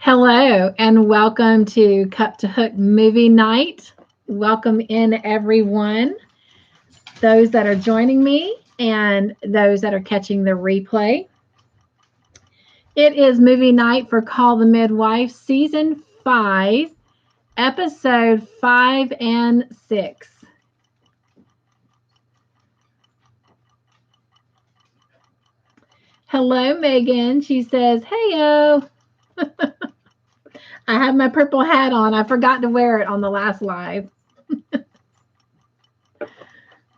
Hello and welcome to Cup2Hook movie night. Welcome in everyone, those that are joining me and those that are catching the replay. It is movie night for Call the Midwife, Season 5, Episode 5 and 6. Hello, Megan. She says, hey-o. I have my purple hat on. I forgot to wear it on the last live.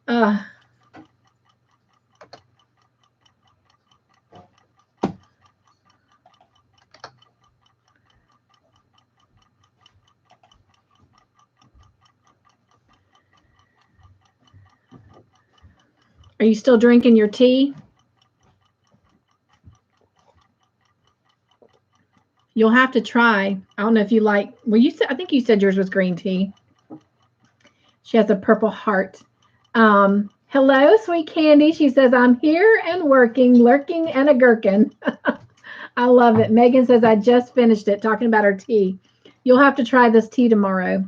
Are you still drinking your tea? You'll have to try. I don't know if you like, well, I think you said yours was green tea. She has a purple heart. Hello, sweet candy. She says, I'm here and working, lurking, and a gherkin. I love it. Megan says, I just finished it, talking about her tea. You'll have to try this tea tomorrow.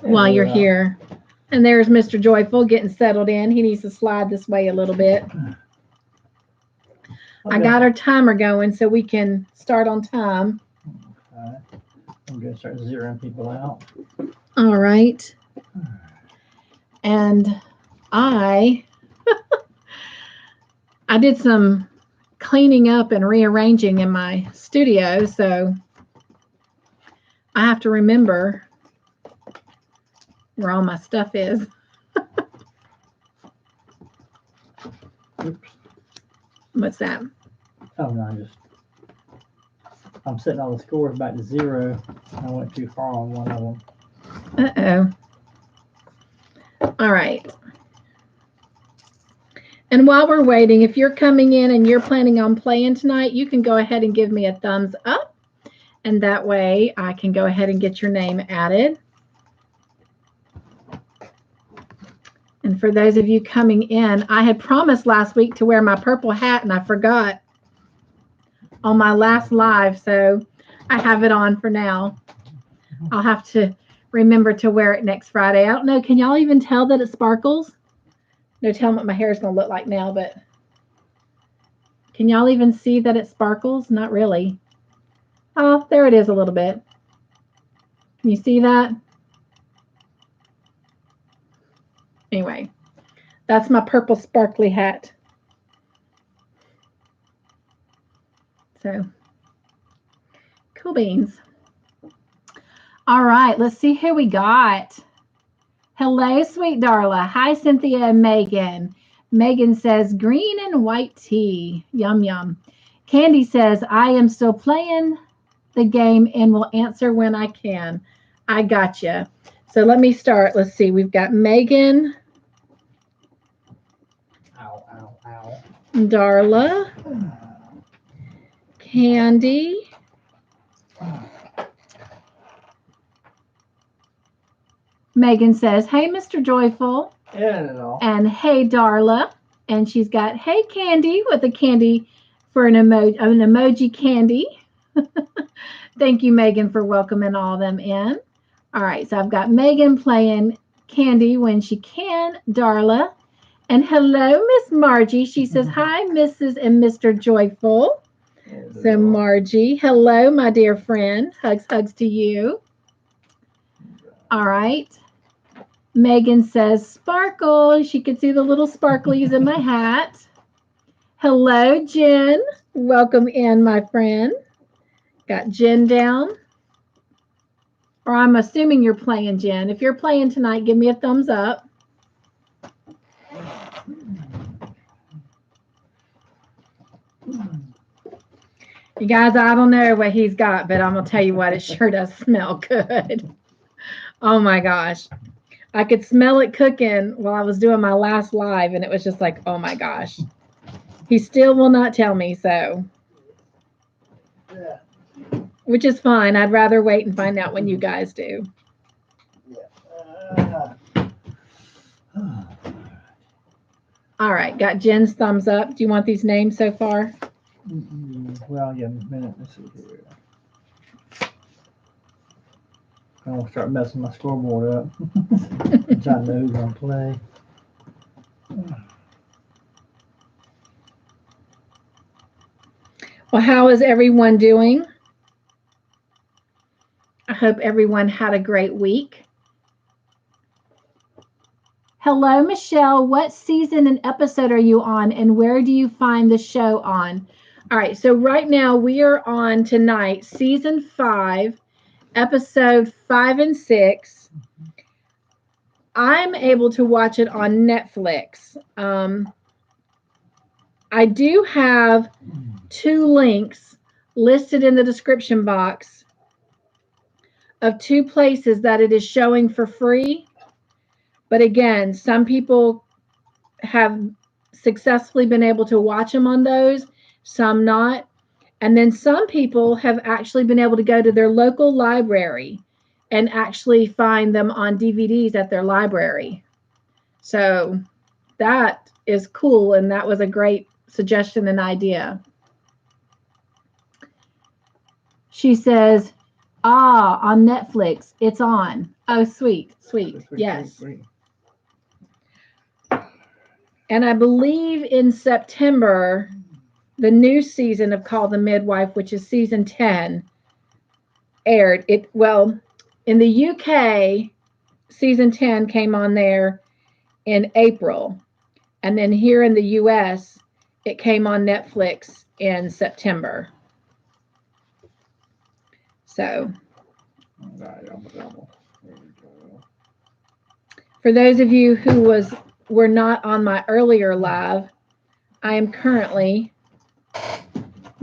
While you're here. And there's Mr. Joyful getting settled in. He needs to slide this way a little bit. Okay. I got our timer going so we can start on time. Okay. I'm going to start zeroing people out. All right. And I did some cleaning up and rearranging in my studio, so I have to remember where all my stuff is. Oops. What's that? Oh, no, I'm setting all the scores back to 0. I went too far on one of them. Uh-oh. All right. And while we're waiting, if you're coming in and you're planning on playing tonight, you can go ahead and give me a thumbs up. And that way I can go ahead and get your name added. And for those of you coming in, I had promised last week to wear my purple hat and I forgot on my last live, so I have it on for now. I'll have to remember to wear it next Friday. I don't know, can y'all even tell that it sparkles? No telling what my hair is going to look like now, but can y'all even see that it sparkles? Not really. Oh, there it is a little bit. Can you see that? Anyway, that's my purple sparkly hat. So, cool beans. All right, let's see who we got. Hello, sweet Darla. Hi, Cynthia and Megan. Megan says, green and white tea. Yum, yum. Candy says, I am still playing the game and will answer when I can. I gotcha. So let me start. Let's see. We've got Megan. Ow, ow, ow. Darla. Candy. Megan says, hey, Mr. Joyful. Hello. And hey, Darla. And she's got, hey, Candy, with a candy for an emoji candy. Thank you, Megan, for welcoming all of them in. All right, so I've got Megan playing Candy when she can, Darla. And hello, Miss Margie. She says, hi, Mrs. and Mr. Joyful. Hello. So, Margie, hello, my dear friend. Hugs, hugs to you. All right. Megan says, sparkle. She can see the little sparklies in my hat. Hello, Jen. Welcome in, my friend. Got Jen down. Or I'm assuming you're playing, Jen. If you're playing tonight, give me a thumbs up. You guys, I don't know what he's got, but I'm going to tell you what, it sure does smell good. Oh, my gosh. I could smell it cooking while I was doing my last live, and it was just like, oh, my gosh. He still will not tell me, so. Yeah. Which is fine. I'd rather wait and find out when you guys do. Yeah. All right. Got Jen's thumbs up. Do you want these names so far? Well, yeah, a minute. Let's see here. I don't start messing my scoreboard up. I'm trying to know who's gonna play. Well, how is everyone doing? I hope everyone had a great week. Hello, Michelle. What season and episode are you on, and where do you find the show on? All right, so right now we are on tonight, season 5, episode 5 and 6. I'm able to watch it on Netflix. I do have 2 links listed in the description box of 2 places that it is showing for free. But again, some people have successfully been able to watch them on those, some not. And then some people have actually been able to go to their local library and actually find them on DVDs at their library. So that is cool, and that was a great suggestion and idea. She says, on Netflix, it's on. Oh, sweet. Yes. Sweet. And I believe in September, the new season of Call the Midwife, which is season 10, aired. In the UK, season 10 came on there in April. And then here in the US, it came on Netflix in September. So, for those of you who were not on my earlier live, I am currently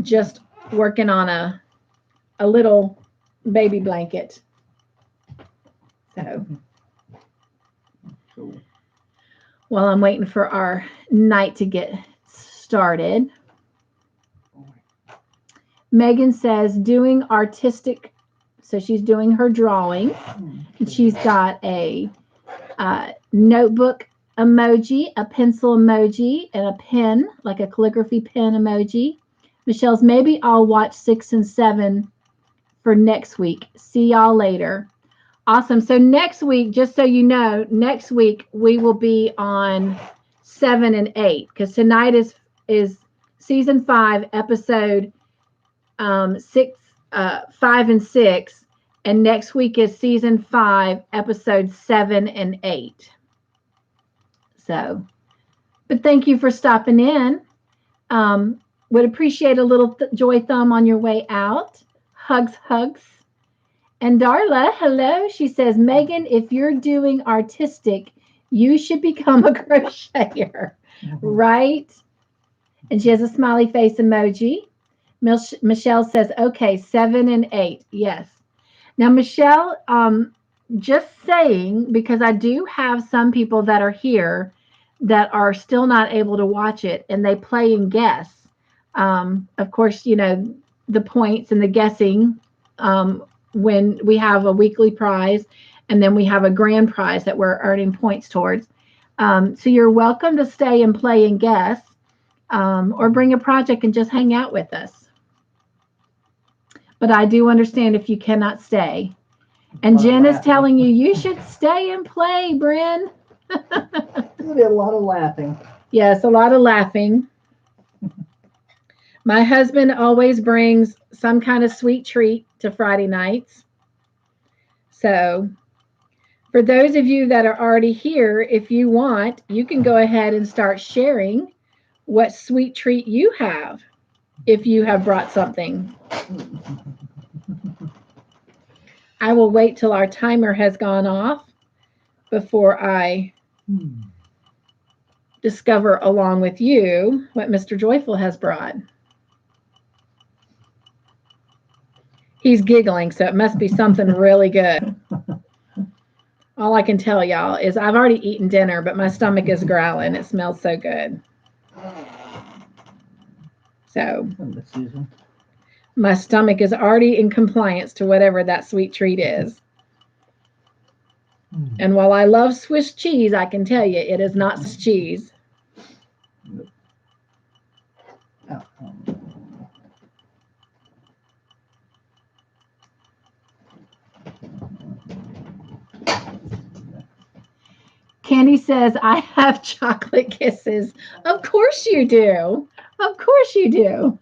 just working on a little baby blanket. So, Cool. While I'm waiting for our night to get started, Megan says doing artistic, so she's doing her drawing, and she's got a notebook emoji, a pencil emoji, and a pen, like a calligraphy pen emoji. Michelle's, maybe I'll watch 6 and 7 for next week. See y'all later. Awesome. So next week, just so you know, next week we will be on 7 and 8, because tonight is season 5, episode 5 and 6, and next week is season 5, episode 7 and 8. So, but thank you for stopping in. Would appreciate a little joy thumb on your way out. Hugs. And Darla, hello. She says, Megan, if you're doing artistic, you should become a crocheter, right? And she has a smiley face emoji. Michelle says, okay, 7 and 8. Yes. Now, Michelle, just saying, because I do have some people that are here that are still not able to watch it, and they play and guess. Of course, you know, the points and the guessing, when we have a weekly prize, and then we have a grand prize that we're earning points towards. So you're welcome to stay and play and guess, or bring a project and just hang out with us. But I do understand if you cannot stay. And Jen is telling you should stay and play, Bryn. There'll be a lot of laughing. Yes, a lot of laughing. My husband always brings some kind of sweet treat to Friday nights. So for those of you that are already here, if you want, you can go ahead and start sharing what sweet treat you have, if you have brought something. I will wait till our timer has gone off before I discover along with you what Mr. Joyful has brought. He's giggling, so it must be something really good. All I can tell y'all is I've already eaten dinner, but my stomach is growling. It smells so good. So my stomach is already in compliance to whatever that sweet treat is. And while I love Swiss cheese, I can tell you it is not Swiss cheese. Candy says, I have chocolate kisses. Of course you do. Of course you do.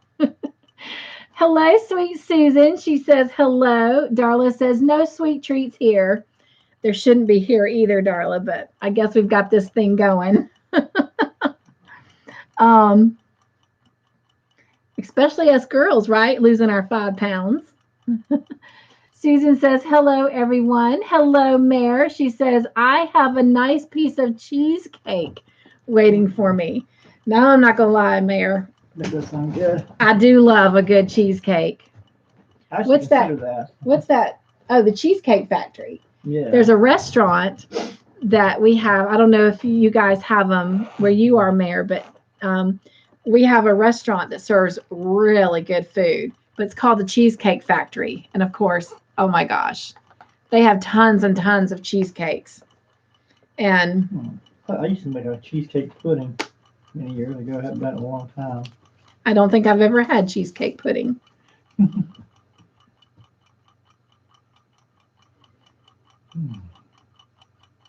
Hello, sweet Susan. She says hello. Darla says, no sweet treats here. There shouldn't be here either, Darla, but I guess we've got this thing going. Especially us girls, right? Losing our 5 pounds. Susan says, hello, everyone. Hello, Mare. She says, I have a nice piece of cheesecake waiting for me. No, I'm not going to lie, Mare. That does sound good. I do love a good cheesecake. What's that? What's that? Oh, the Cheesecake Factory. Yeah. There's a restaurant that we have. I don't know if you guys have them where you are, Mare, but we have a restaurant that serves really good food. But it's called the Cheesecake Factory. And of course, oh my gosh, they have tons and tons of cheesecakes. And I used to make a cheesecake pudding many years ago. I haven't done it in a long time. I don't think I've ever had cheesecake pudding.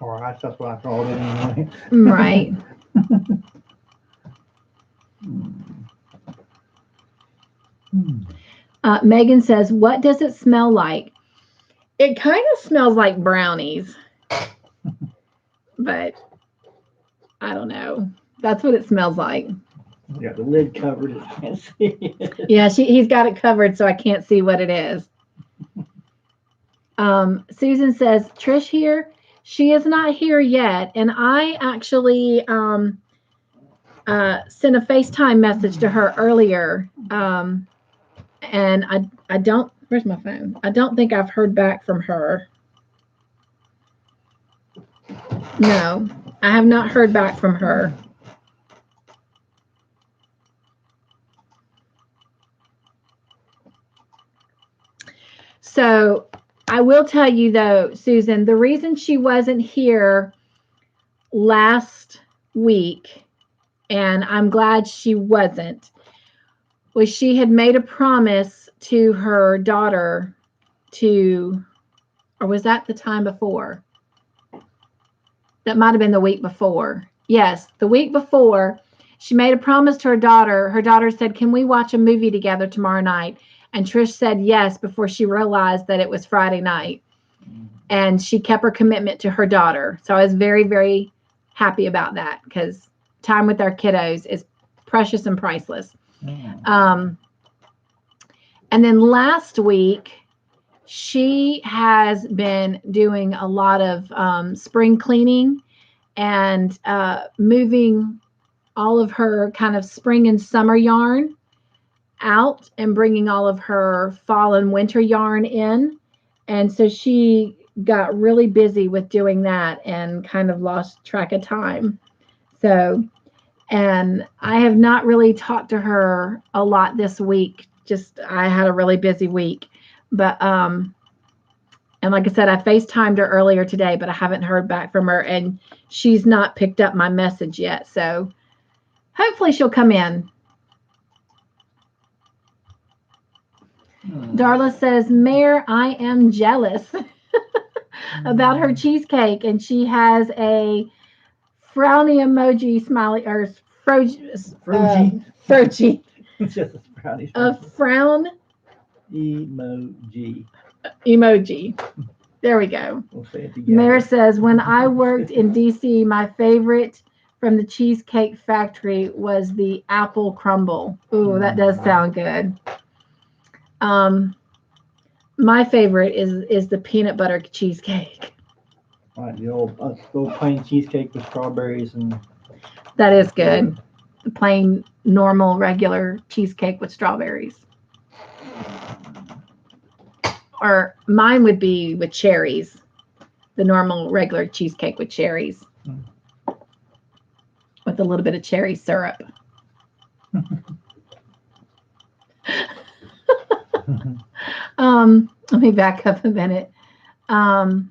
All right, that's what I called it anyway. Right. Megan says, what does it smell like? It kind of smells like brownies. But I don't know. That's what it smells like. You got the lid covered. I can't see it. Yeah, he's got it covered so I can't see what it is. Susan says, Trish here. She is not here yet. And I actually sent a FaceTime message to her earlier. And I don't, where's my phone? I don't think I've heard back from her. No, I have not heard back from her. So I will tell you though, Susan, the reason she wasn't here last week, and I'm glad she wasn't, was she had made a promise to her daughter or was that the time before? That might have been the week before. Yes, the week before, she made a promise to her daughter. Her daughter said, can we watch a movie together tomorrow night? And Trish said yes before she realized that it was Friday night. And she kept her commitment to her daughter. So I was very, very happy about that because time with our kiddos is precious and priceless. And then last week, she has been doing a lot of spring cleaning and moving all of her kind of spring and summer yarn out and bringing all of her fall and winter yarn in. And so she got really busy with doing that and kind of lost track of time. So, and I have not really talked to her a lot this week. Just, I had a really busy week. But, and like I said, I FaceTimed her earlier today, but I haven't heard back from her and she's not picked up my message yet. So hopefully she'll come in. Darla says, Mare, I am jealous about her cheesecake. And she has a frowny emoji smiley, or froji. A frown emoji. There we go. We'll say it together. Mare says, when I worked in DC, my favorite from the Cheesecake Factory was the apple crumble. Ooh, that does sound good. My favorite is the peanut butter cheesecake. Right, the old plain cheesecake with strawberries and. That is good. The plain, normal, regular cheesecake with strawberries. Or mine would be with cherries. The normal, regular cheesecake with cherries. With a little bit of cherry syrup. Let me back up a minute. Oh,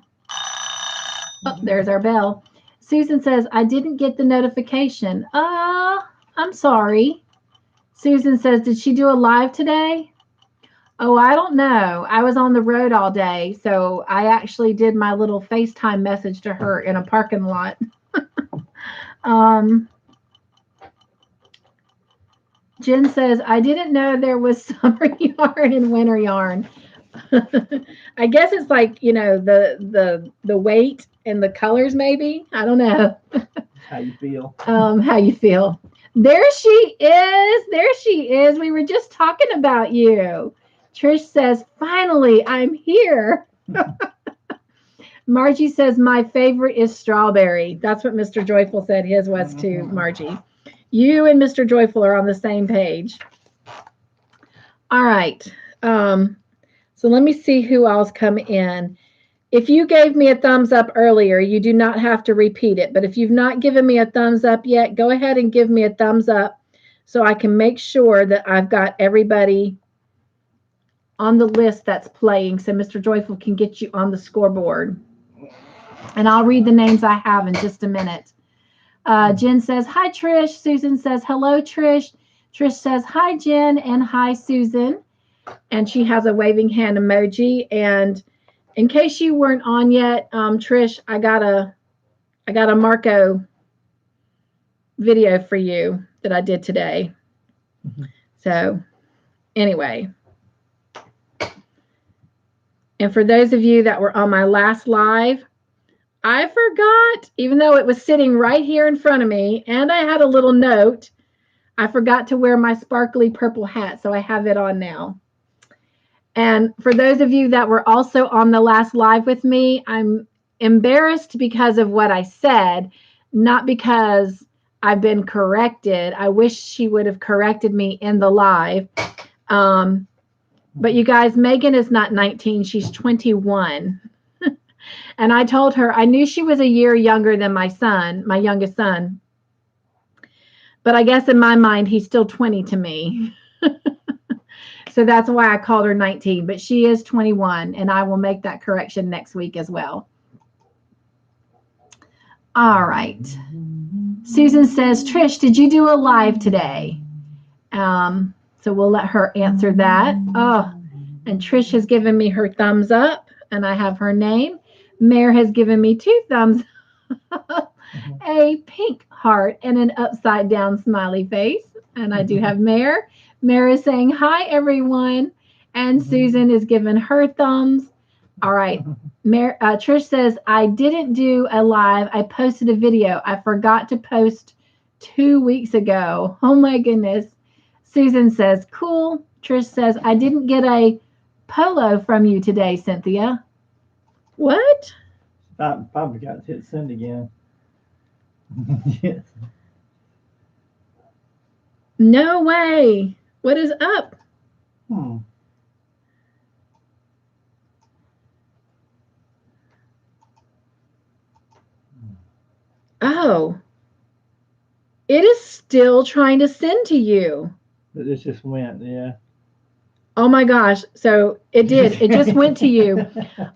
there's our bell. Susan says, I didn't get the notification. I'm sorry. Susan says, did she do a live today? Oh, I don't know. I was on the road all day, so I actually did my little FaceTime message to her in a parking lot. Jen says, I didn't know there was summer yarn and winter yarn. I guess it's like, the weight and the colors, maybe. I don't know. How you feel? How you feel. There she is. There she is. We were just talking about you. Trish says, finally, I'm here. Margie says, my favorite is strawberry. That's what Mr. Joyful said his was too, Margie. You and Mr. Joyful are on the same page. All right. So let me see who else come in. If you gave me a thumbs up earlier, you do not have to repeat it. But if you've not given me a thumbs up yet, go ahead and give me a thumbs up so I can make sure that I've got everybody on the list that's playing so Mr. Joyful can get you on the scoreboard. And I'll read the names I have in just a minute. Jen says, hi, Trish. Susan says, hello, Trish. Trish says, hi, Jen, and hi, Susan. And she has a waving hand emoji. And in case you weren't on yet, Trish, I got a Marco video for you that I did today. So anyway. And for those of you that were on my last live, I forgot, even though it was sitting right here in front of me, and I had a little note, I forgot to wear my sparkly purple hat, so I have it on now. And for those of you that were also on the last live with me, I'm embarrassed because of what I said, not because I've been corrected. I wish she would have corrected me in the live. But you guys, Megan is not 19, she's 21. And I told her, I knew she was a year younger than my son, my youngest son. But I guess in my mind, he's still 20 to me. So that's why I called her 19. But she is 21, and I will make that correction next week as well. All right. Susan says, Trish, did you do a live today? So we'll let her answer that. Oh, and Trish has given me her thumbs up, and I have her name. Mare has given me 2 thumbs up, a pink heart, and an upside down smiley face. And I do have Mare. Mare is saying, hi, everyone. And Susan is giving her thumbs. All right. Trish says, I didn't do a live. I posted a video. I forgot to post 2 weeks ago. Oh, my goodness. Susan says, cool. Trish says, I didn't get a polo from you today, Cynthia. What? I probably got to hit send again. Yes. No way. What is up? Oh. It is still trying to send to you. It just went, yeah. Oh my gosh. So it did. It just went to you.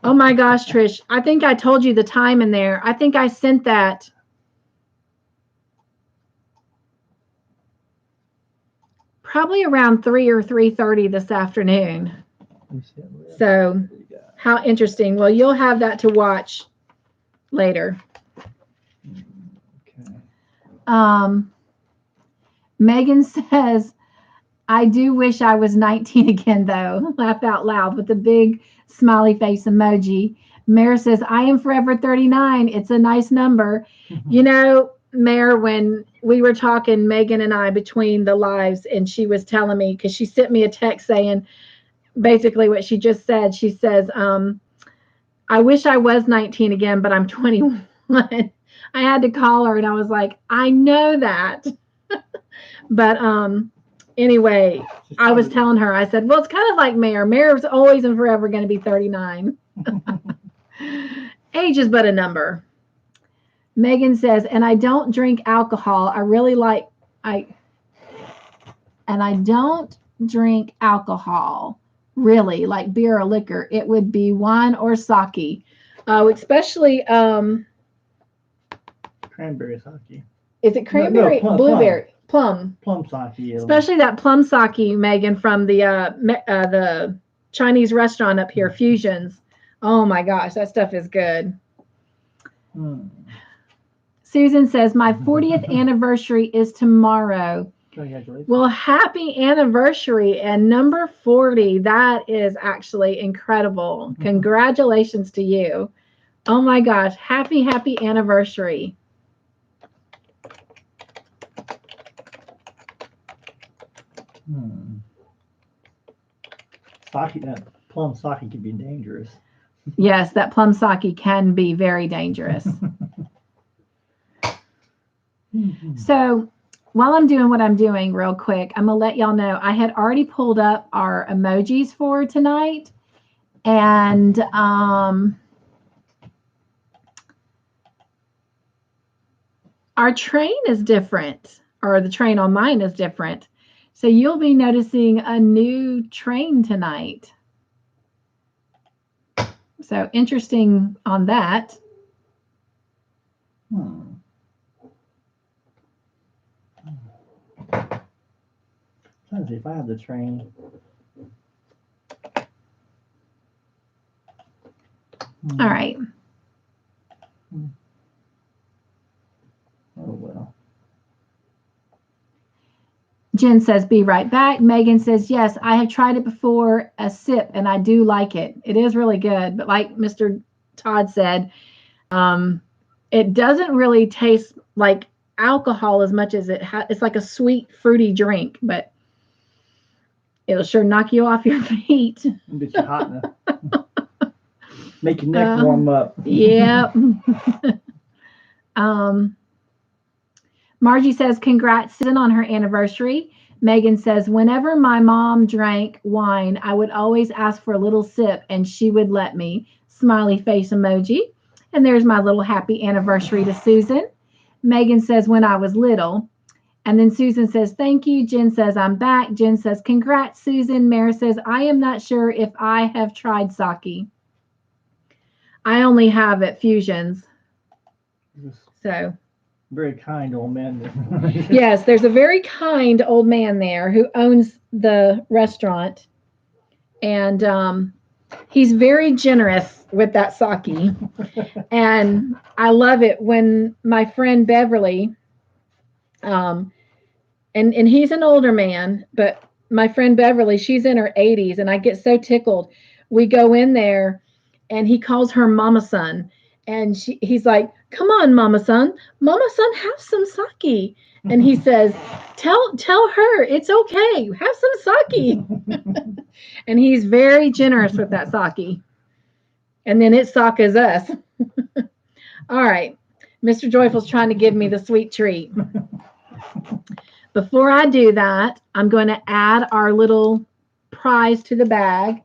Oh my gosh, Trish. I think I told you the time in there. I think I sent that. Probably around 3 or 3:30 this afternoon. So how interesting. Well, you'll have that to watch later. Okay. Megan says, I do wish I was 19 again, though. Laugh out loud with a big smiley face emoji. Mare says, I am forever 39. It's a nice number. You know, Mare, when we were talking, Megan and I, between the lives, and she was telling me, because she sent me a text saying basically what she just said. She says, I wish I was 19 again, but I'm 21. I had to call her, and I was like, I know that. But anyway, I was telling her, I said, well, it's kind of like Mare. Mare's always and forever going to be 39. Age is but a number. Megan says, and I don't drink alcohol. I don't drink alcohol, really, like beer or liquor. It would be wine or sake. Especially cranberry sake. Is it cranberry? No, blueberry. Plum sake. Yeah. Especially that plum sake, Megan, from the Chinese restaurant up here, Fusions. Oh my gosh, that stuff is good. Susan says, my 40th anniversary is tomorrow. Congratulations. Well, happy anniversary. And number 40, that is actually incredible. Congratulations to you. Oh my gosh. Happy, happy anniversary. Sake, that plum sake can be dangerous. Yes, that plum sake can be very dangerous. So while I'm doing what I'm doing real quick, I'm going to let y'all know I had already pulled up our emojis for tonight. And our train is different, or the train on mine is different. So you'll be noticing a new train tonight. So interesting on that. Trying to see if I have the train. All right. Oh, well. Jen says, be right back. Megan says, yes, I have tried it before, a sip, and I do like it. It is really good. But like Mr. Todd said, it doesn't really taste like alcohol as much as it's like a sweet, fruity drink, but it'll sure knock you off your feet. Get you hot enough. Make your neck warm up. Yep. Margie says, congrats, Susan, on her anniversary. Megan says, whenever my mom drank wine, I would always ask for a little sip, and she would let me. Smiley face emoji. And there's my little happy anniversary to Susan. Megan says, when I was little. And then Susan says, thank you. Jen says, I'm back. Jen says, congrats, Susan. Mary says, I am not sure if I have tried sake. I only have at Fusions. So... very kind old man. Yes, there's a very kind old man there who owns the restaurant, and he's very generous with that sake. And I love it when my friend Beverly, and he's an older man, but my friend Beverly, she's in her 80s, and I get so tickled. We go in there, and he calls her Mama Son. And he's like, come on, Mama Son, have some sake. And he says, tell her it's okay. Have some sake. And he's very generous with that sake. And then it sakes us. All right. Mr. Joyful's trying to give me the sweet treat. Before I do that, I'm going to add our little prize to the bag.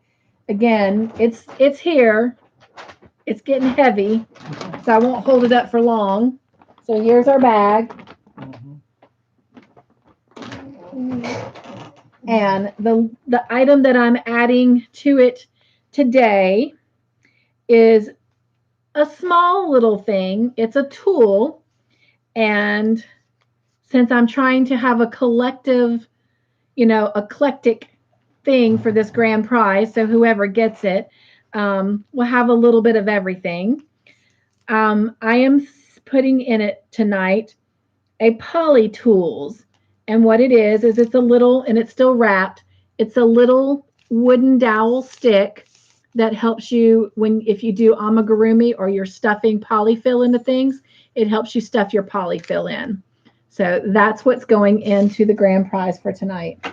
Again, it's here. It's getting heavy, so I won't hold it up for long. So here's our bag. And the item that I'm adding to it today is a small little thing. It's a tool. And since I'm trying to have a collective, eclectic thing for this grand prize, so whoever gets it, we'll have a little bit of everything. I am putting in it tonight a Poly Tools. And what it is it's a little, and it's still wrapped, it's a little wooden dowel stick that helps you if you do amigurumi or you're stuffing polyfill into things, it helps you stuff your polyfill in. So that's what's going into the grand prize for tonight.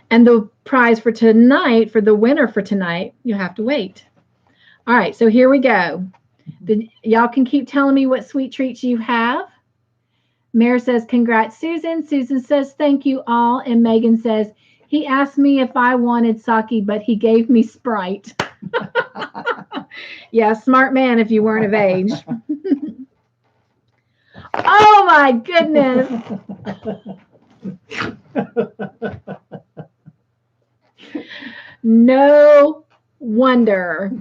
And the prize for tonight, for the winner for tonight, you have to wait. All right, so here we go. Y'all can keep telling me what sweet treats you have. Mare says, congrats, Susan. Susan says, thank you all. And Megan says, he asked me if I wanted sake, but he gave me Sprite. Yeah, smart man if you weren't of age. Oh, my goodness. No wonder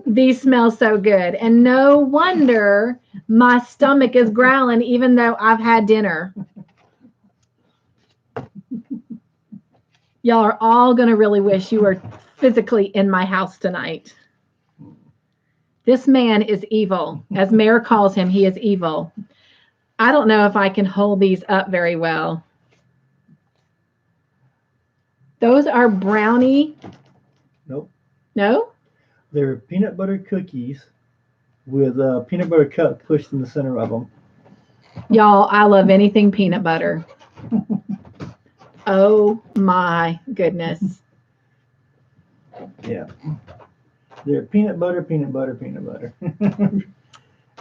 these smell so good. And no wonder my stomach is growling even though I've had dinner. Y'all are all going to really wish you were physically in my house tonight. This man is evil. As Mayor calls him, he is evil. I don't know if I can hold these up very well. Those are brownie. Nope. No? They're peanut butter cookies with a peanut butter cup pushed in the center of them. Y'all, I love anything peanut butter. Oh my goodness. Yeah. They're peanut butter.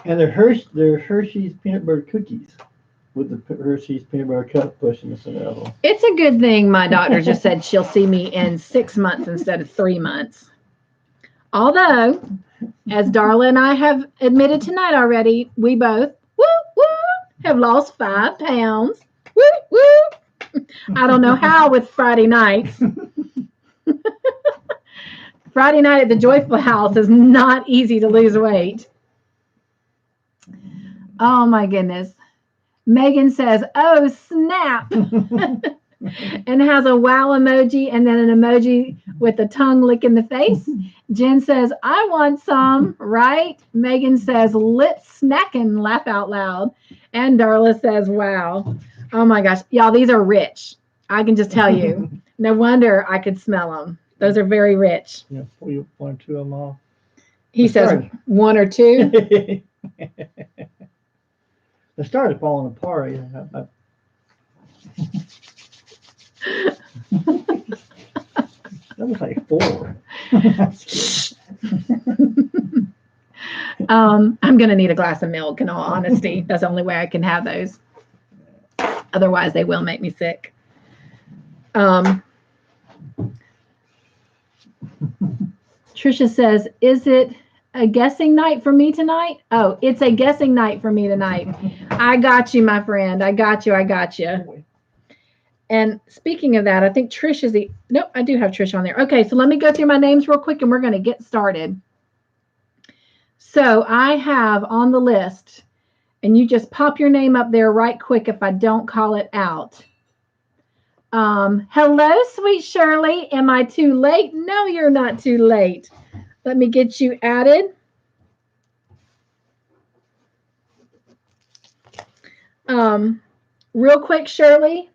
And they're Hershey's peanut butter cookies with the Hershey's peanut butter cup pushed in the center of them. It's a good thing my doctor just said she'll see me in 6 months instead of 3 months. Although, as Darla and I have admitted tonight already, we both have lost 5 pounds. I don't know how with Friday nights. Friday night at the Joyful House is not easy to lose weight. Oh my goodness. Megan says, oh snap. And has a wow emoji and then an emoji with the tongue licking the face. Jen says, I want some, right? Megan says, lip smacking, laugh out loud. And Darla says, wow. Oh my gosh. Y'all, these are rich. I can just tell you. No wonder I could smell them. Those are very rich. Yeah, 1 or 2 of them all. He says 1 or 2. They started falling apart. That was like 4. I'm going to need a glass of milk, in all honesty. That's the only way I can have those. Otherwise, they will make me sick. Trisha says, is it a guessing night for me tonight? Oh, it's a guessing night for me tonight. I got you, my friend. I got you. And speaking of that, I think Trish is the... Nope, I do have Trish on there. Okay, so let me go through my names real quick, and we're going to get started. So I have on the list, and you just pop your name up there right quick if I don't call it out. Hello, sweet Shirley. Am I too late? No, you're not too late. Let me get you added. Real quick, Shirley.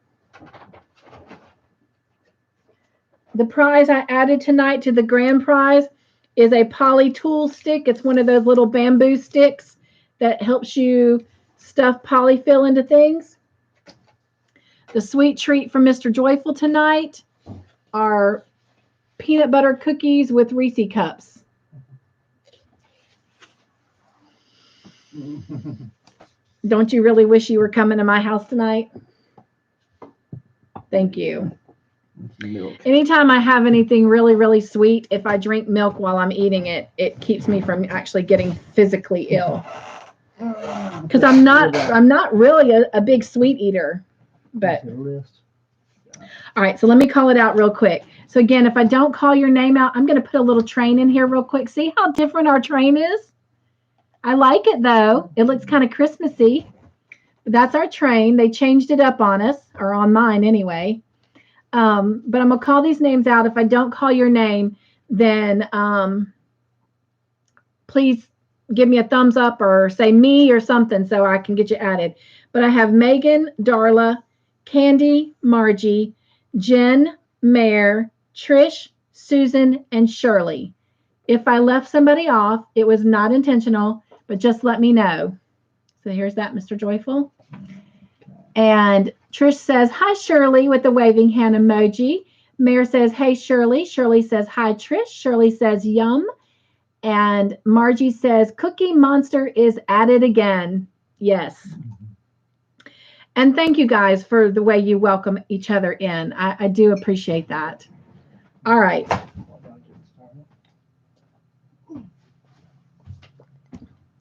The prize I added tonight to the grand prize is a poly tool stick. It's one of those little bamboo sticks that helps you stuff polyfill into things. The sweet treat from Mr. Joyful tonight are peanut butter cookies with Reese cups. Don't you really wish you were coming to my house tonight? Thank you. Milk. Anytime I have anything really, really sweet, if I drink milk while I'm eating it, it keeps me from actually getting physically ill. Because I'm not really a big sweet eater. But all right, so let me call it out real quick. So again, if I don't call your name out, I'm going to put a little train in here real quick. See how different our train is? I like it though. It looks kind of Christmassy. But that's our train. They changed it up on us, or on mine anyway. But I'm going to call these names out. If I don't call your name, then please give me a thumbs up or say me or something so I can get you added. But I have Megan, Darla, Candy, Margie, Jen, Mare, Trish, Susan, and Shirley. If I left somebody off, it was not intentional, but just let me know. So here's that, Mr. Joyful. And Trish says, hi, Shirley, with the waving hand emoji. Mare says, hey, Shirley. Shirley says, hi, Trish. Shirley says, yum. And Margie says, Cookie Monster is at it again. Yes. And thank you guys for the way you welcome each other in. I do appreciate that. All right.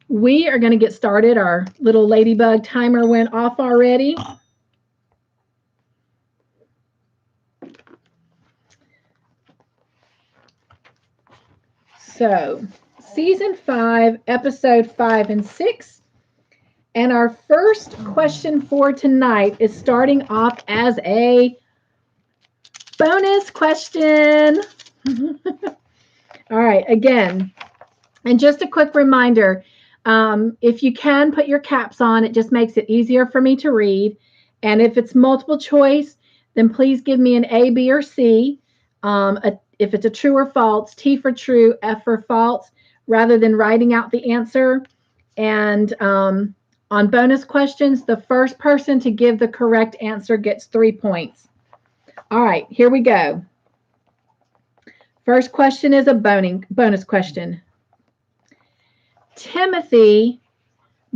We are going to get started. Our little ladybug timer went off already. So, season 5, episode 5 and 6. And our first question for tonight is starting off as a bonus question. All right, again, And just a quick reminder, if you can put your caps on, it just makes it easier for me to read. And if it's multiple choice, then please give me an A, B, or C. If it's a true or false, T for true, F for false, rather than writing out the answer. And on bonus questions, the first person to give the correct answer gets 3 points. All right, here we go. First question is a bonus question. Timothy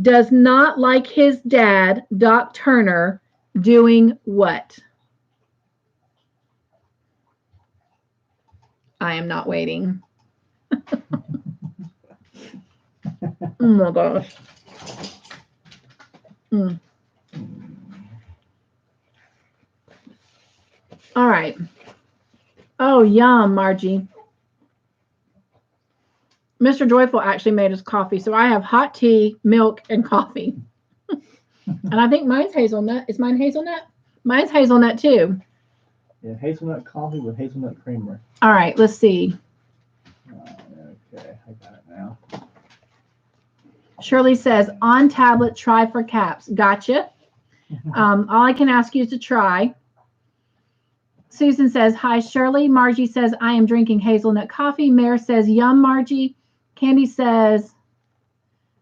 does not like his dad, Doc Turner, doing what? I am not waiting. Oh my gosh. All right. Oh, yum, Margie. Mr. Joyful actually made us coffee, so I have hot tea, milk, and coffee. And I think mine's hazelnut. Is mine hazelnut? Mine's hazelnut too. Yeah, hazelnut coffee with hazelnut creamer. All right, let's see. Okay, I got it now. Shirley says, on tablet, try for caps. Gotcha. All I can ask you is to try. Susan says, hi, Shirley. Margie says, I am drinking hazelnut coffee. Mare says, yum, Margie. Candy says,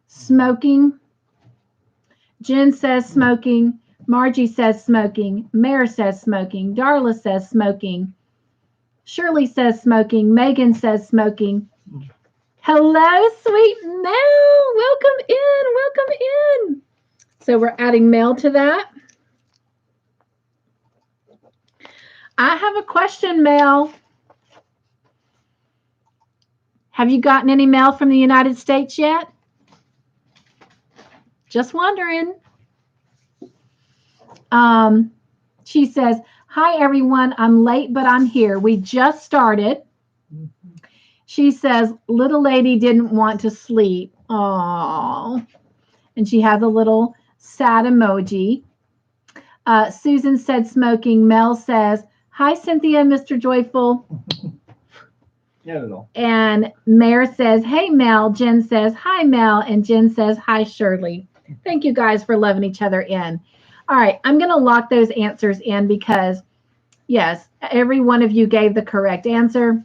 smoking. Jen says, smoking. Margie says, smoking. Mare says, smoking. Darla says, smoking. Shirley says, smoking. Megan says, smoking. Hello, sweet Mel. Welcome in. Welcome in. So we're adding Mel to that. I have a question, Mel. Have you gotten any mail from the United States yet? Just wondering. She says, hi, everyone. I'm late, but I'm here. We just started. She says, little lady didn't want to sleep. Aww. And she has a little sad emoji. Susan said smoking. Mel says, hi, Cynthia, Mr. Joyful. And Mare says, hey, Mel. Jen says, hi, Mel. And Jen says, hi, Shirley. Thank you guys for loving each other in. All right, I'm going to lock those answers in because, yes, every one of you gave the correct answer.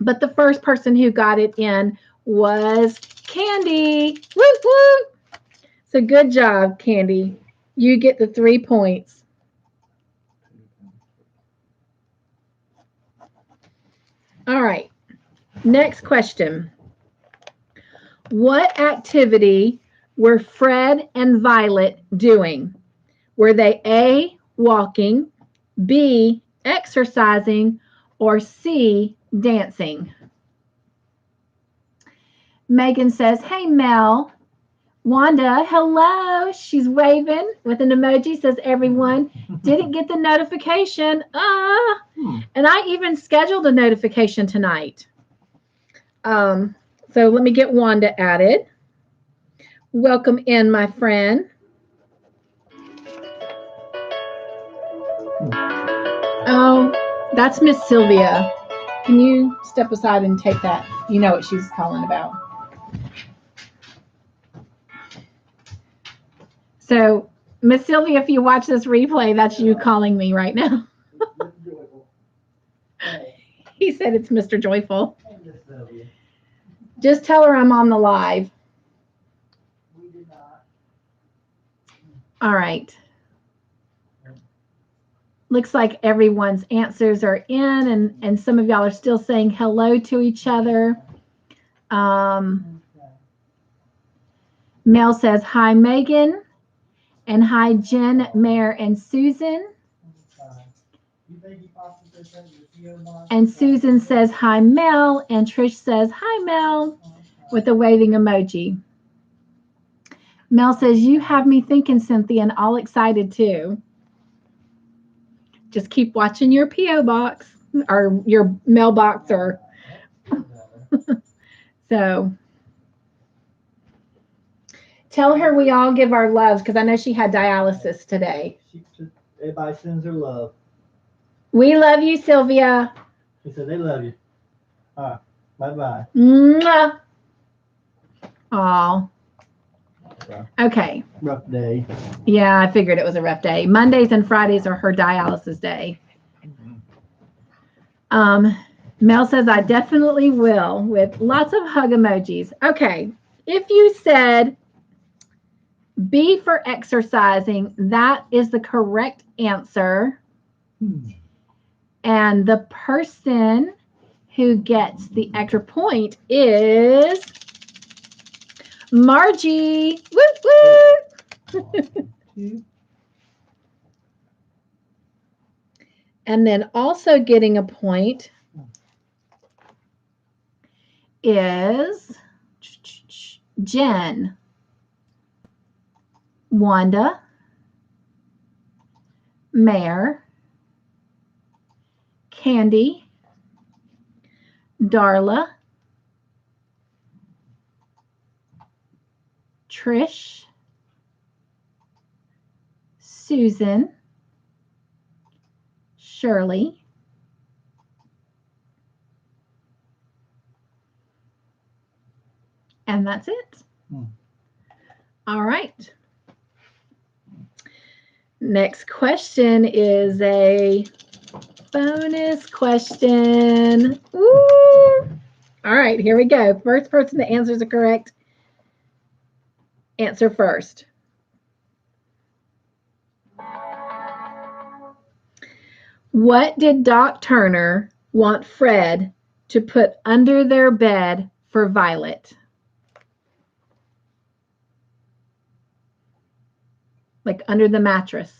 But the first person who got it in was Candy. Woo, woo. So good job, Candy. You get the 3 points. All right. Next question. What activity were Fred and Violet doing? Were they A, walking, B, exercising, or C, dancing? Megan says, hey, Mel. Wanda, hello. She's waving with an emoji, says everyone. Didn't get the notification. And I even scheduled a notification tonight. So let me get Wanda added. Welcome in, my friend. Oh, that's Miss Sylvia. Can you step aside and take that? You know what she's calling about. So, Miss Sylvia, if you watch this replay, that's you calling me right now. He said it's Mr. Joyful. Just tell her I'm on the live. All right. Looks like everyone's answers are in, and some of y'all are still saying hello to each other. Mel says, hi, Megan. And hi, Jen, Mare, and Susan. And Susan says, hi, Mel. And Trish says, hi, Mel, with a waving emoji. Mel says, you have me thinking, Cynthia, and all excited too. Just keep watching your P.O. box or your mailbox or so. Tell her we all give our loves because I know she had dialysis today. Everybody sends her love. We love you, Sylvia. She said they love you. All right. Bye-bye. Mwah. Oh. Okay. Rough day. Yeah, I figured it was a rough day. Mondays and Fridays are her dialysis day. Mel says, I definitely will, with lots of hug emojis. Okay. If you said B for exercising, that is the correct answer. And the person who gets the extra point is Margie. Woo woo! And then also getting a point is Jen, Wanda, Mare, Candy, Darla, Trish, Susan, Shirley, and that's it. All right. Next question is a bonus question. Ooh. All right, here we go. First person that answers the correct answer first. What did Doc Turner want Fred to put under their bed for Violet? Like under the mattress.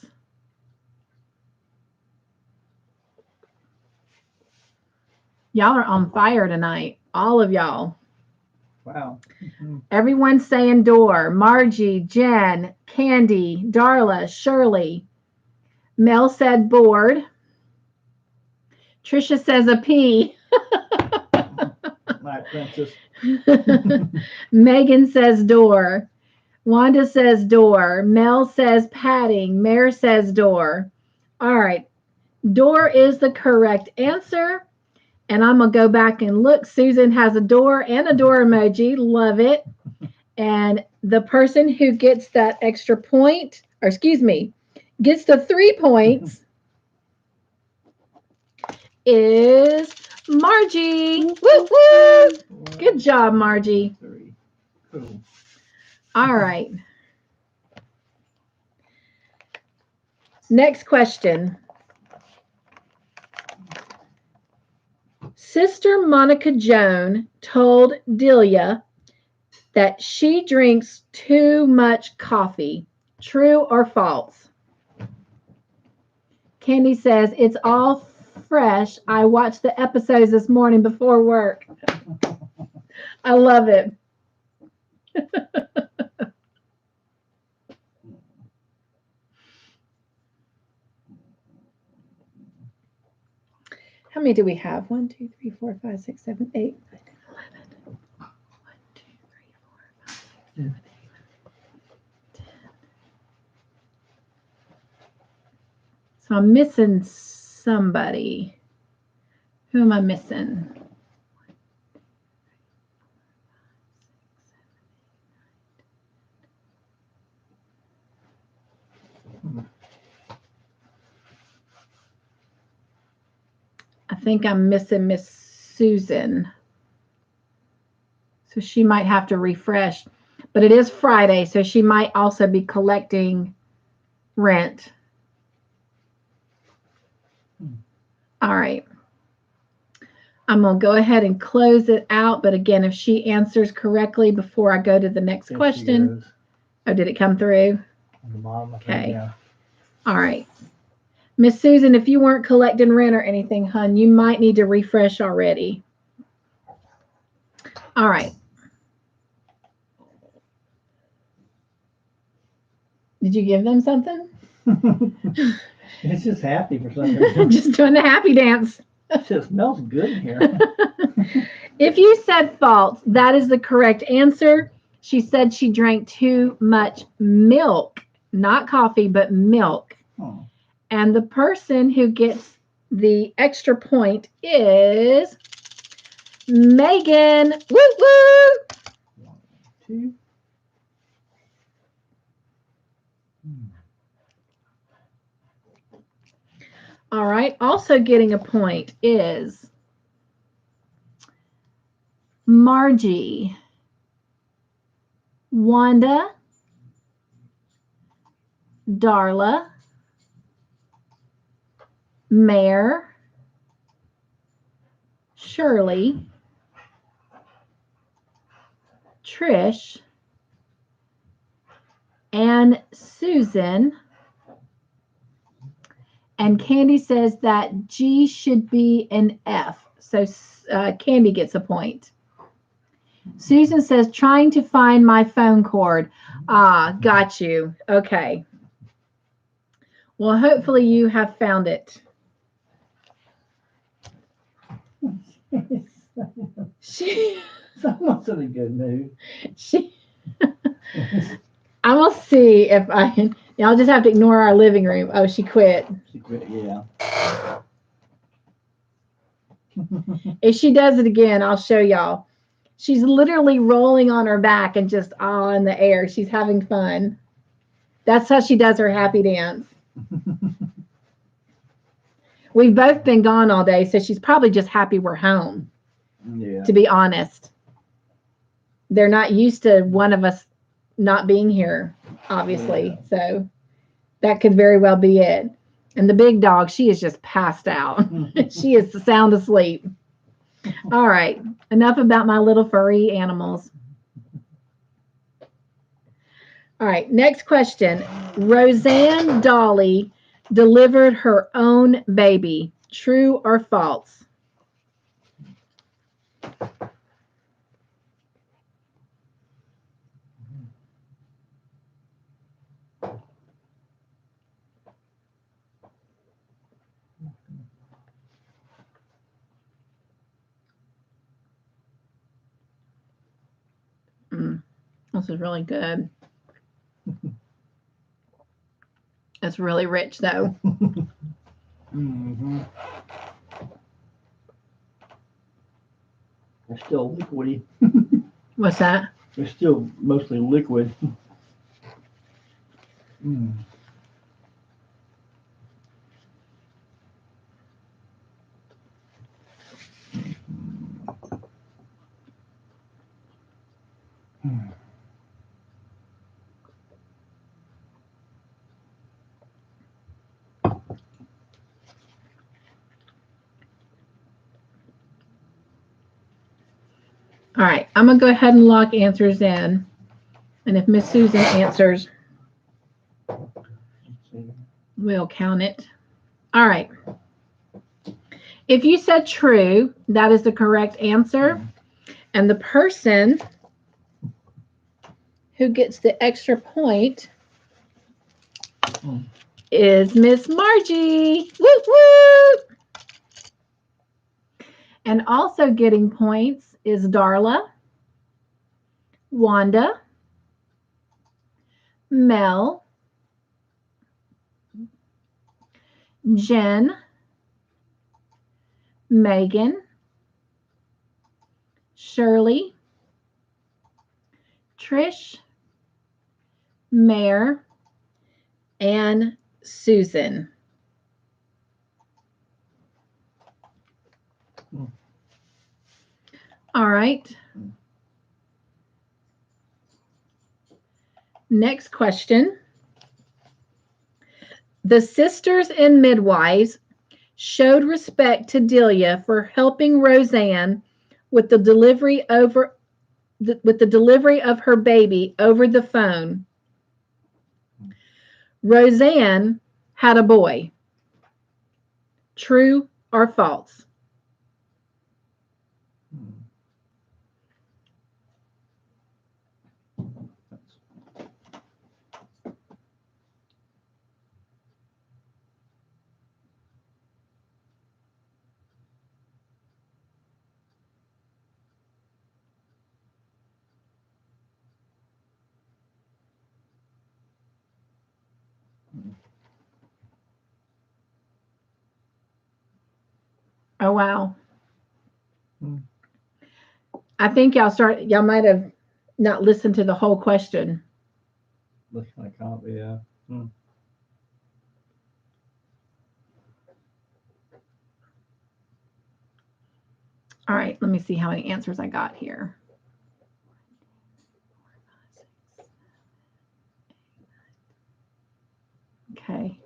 Y'all are on fire tonight. All of y'all. Wow. Everyone's saying door. Margie, Jen, Candy, Darla, Shirley. Mel said board. Trisha says a P. My princess. Megan says door. Wanda says door. Mel says padding. Mare says door. All right. Door is the correct answer. And I'm going to go back and look. Susan has a door and a door emoji. Love it. And the person who gets that extra point, or excuse me, gets the 3 points is Margie. Woo woo! Good job, Margie. 3. Cool. All right. Next question. Sister Monica Joan told Delia that she drinks too much coffee. True or false? Candy says, it's all fresh. I watched the episodes this morning before work. I love it. How many do we have? 1, 2, 3, 4, 5, 6, 7, 8, 9, 10, 11. 1, 2, 3, 4, 5, 6, 7, 8, 10. So I'm missing somebody. Who am I missing? I think I'm missing Miss Susan. So she might have to refresh. But it is Friday, so she might also be collecting rent. All right. I'm going to go ahead and close it out. But again, if she answers correctly before I go to the next question. Oh, did it come through? On the bottom, Okay. Yeah. All right. Miss Susan, if you weren't collecting rent or anything, hun, you might need to refresh already. All right. Did you give them something? It's just happy for some reason. Just doing the happy dance. It just smells good in here. If you said false, that is the correct answer. She said she drank too much milk, not coffee, but milk. Oh. And the person who gets the extra point is Megan. Woo woo! 1, 2. All right. Also getting a point is Margie, Wanda, Darla, Mare, Shirley, Trish, and Susan. And Candy says that G should be an F. So Candy gets a point. Susan says, trying to find my phone cord. Ah, got you. Okay. Well, hopefully you have found it. Someone's in a good mood. I'm going to see if I can. I'll just have to ignore our living room. Oh, she quit. She quit, yeah. If she does it again, I'll show y'all. She's literally rolling on her back and just all in the air. She's having fun. That's how she does her happy dance. We've both been gone all day, so she's probably just happy we're home. Yeah. To be honest. They're not used to one of us not being here, obviously. Yeah. So that could very well be it. And the big dog, she is just passed out. She is sound asleep. All right. Enough about my little furry animals. All right. Next question. Roseanne Dolly delivered her own baby. True or false? This is really good. It's really rich, though. Mm-hmm. They're still liquidy. What's that? They're still mostly liquid. Mm. Mm. All right, I'm going to go ahead and lock answers in. And if Miss Susan answers, we'll count it. All right. If you said true, that is the correct answer. And the person who gets the extra point is Miss Margie. Woo woo! And also getting points is Darla, Wanda, Mel, Jen, Megan, Shirley, Trish, Mare, and Susan. All right. Next question. The sisters and midwives showed respect to Delia for helping Roseanne with the delivery of her baby over the phone. Roseanne had a boy. True or false? Oh, wow. I think y'all might have not listen to the whole question. Looks like copy, yeah. All right, let me see how many answers I got here. Okay.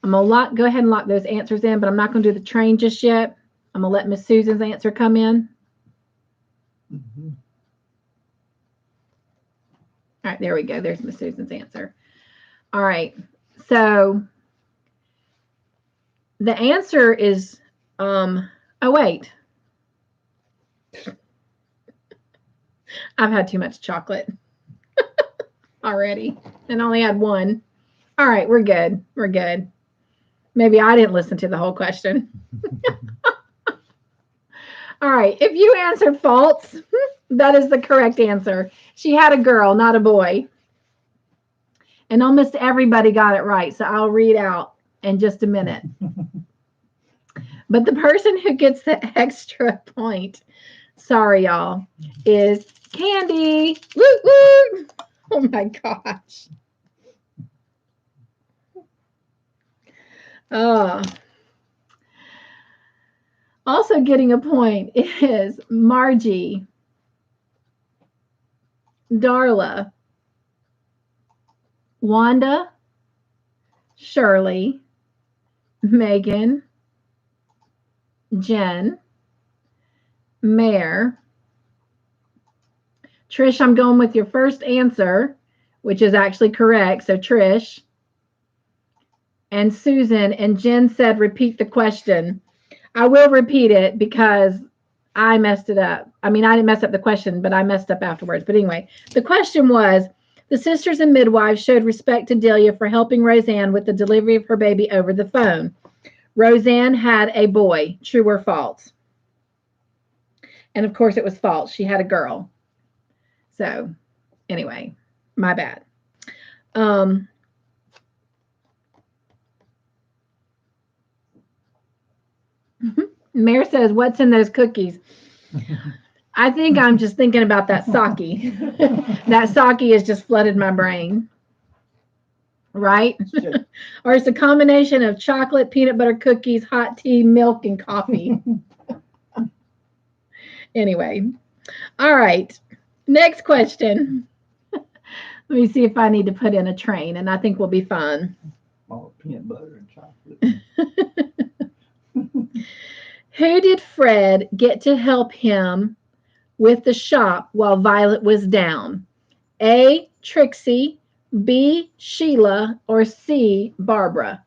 I'm gonna go ahead and lock those answers in, but I'm not gonna do the train just yet. I'm gonna let Miss Susan's answer come in. Mm-hmm. All right, there we go. There's Miss Susan's answer. All right, so the answer is, oh wait. I've had too much chocolate already and only had one. All right, we're good. We're good. Maybe I didn't listen to the whole question. All right, if you answered false, that is the correct answer. She had a girl, not a boy. And almost everybody got it right, so I'll read out in just a minute. But the person who gets the extra point, sorry y'all, is Candy. Woo woo! Oh my gosh. Also getting a point is Margie, Darla, Wanda, Shirley, Megan, Jen, Mare. Trish, I'm going with your first answer, which is actually correct. So Trish and Susan, and Jen said, repeat the question. I will repeat it because I messed it up. I mean, I didn't mess up the question, but I messed up afterwards. But anyway, the question was, the sisters and midwives showed respect to Delia for helping Roseanne with the delivery of her baby over the phone. Roseanne had a boy, true or false? And of course it was false. She had a girl. So anyway, my bad. Mare says, what's in those cookies? I think I'm just thinking about that sake. That sake has just flooded my brain. Right? Sure. Or it's a combination of chocolate, peanut butter cookies, hot tea, milk, and coffee. Anyway. All right. Next question. Let me see if I need to put in a train, and I think we'll be fun. All peanut butter and chocolate. Who did Fred get to help him with the shop while Violet was down? A, Trixie, B, Sheila, or C, Barbara?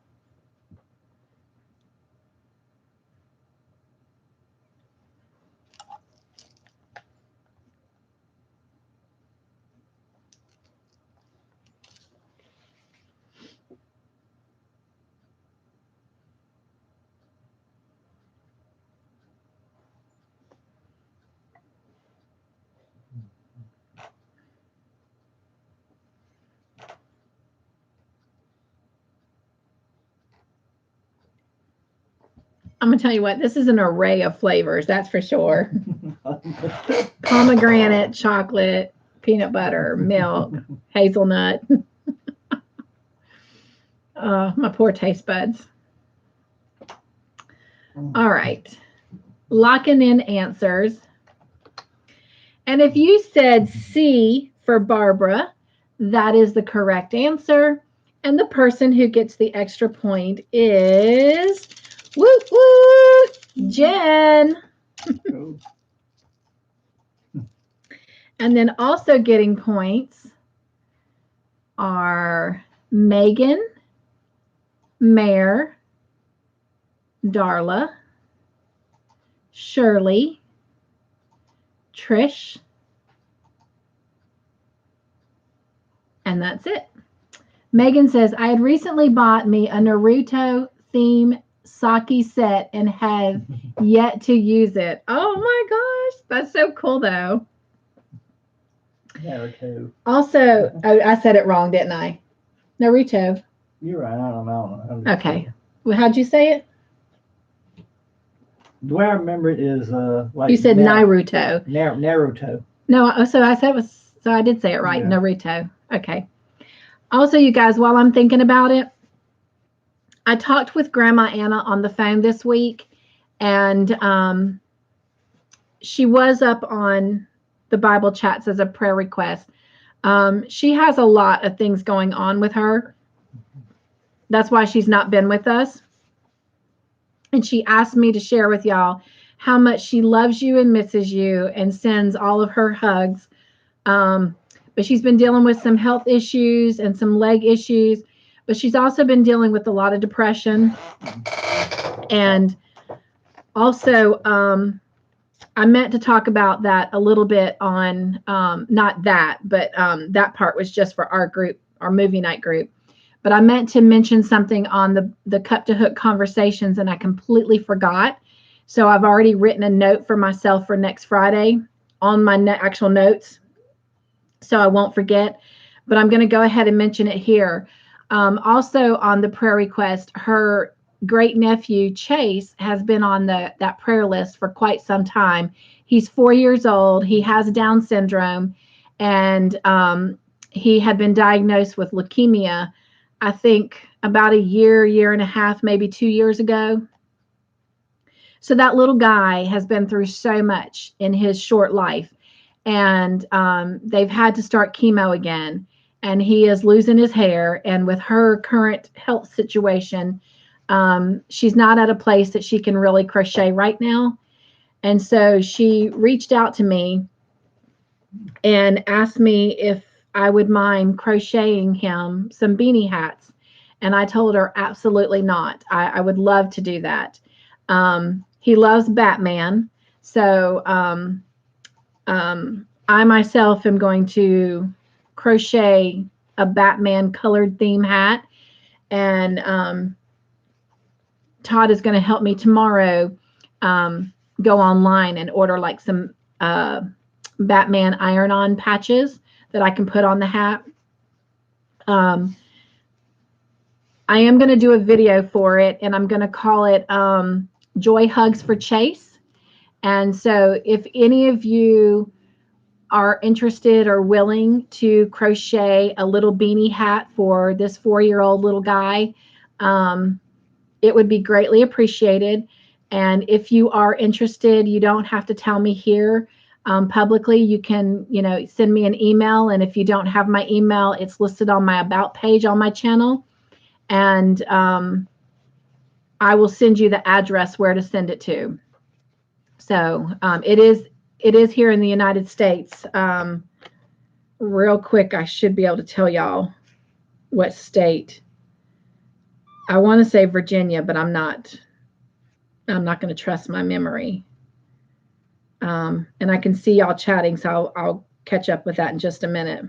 I'm going to tell you what, this is an array of flavors, that's for sure. Pomegranate, chocolate, peanut butter, milk, hazelnut. My poor taste buds. All right. Locking in answers. And if you said C for Barbara, that is the correct answer. And the person who gets the extra point is... woo woo, Jen. And then also getting points are Megan, Mare, Darla, Shirley, Trish, and that's it. Megan says, I had recently bought me a Naruto theme sake set and have yet to use it. Oh my gosh, that's so cool though. Naruto. Also, I said it wrong, didn't I? Naruto. You're right. I don't know. Okay. Well, how'd you say it? The way I remember it is like You said Naruto. Naruto. No, so I said it was. So I did say it right. Yeah. Naruto. Okay. Also, you guys, while I'm thinking about it, I talked with Grandma Anna on the phone this week, and she was up on the Bible chats as a prayer request. She has a lot of things going on with her. That's why she's not been with us. And she asked me to share with y'all how much she loves you and misses you and sends all of her hugs. But she's been dealing with some health issues and some leg issues, but she's also been dealing with a lot of depression. And also, I meant to talk about that a little bit on, not that, but that part was just for our group, our movie night group. But I meant to mention something on the Cup2Hook conversations, and I completely forgot. So I've already written a note for myself for next Friday on my actual notes, so I won't forget. But I'm going to go ahead and mention it here. Also on the prayer request, her great nephew Chase has been on that prayer list for quite some time. He's 4 years old. He has Down syndrome, and he had been diagnosed with leukemia, I think about a year and a half, maybe 2 years ago. So that little guy has been through so much in his short life, and they've had to start chemo again, and he is losing his hair. And with her current health situation, she's not at a place that she can really crochet right now. And so she reached out to me and asked me if I would mind crocheting him some beanie hats. And I told her absolutely not. I would love to do that. He loves Batman. So I myself am going to crochet a Batman colored theme hat. And Todd is going to help me tomorrow go online and order like some Batman iron-on patches that I can put on the hat. I am going to do a video for it, and I'm going to call it Joy Hugs for Chase. And so if any of you are interested or willing to crochet a little beanie hat for this 4-year-old little guy, it would be greatly appreciated. And if you are interested, you don't have to tell me here publicly. You can, send me an email. And if you don't have my email, it's listed on my About page on my channel. And I will send you the address where to send it to. So it is here in the United States. Real quick, I should be able to tell y'all what state. I want to say Virginia, but I'm not going to trust my memory. And I can see y'all chatting, so I'll catch up with that in just a minute.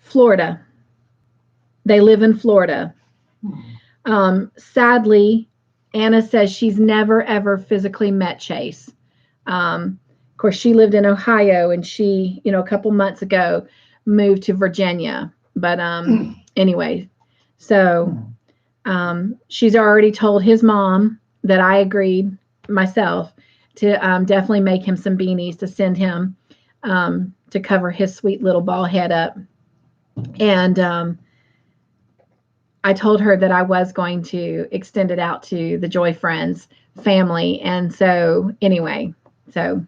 Florida. They live in Florida. Sadly, Anna says she's never, ever physically met Chase. Of course, she lived in Ohio, and she, a couple months ago moved to Virginia. But anyway, so she's already told his mom that I agreed myself to definitely make him some beanies to send him to cover his sweet little bald head up. And I told her that I was going to extend it out to the Joy Friends family. And so anyway, so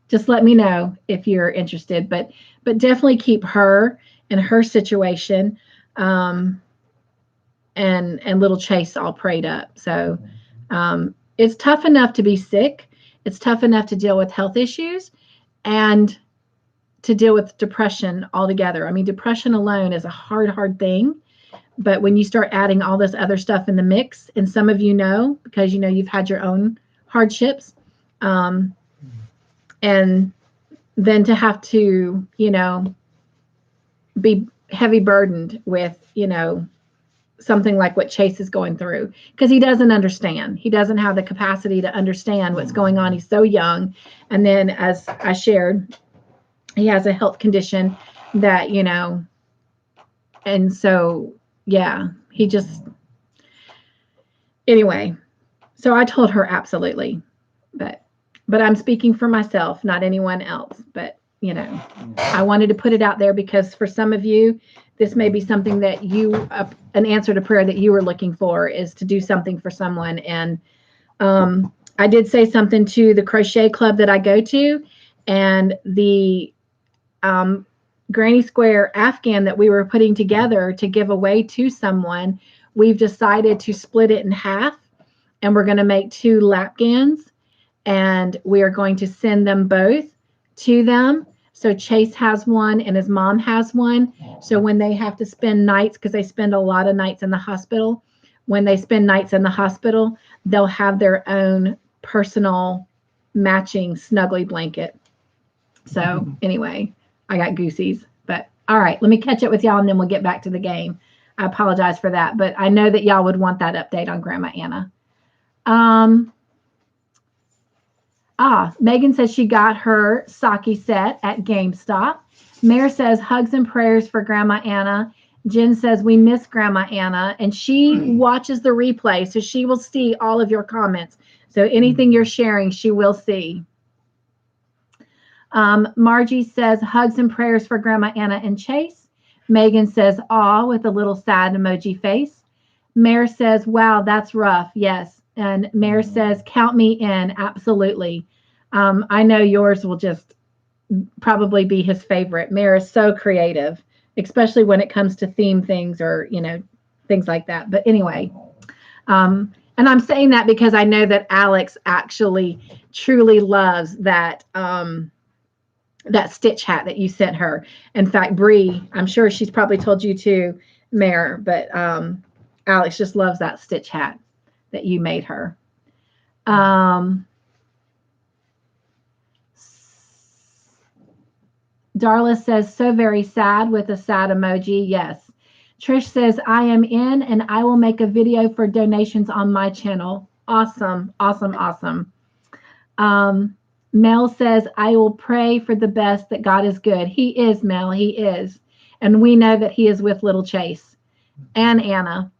just let me know if you're interested, but definitely keep her and her situation and little Chase all prayed up. So it's tough enough to be sick. It's tough enough to deal with health issues and to deal with depression altogether. I mean, depression alone is a hard thing. But when you start adding all this other stuff in the mix, and some of you know, because you've had your own hardships, and then to have to, be heavy burdened with, something like what Chase is going through, because he doesn't understand. He doesn't have the capacity to understand what's going on. He's so young. And then, as I shared, he has a health condition that, you know, and so, yeah, he just, anyway, so I told her absolutely, but I'm speaking for myself, not anyone else, but you know, I wanted to put it out there because for some of you, this may be something that you, an answer to prayer that you were looking for is to do something for someone. And I did say something to the crochet club that I go to, and the Granny Square Afghan that we were putting together to give away to someone, we've decided to split it in half, and we're going to make 2 lapgans, and we are going to send them both to them. So Chase has one and his mom has one. So when they have to spend nights, because they spend a lot of nights in the hospital, when they spend nights in the hospital, they'll have their own personal matching snuggly blanket. So anyway, I got goosies, but all right, let me catch up with y'all and then we'll get back to the game. I apologize for that, but I know that y'all would want that update on Grandma Anna. Megan says she got her sake set at GameStop. Mare says hugs and prayers for Grandma Anna. Jen says we miss Grandma Anna, and she watches the replay, so she will see all of your comments. So anything you're sharing, she will see. Margie says hugs and prayers for Grandma Anna and Chase. Megan says aw with a little sad emoji face. Mare says, wow, that's rough. Yes. And Mare says, count me in. Absolutely. I know yours will just probably be his favorite. Mare is so creative, especially when it comes to theme things or, you know, things like that. But anyway, and I'm saying that because I know that Alex actually truly loves that, that stitch hat that you sent her. In fact, Bree, I'm sure she's probably told you too, Mare, but Alex just loves that stitch hat that you made her. Darla says, so very sad with a sad emoji. Yes. Trish says, I am in and I will make a video for donations on my channel. Awesome. Awesome. Awesome. Mel says, I will pray for the best, that God is good. He is, Mel. He is. And we know that he is with little Chase and Anna.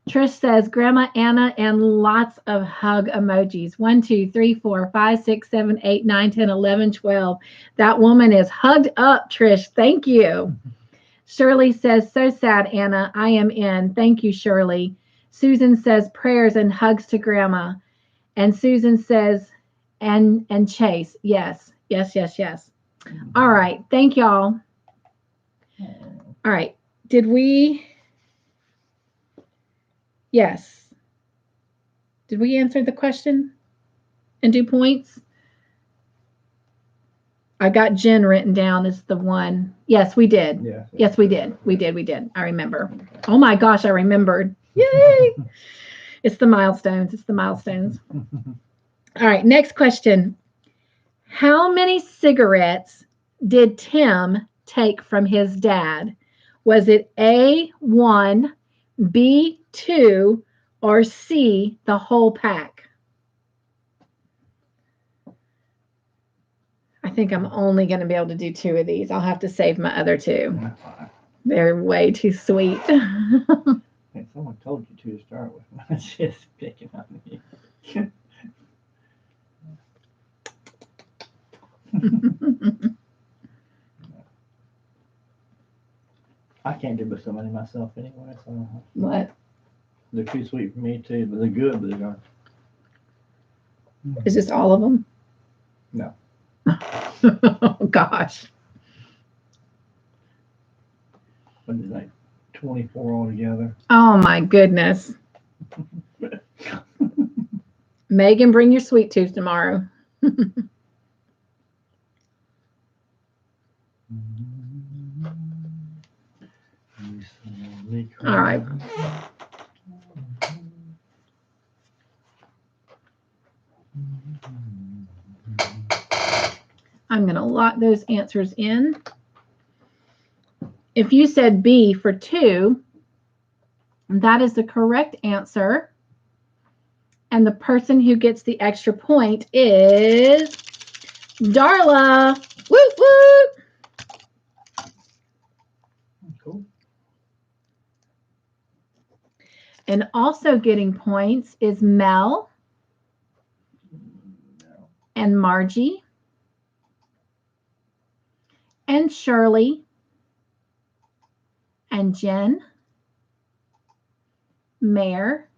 Trish says, Grandma Anna and lots of hug emojis. 1, 2, 3, 4, 5, 6, 7, 8, 9, 10, 11, 12. That woman is hugged up, Trish. Thank you. Shirley says, so sad, Anna. I am in. Thank you, Shirley. Susan says, prayers and hugs to Grandma. And Susan says, and Chase. Yes, yes, yes, yes. All right. Thank y'all. All right. Did we... Yes. Did we answer the question and do points? I got Jen written down as the one. Yes, we did. Yeah. Yes, we did. We did. I remember. Oh my gosh, I remembered. Yay! It's the milestones. It's the milestones. All right, next question. How many cigarettes did Tim take from his dad? Was it A, 1, B, 2, or C, the whole pack? I think I'm only going to be able to do 2 of these. I'll have to save my other 2. They're way too sweet. Hey, someone told you to start with. I'm just picking on me. I can't do with so many myself anyway. So What? They're too sweet for me too, but they're good, but they aren't. Is this all of them? No. Oh, gosh. What is it, like 24 altogether? Oh, my goodness. Megan, bring your sweet tooth tomorrow. All right. I'm going to lock those answers in. If you said B for 2, that is the correct answer. And the person who gets the extra point is Darla. Whoop, whoop. And also getting points is Mel and Margie and Shirley and Jen, Mare,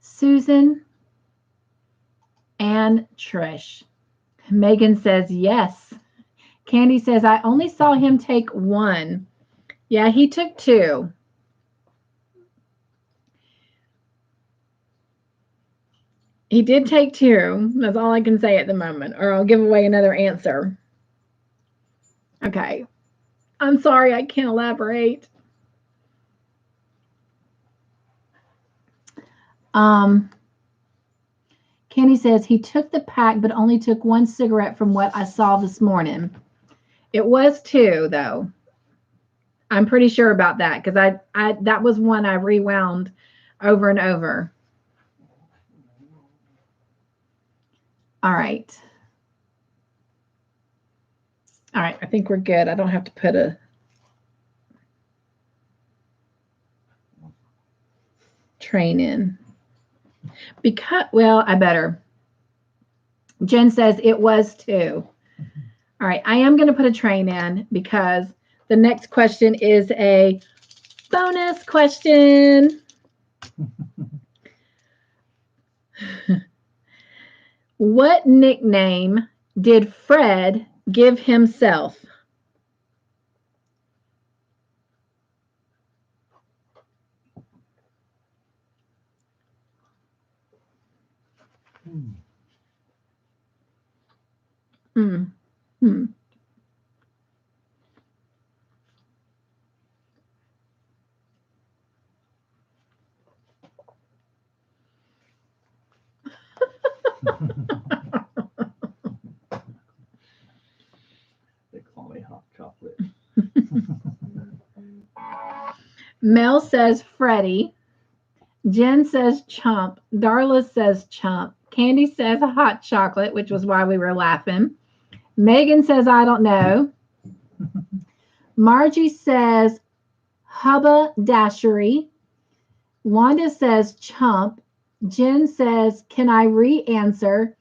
Susan, and Trish. Megan says yes. Candy says, I only saw him take one. Yeah, he took two. He did take two. That's all I can say at the moment, or I'll give away another answer. Okay. I'm sorry, I can't elaborate. Kenny says he took the pack, but only took one cigarette from what I saw this morning. It was two, though. I'm pretty sure about that because I that was one I rewound over and over. All right. All right, I think we're good. I don't have to put a train in. Because, well, I better. Jen says it was two. All right, I am going to put a train in because the next question is a bonus question. What nickname did Fred give himself? They call me hot chocolate. Mel says Freddie. Jen says Chump. Darla says Chump. Candy says hot chocolate, which was why we were laughing. Megan says I don't know. Margie says Hubba Dashery. Wanda says Chump. Jen says, can I re-answer?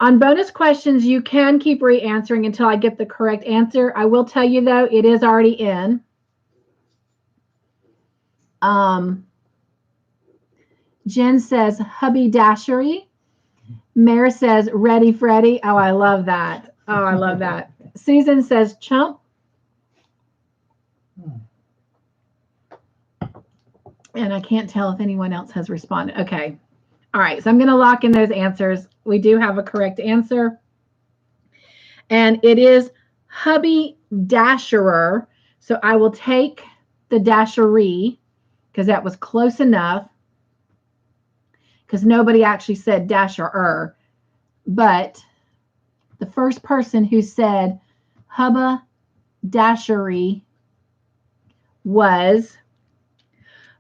On bonus questions, you can keep re-answering until I get the correct answer. I will tell you, though, it is already in. Jen says Hubby Dashery. Mare says Ready Freddy. Oh, I love that. Oh, I love that. Susan says Chump. And I can't tell if anyone else has responded. Okay. All right. So I'm going to lock in those answers. We do have a correct answer. And it is Hubby Dasherer. So I will take the Dashery because that was close enough. Because nobody actually said Dasherer. But the first person who said Hubba Dashery was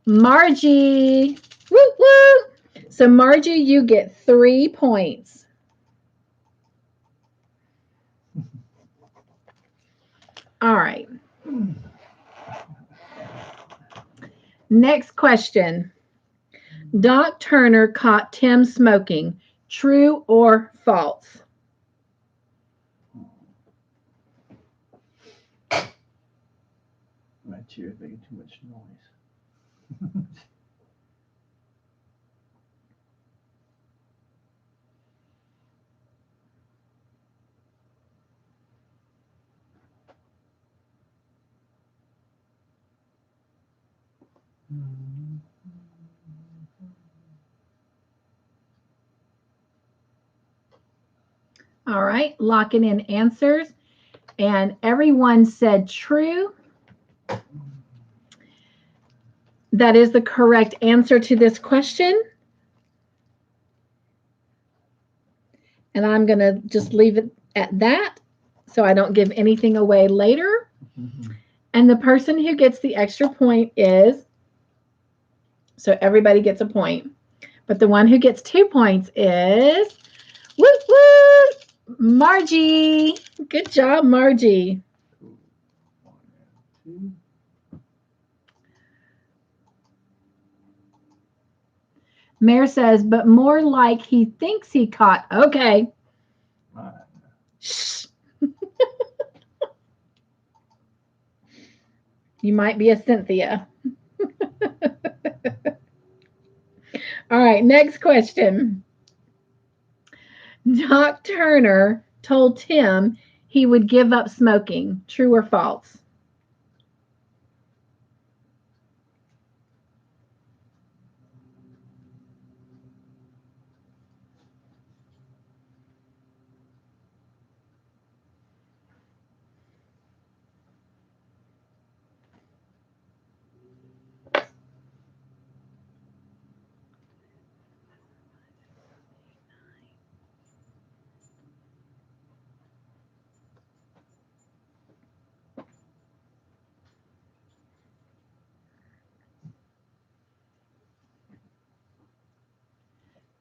Margie. Woo woo. So Margie, you get 3 points. All right. Next question. Doc Turner caught Tim smoking. True or false? My chair is making too much noise. All right, locking in answers. And everyone said true. That is the correct answer to this question. And I'm going to just leave it at that so I don't give anything away later. And the person who gets the extra point is, so everybody gets a point. But the one who gets 2 points is, woo woo, Margie. Good job, Margie. Mayor says, but more like he thinks he caught. Okay. Shh. You might be a Cynthia. All right, next question. Doc Turner told Tim he would give up smoking. True or false?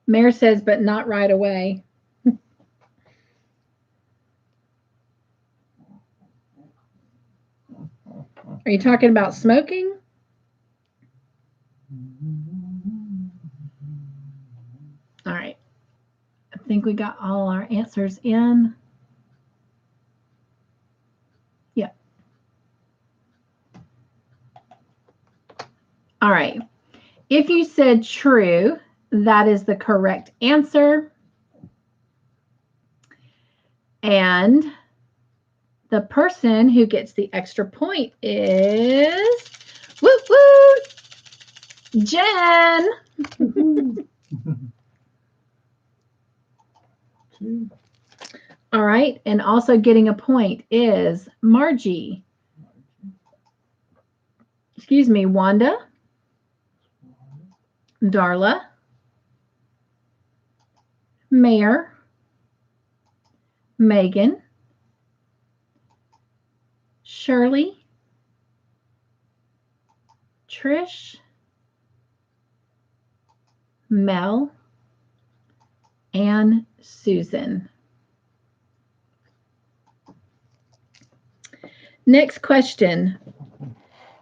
Mayor says, but not right away. Are you talking about smoking? All right. I think we got all our answers in. Yep. All right. If you said true, that is the correct answer. And the person who gets the extra point is, whoop, whoop, Jen. All right. And also getting a point is Margie. Excuse me, Wanda. Darla. Mayor. Megan. Shirley. Trish. Mel. And Susan. Next question.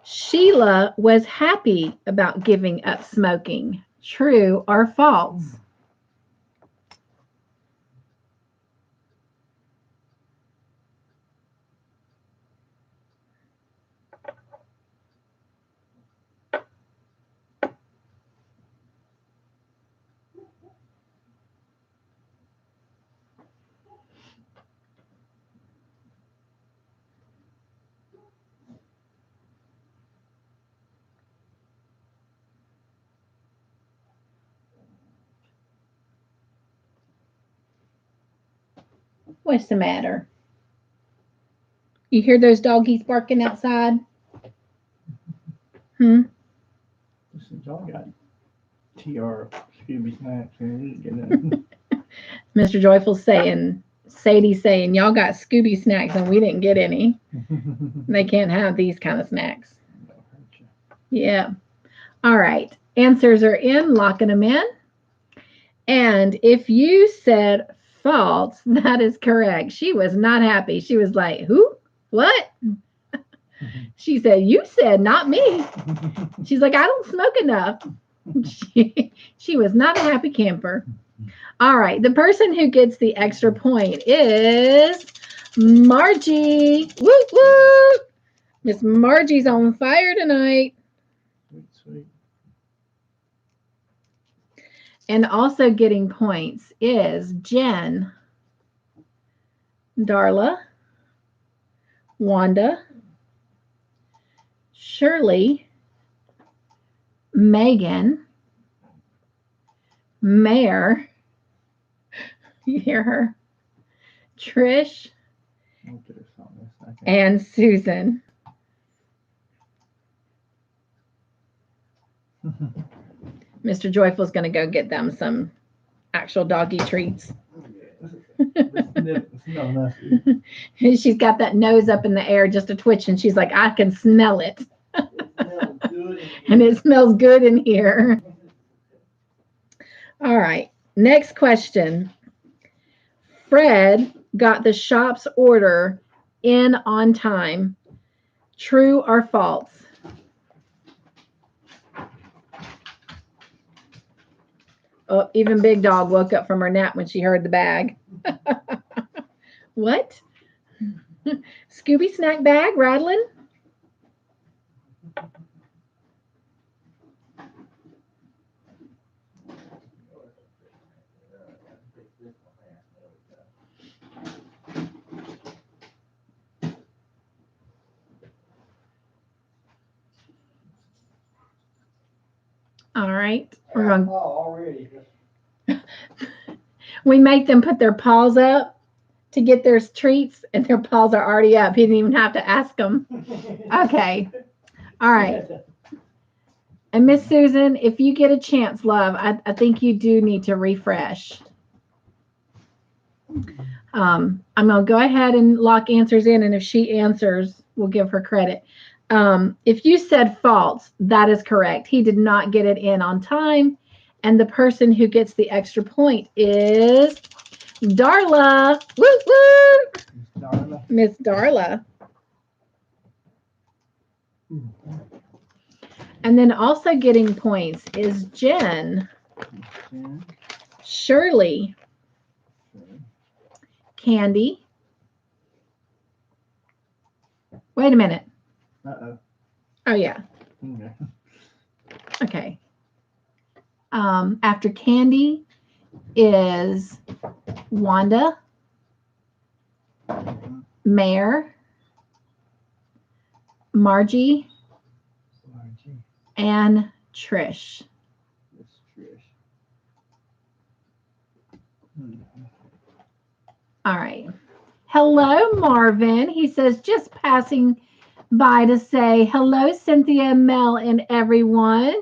Sheila was happy about giving up smoking. True or false? What's the matter? You hear those doggies barking outside? Listen, y'all got TR Scooby snacks and we didn't get Mr. Joyful's saying, Sadie's saying, y'all got Scooby snacks and we didn't get any. They can't have these kind of snacks. Yeah. All right. Answers are in, locking them in. And if you said false, that is correct. She was not happy. She was like, who? What? She said, you said, not me. She's like, I don't smoke enough. She was not a happy camper. All right. The person who gets the extra point is Margie. Woo woo. Miss Margie's on fire tonight. Sweet. And also getting points is Jen, Darla, Wanda, Shirley, Megan, Mayor, you hear her, Trish, and Susan. Mr. Joyful's going to go get them some actual doggy treats. She's got that nose up in the air just a twitch, and she's like, I can smell it. And it smells good in here. All right. Next question. Fred got the shop's order in on time. True or false? Oh, even Big Dog woke up from her nap when she heard the bag. What? Scooby snack bag rattling? All right. We're going. Already. We make them put their paws up to get their treats, and their paws are already up. He didn't even have to ask them. Okay. All right. And Miss Susan, if you get a chance, love, I think you do need to refresh. I'm going to go ahead and lock answers in, and if she answers, we'll give her credit. If you said false, that is correct. He did not get it in on time, and the person who gets the extra point is Darla. Woo woo! Darla. Miss Darla. And then also getting points is Jen, Shirley, Candy. Wait a minute. Uh-oh. Oh, yeah. Okay. After Candy is Wanda, Mayor, Margie, and Trish. All right. Hello, Marvin. He says, just passing by to say hello, Cynthia, Mel, and everyone.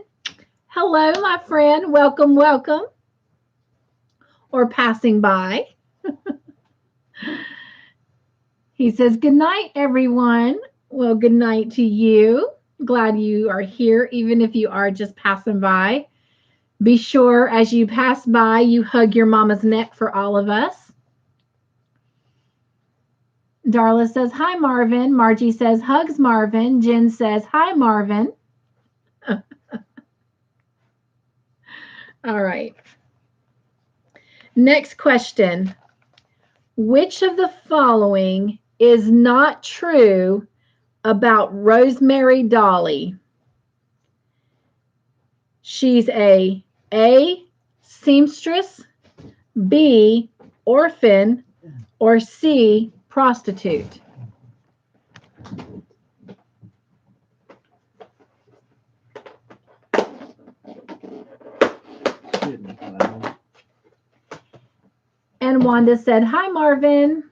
Hello, my friend. Welcome, welcome. Or passing by. He says, good night, everyone. Well, good night to you. Glad you are here, even if you are just passing by. Be sure as you pass by, you hug your mama's neck for all of us. Darla says, hi, Marvin. Margie says, hugs, Marvin. Jen says, hi, Marvin. All right. Next question. Which of the following is not true about Rosemary Dolly? She's a seamstress, B, orphan, or C, prostitute. And Wanda said, hi, Marvin.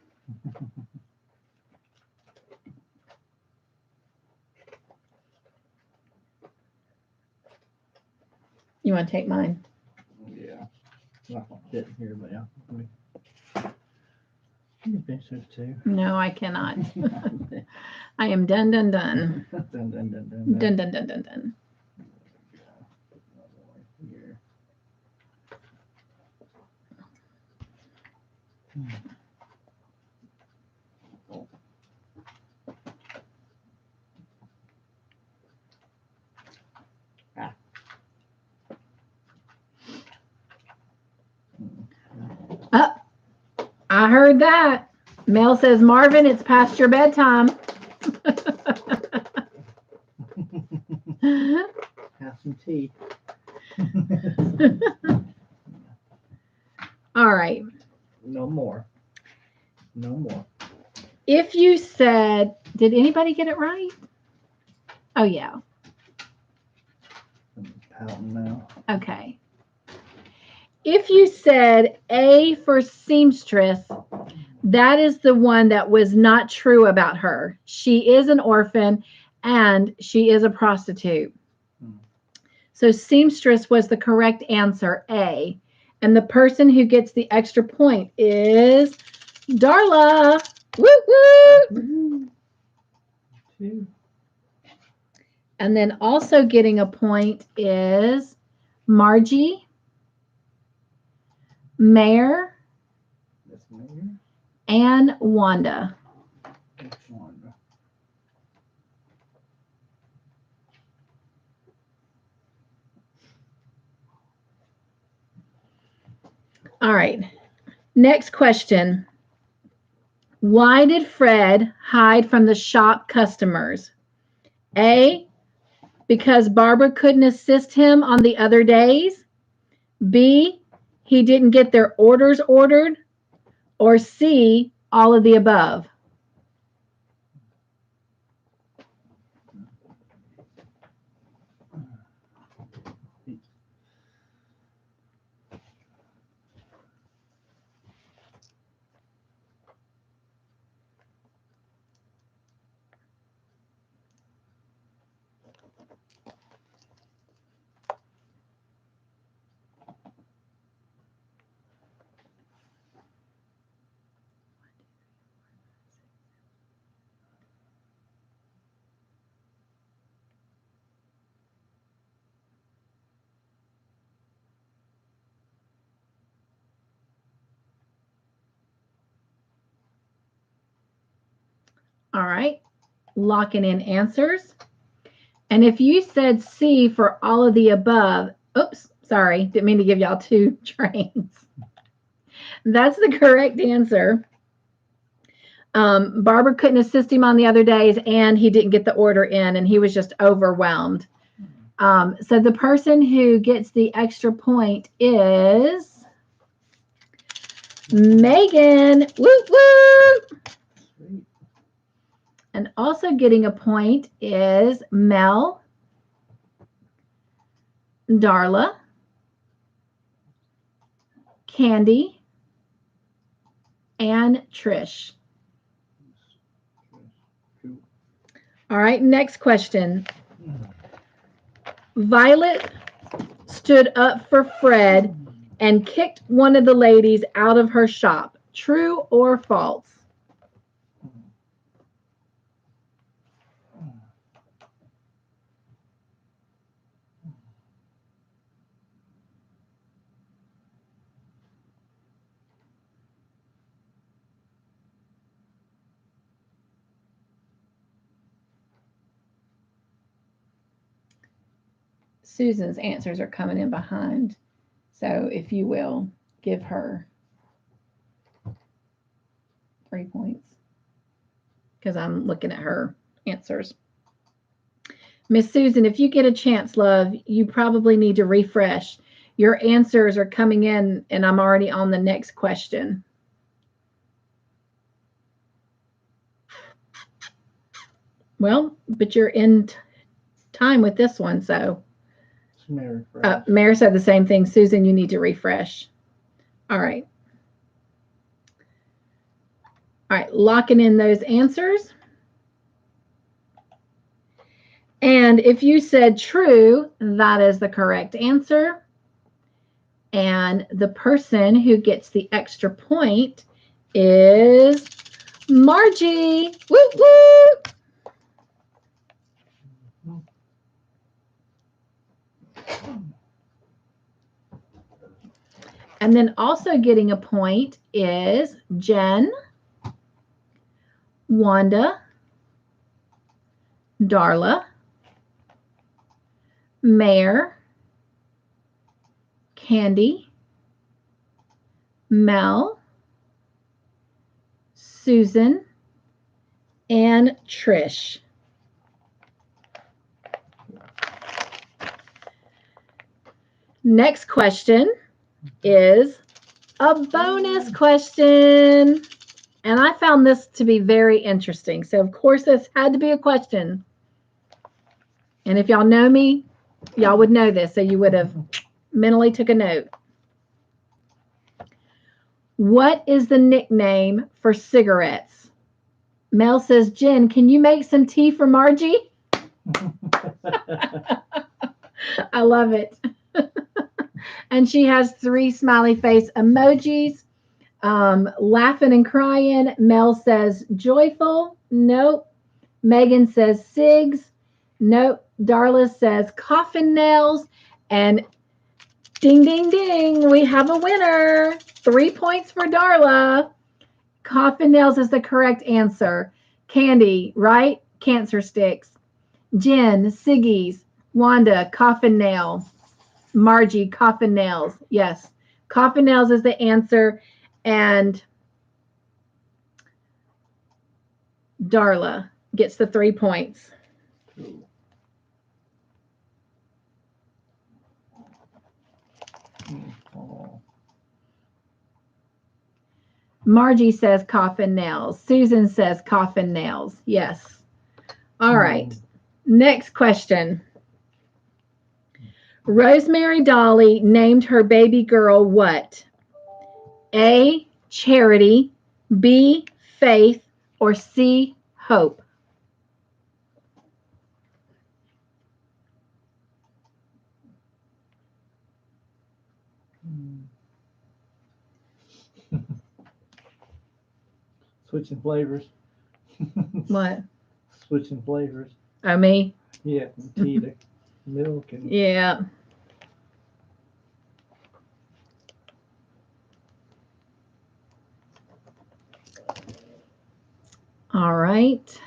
You want to take mine? Yeah. Well, I can't fit here, but yeah. You can finish those two. No, I cannot. I am done, done, done. Dun, dun, dun, dun, Done, done, done, done, done. Here. Oh, I heard that. Mel says, Marvin, it's past your bedtime. Have some tea. All right. No more. No more. If you said, did anybody get it right? Oh, yeah. I'm pouting now. Okay. If you said A for seamstress, that is the one that was not true about her. She is an orphan and she is a prostitute. So seamstress was the correct answer, A. And the person who gets the extra point is Darla. Woo woo! And then also getting a point is Margie, Mayor, and Wanda. All right. Next question. Why did Fred hide from the shop customers? A, because Barbara couldn't assist him on the other days. B, he didn't get their orders ordered. Or C, all of the above. All right, locking in answers. And if you said C for all of the above, oops, sorry, didn't mean to give y'all two trains. That's the correct answer. Barbara couldn't assist him on the other days, and he didn't get the order in, and he was just overwhelmed. So the person who gets the extra point is Megan. Whoop, whoop. And also getting a point is Mel, Darla, Candy, and Trish. All right, next question. Violet stood up for Fred and kicked one of the ladies out of her shop. True or false? Susan's answers are coming in behind. So if you will, give her 3 points because I'm looking at her answers. Miss Susan, if you get a chance, love, you probably need to refresh. Your answers are coming in and I'm already on the next question. Well, but you're in time with this one, so. Mayor said the same thing. Susan, you need to refresh. All right. All right, locking in those answers. And if you said true, that is the correct answer. And the person who gets the extra point is Margie. Whoop, whoop. And then also getting a point is Jen, Wanda, Darla, Mayor, Candy, Mel, Susan, and Trish. Next question is a bonus question. And I found this to be very interesting. So, of course, this had to be a question. And if y'all know me, y'all would know this. So you would have mentally took a note. What is the nickname for cigarettes? Mel says, Jen, can you make some tea for Margie? I love it. And she has 3 smiley face emojis. Laughing and crying. Mel says joyful. Nope. Megan says cigs. Nope. Darla says coffin nails. And ding, ding, ding. We have a winner. 3 points for Darla. Coffin nails is the correct answer. Candy, right? Cancer sticks. Jen, ciggies. Wanda, coffin nail. Margie, coffin nails. Yes. Coffin nails is the answer. And Darla gets the 3 points. Cool. Oh. Margie says coffin nails. Susan says coffin nails. Yes. All right. Next question. Rosemary Dolly named her baby girl what? A, Charity, B, Faith, or C, Hope? Switching flavors. What? Switching flavors. Oh, me? Yeah, from tea to milk and Yeah. All right.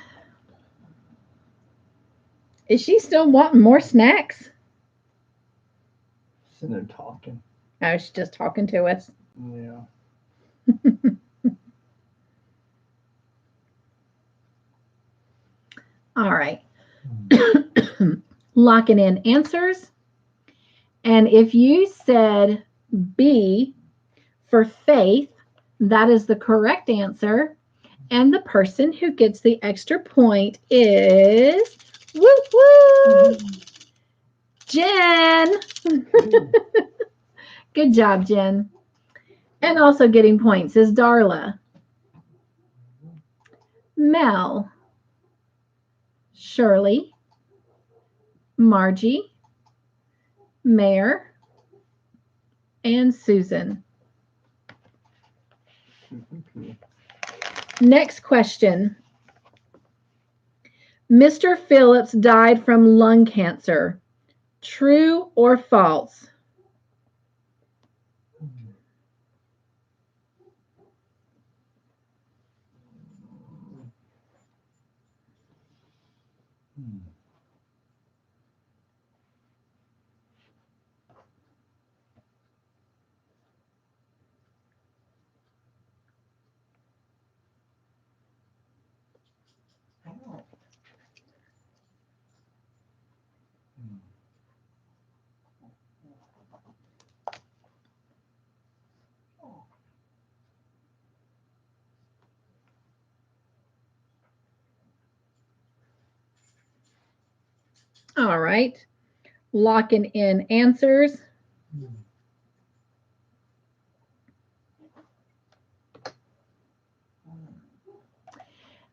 Is she still wanting more snacks? sitting there talking. Oh, she's just talking to us. Yeah. All right. Locking in answers. And if you said B for Faith, that is the correct answer. And the person who gets the extra point is whoop whoop, Jen. Good job, Jen. And also getting points is Darla, Mel, Shirley, Margie, Mare, and Susan. Next question. Mr. Phillips died from lung cancer. True or false? All right. Locking in answers.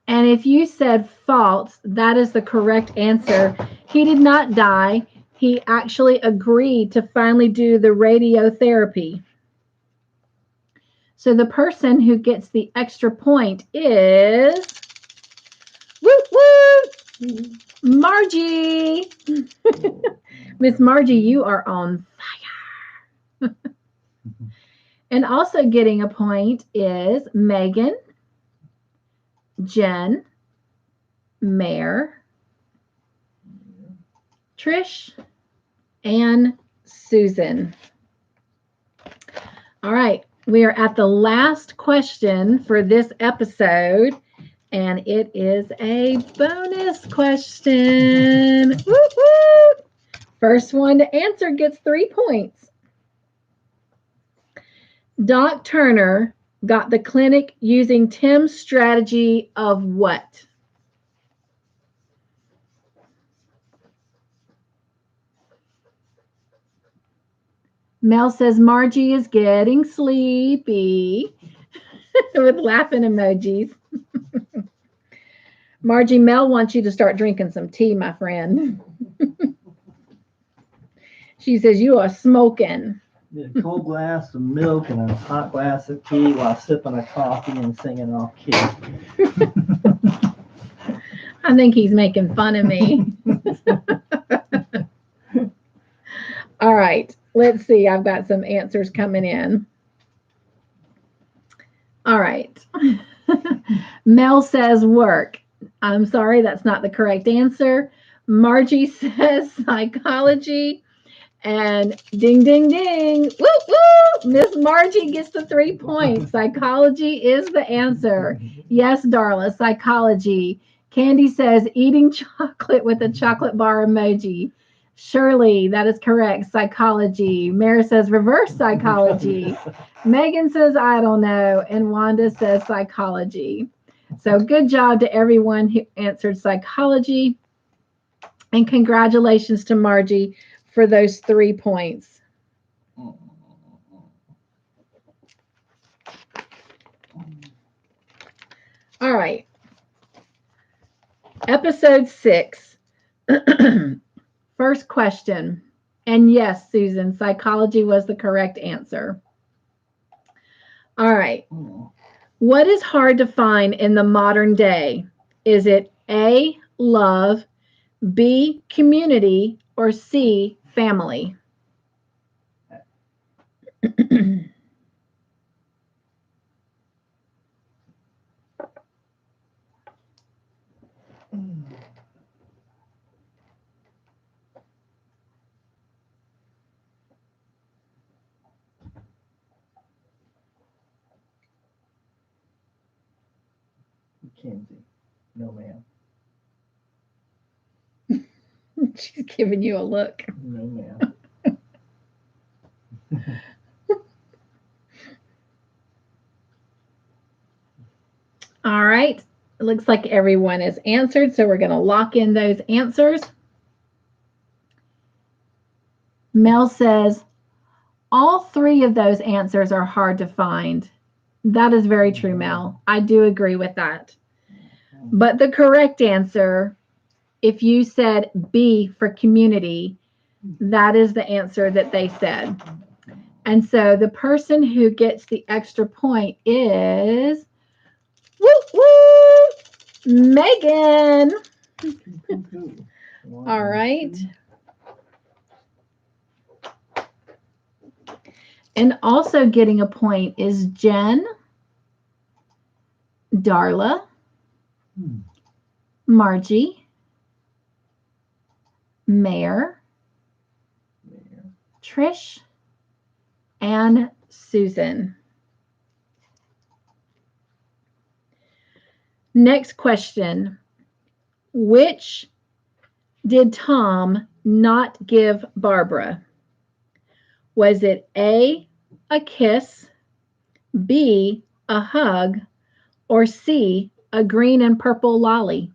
And if you said false, that is the correct answer. He did not die. He actually agreed to finally do the radiotherapy. So the person who gets the extra point is whoop whoop, Margie. Miss Margie, you are on fire. And also getting a point is Megan, Jen, Mare, Trish, and Susan. All right, we are at the last question for this episode, and it is a bonus question. Woo-hoo! First one to answer gets 3 points. Doc Turner got the clinic using Tim's strategy of what? Mel says Margie is getting sleepy with laughing emojis. Margie, Mel wants you to start drinking some tea, my friend. She says you are smoking. Get a cold glass of milk and a hot glass of tea while sipping a coffee and singing off key. I think he's making fun of me. All right, let's see. I've got some answers coming in. All right. Mel says work. I'm sorry, that's not the correct answer. Margie says psychology. And ding, ding, ding. Woo, woo. Miss Margie gets the 3 points. Psychology is the answer. Yes, Darla, psychology. Candy says eating chocolate with a chocolate bar emoji. Shirley, that is correct. Psychology. Mara says reverse psychology. Megan says, I don't know. And Wanda says psychology. So good job to everyone who answered psychology. And congratulations to Margie for those 3 points. All right. Episode 6. First question. And yes, Susan, psychology was the correct answer. All right. What is hard to find in the modern day? Is it A, love, B, community, or C, family? Mackenzie. No, ma'am. She's giving you a look. No, ma'am. All right. It looks like everyone is answered, so we're going to lock in those answers. Mel says, all 3 of those answers are hard to find. That is very true, Mel. I do agree with that. But the correct answer, if you said B for community, that is the answer that they said. And so the person who gets the extra point is, woo, woo, Megan. All right. And also getting a point is Jen, Darla, Margie, Mayor, Trish, and Susan. Next question. Which did Tom not give Barbara? Was it A, a kiss, B, a hug, or C, a green and purple lolly?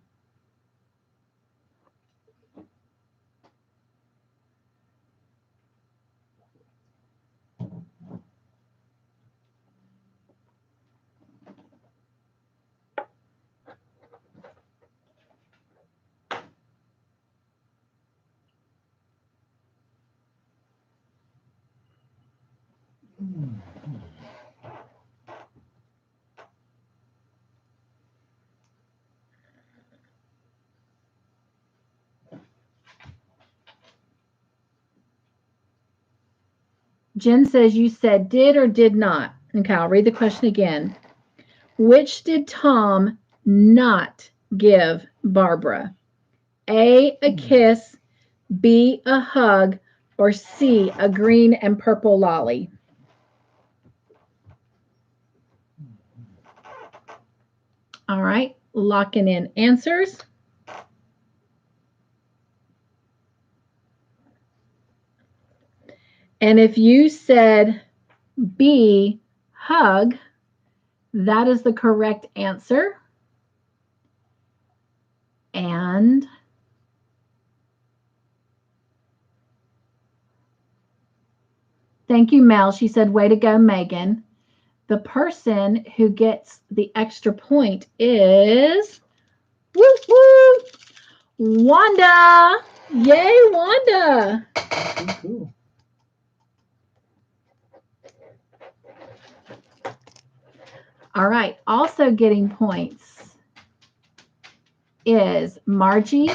Jen says you said did or did not. Okay, I'll read the question again. Which did Tom not give Barbara? A, a kiss, B, a hug, or C, a green and purple lolly? All right, locking in answers. And if you said B, hug, that is the correct answer. And thank you, Mel. She said, way to go, Megan. The person who gets the extra point is, woo, woo, Wanda. Yay, Wanda. Cool. All right. Also getting points is Margie.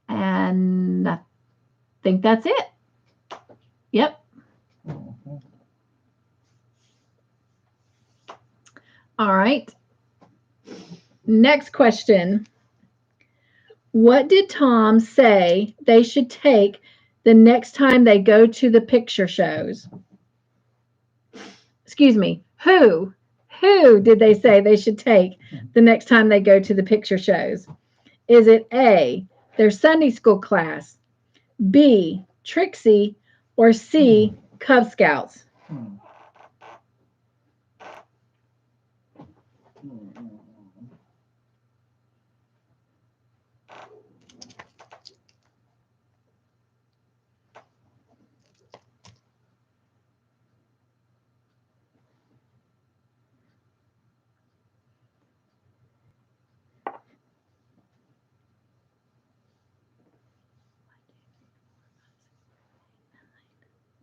And I think that's it. Yep. All right. Next question. What did Tom say they should take the next time they go to the picture shows? Excuse me, who did they say they should take the next time they go to the picture shows? Is it A, their Sunday school class, B, Trixie, or C, Cub Scouts?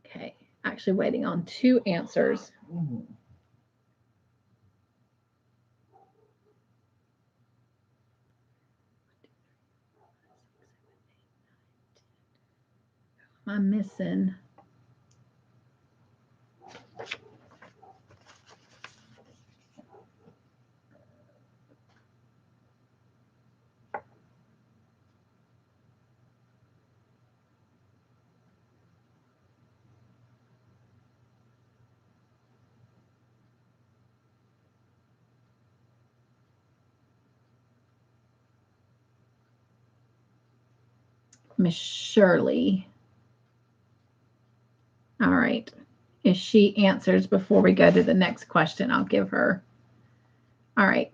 Okay, actually waiting on 2 answers. I'm missing. Miss Shirley. All right. If she answers before we go to the next question, I'll give her. All right.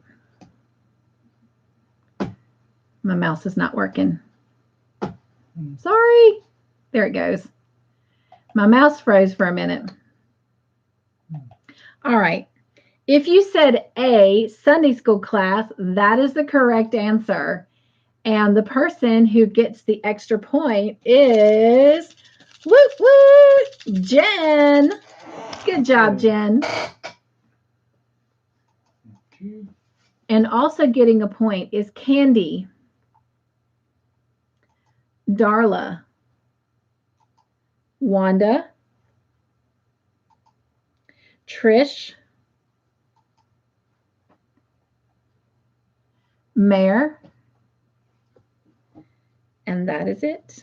My mouse is not working. Sorry. There it goes. My mouse froze for a minute. All right. If you said A, Sunday school class, that is the correct answer. And the person who gets the extra point is, whoop, whoop, Jen. Good job, Jen. And also getting a point is Candy, Darla, Wanda, Trish, Mare, and that is it.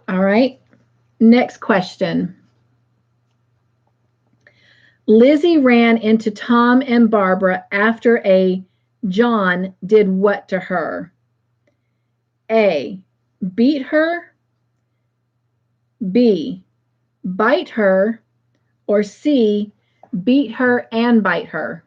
All right, next question. Lizzie ran into Tom and Barbara after a John did what to her? A, beat her, B, bite her, or C, beat her and bite her?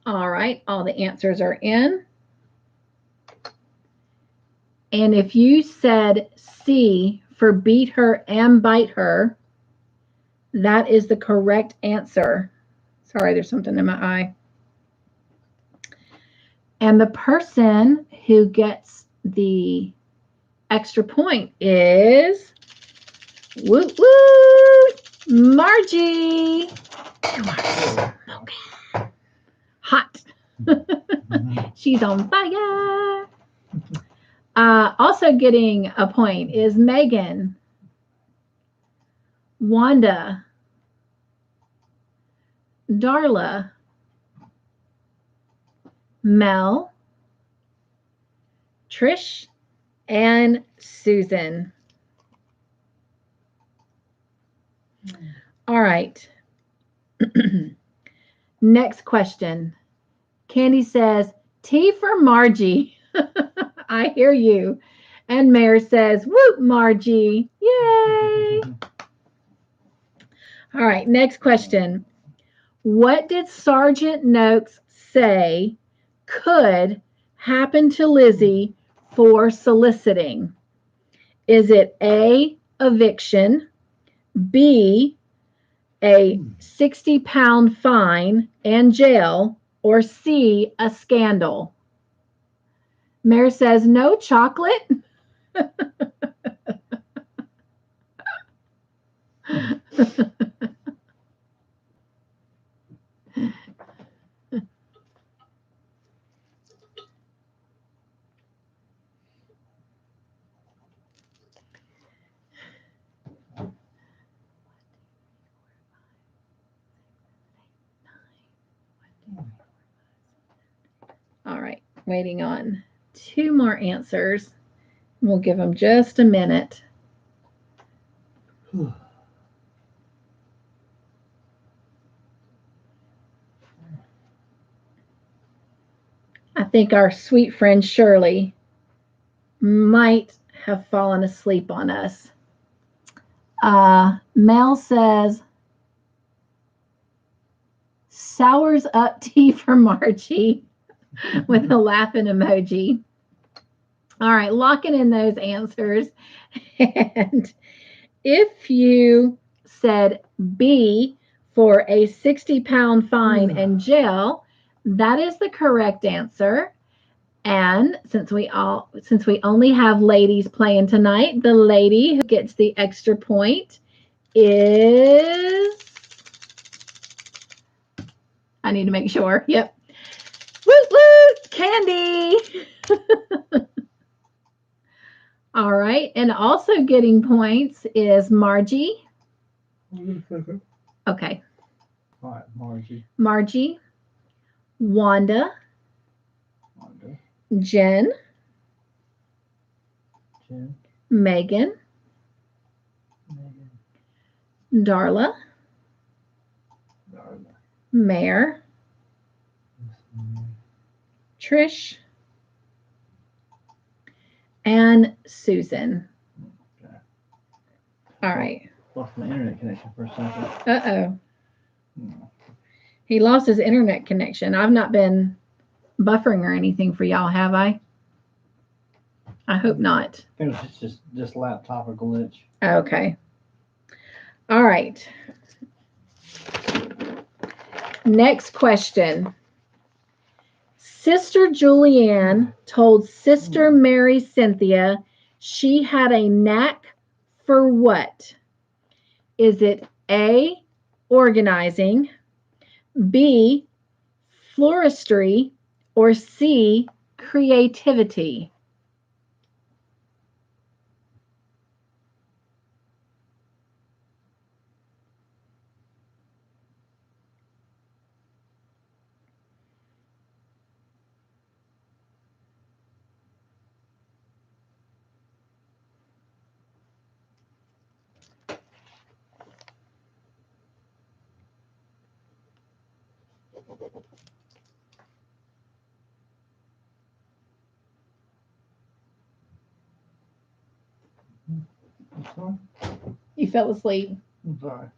All right, all the answers are in. And if you said C for beat her and bite her, that is the correct answer. Sorry, there's something in my eye. And the person who gets the extra point is, woo woo, Margie. Okay. Hot. She's on fire. Also getting a point is Megan, Wanda, Darla, Mel, Trish, and Susan. All right. Next question. Candy says, T for Margie. I hear you. And Mare says, whoop, Margie. Yay. All right, next question. What did Sergeant Noakes say could happen to Lizzie for soliciting? Is it A, eviction, B, A 60-pound fine and jail, or C, a scandal? Mayor says no chocolate. All right, waiting on 2 more answers. We'll give them just a minute. I think our sweet friend Shirley might have fallen asleep on us. Mel says, sours up tea for Margie with a laughing emoji. All right, locking in those answers. And if you said B for a 60-pound fine and jail, that is the correct answer. And since we only have ladies playing tonight, the lady who gets the extra point is, I need to make sure. Yep. Woot woot, Candy. All right. And also getting points is Margie. Okay. All right, Margie. Margie, Wanda, Jen, Megan, Darla, Mare, Trish, and Susan. Okay. All right. Lost my internet connection for a second. Uh-oh. He lost his internet connection. I've not been buffering or anything for y'all, have I? I hope not. I think it's just laptop or glitch. Okay. All right. Next question. Sister Julianne told Sister Mary Cynthia she had a knack for what? Is it A, organizing, B, floristry, or C, creativity? You fell asleep. I'm sorry.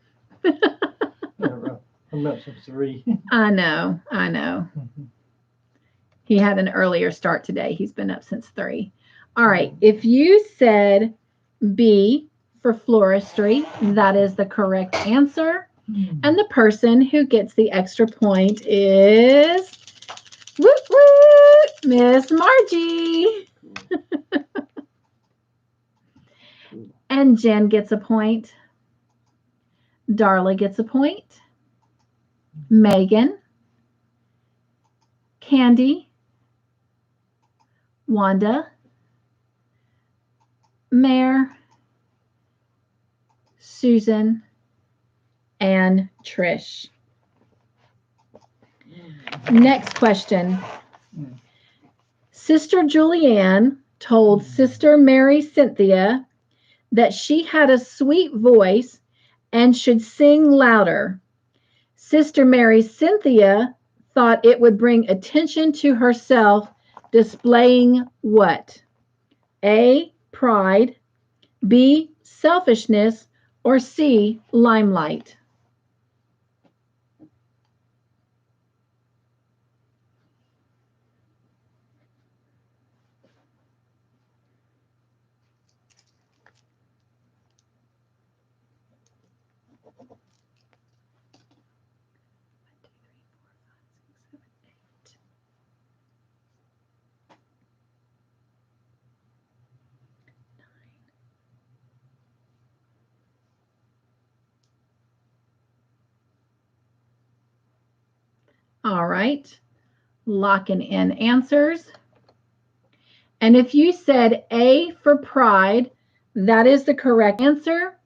I'm up since 3. I know. He had an earlier start today. He's been up since 3. All right. If you said B for floristry, that is the correct answer. And the person who gets the extra point is woot woot, Miss Margie. And Jen gets a point. Darla gets a point. Megan, Candy, Wanda, Mare, Susan, and Trish. Next question. Sister Julianne told Sister Mary Cynthia that she had a sweet voice and should sing louder. Sister Mary Cynthia thought it would bring attention to herself, displaying what? A, pride, B, selfishness, or C, limelight? All right. Locking in answers. And if you said A for pride, that is the correct answer.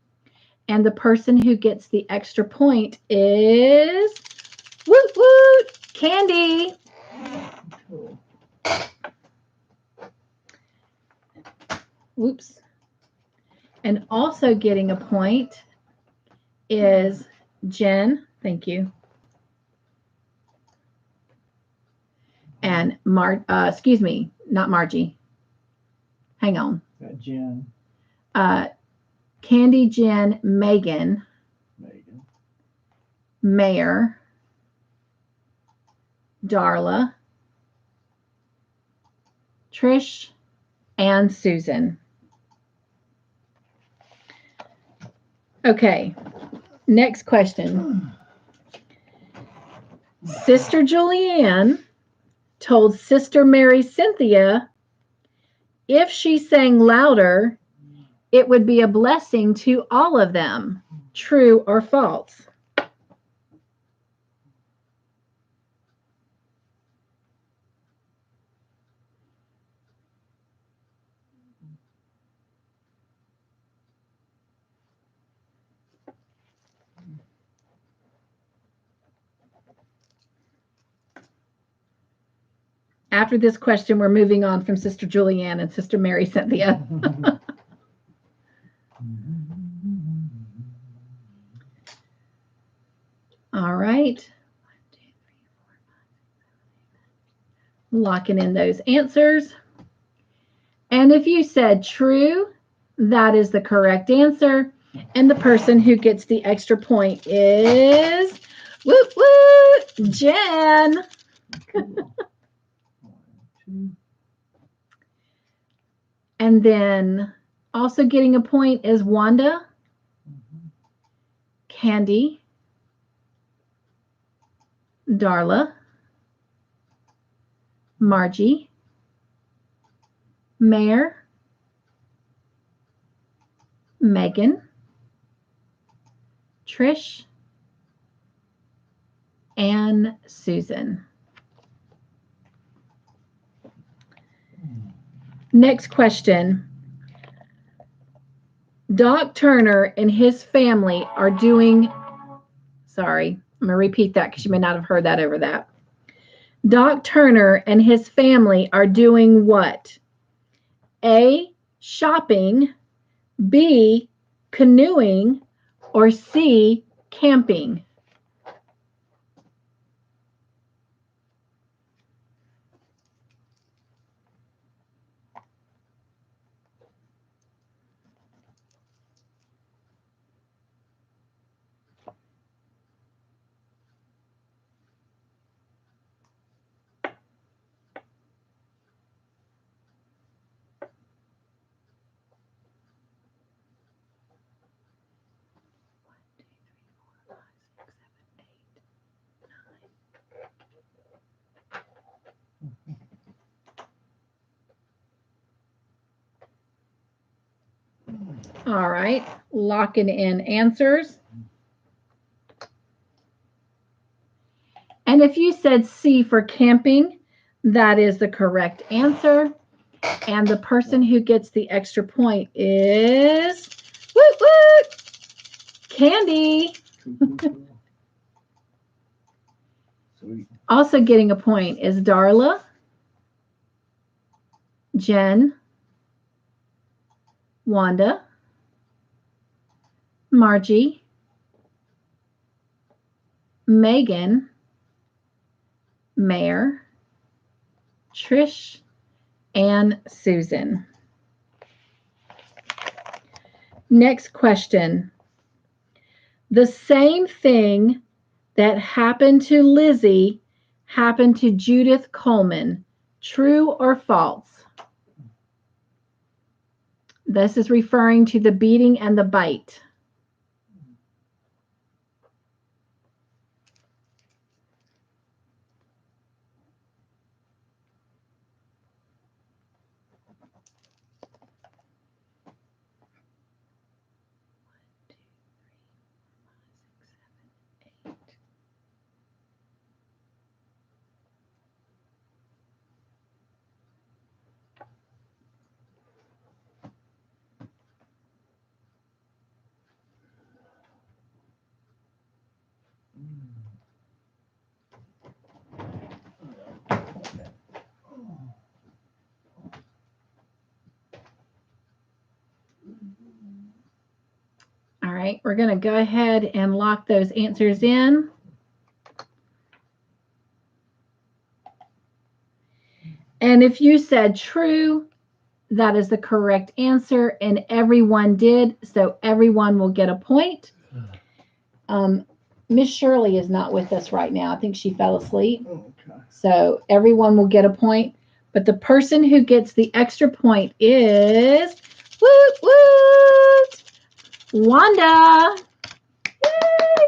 And the person who gets the extra point is woot woot, Candy. Cool. Whoops. And also getting a point is Jen. Thank you. And excuse me, not Margie. Hang on. Got Jen. Candy, Jen, Megan, Mayor, Darla, Trish, and Susan. Okay, next question. Sister Julianne told Sister Mary Cynthia if she sang louder, it would be a blessing to all of them. True or false? After this question, we're moving on from Sister Julianne and Sister Mary Cynthia. All right. Locking in those answers. And if you said true, that is the correct answer. And the person who gets the extra point is woot woot, Jen. And then also getting a point is Wanda, Candy, Darla, Margie, Mayor, Megan, Trish, and Susan. Next question. Doc Turner and his family are doing, sorry, I'm going to repeat that because you may not have heard that over that. Doc Turner and his family are doing what? A, shopping, B, canoeing, or C, camping? All right, locking in answers. And if you said C for camping, that is the correct answer. And the person who gets the extra point is woot woot, Candy. Sweet. Also getting a point is Darla, Jen, Wanda, Margie, Megan, Mayor, Trish, and Susan. Next question. The same thing that happened to Lizzie happened to Judith Coleman. True or false? This is referring to the beating and the bite. All right, we're going to go ahead and lock those answers in. And if you said true, that is the correct answer, and everyone did, so everyone will get a point. Miss Shirley is not with us right now. I think she fell asleep. Okay. So everyone will get a point, but the person who gets the extra point is woot woot, Wanda. Yay!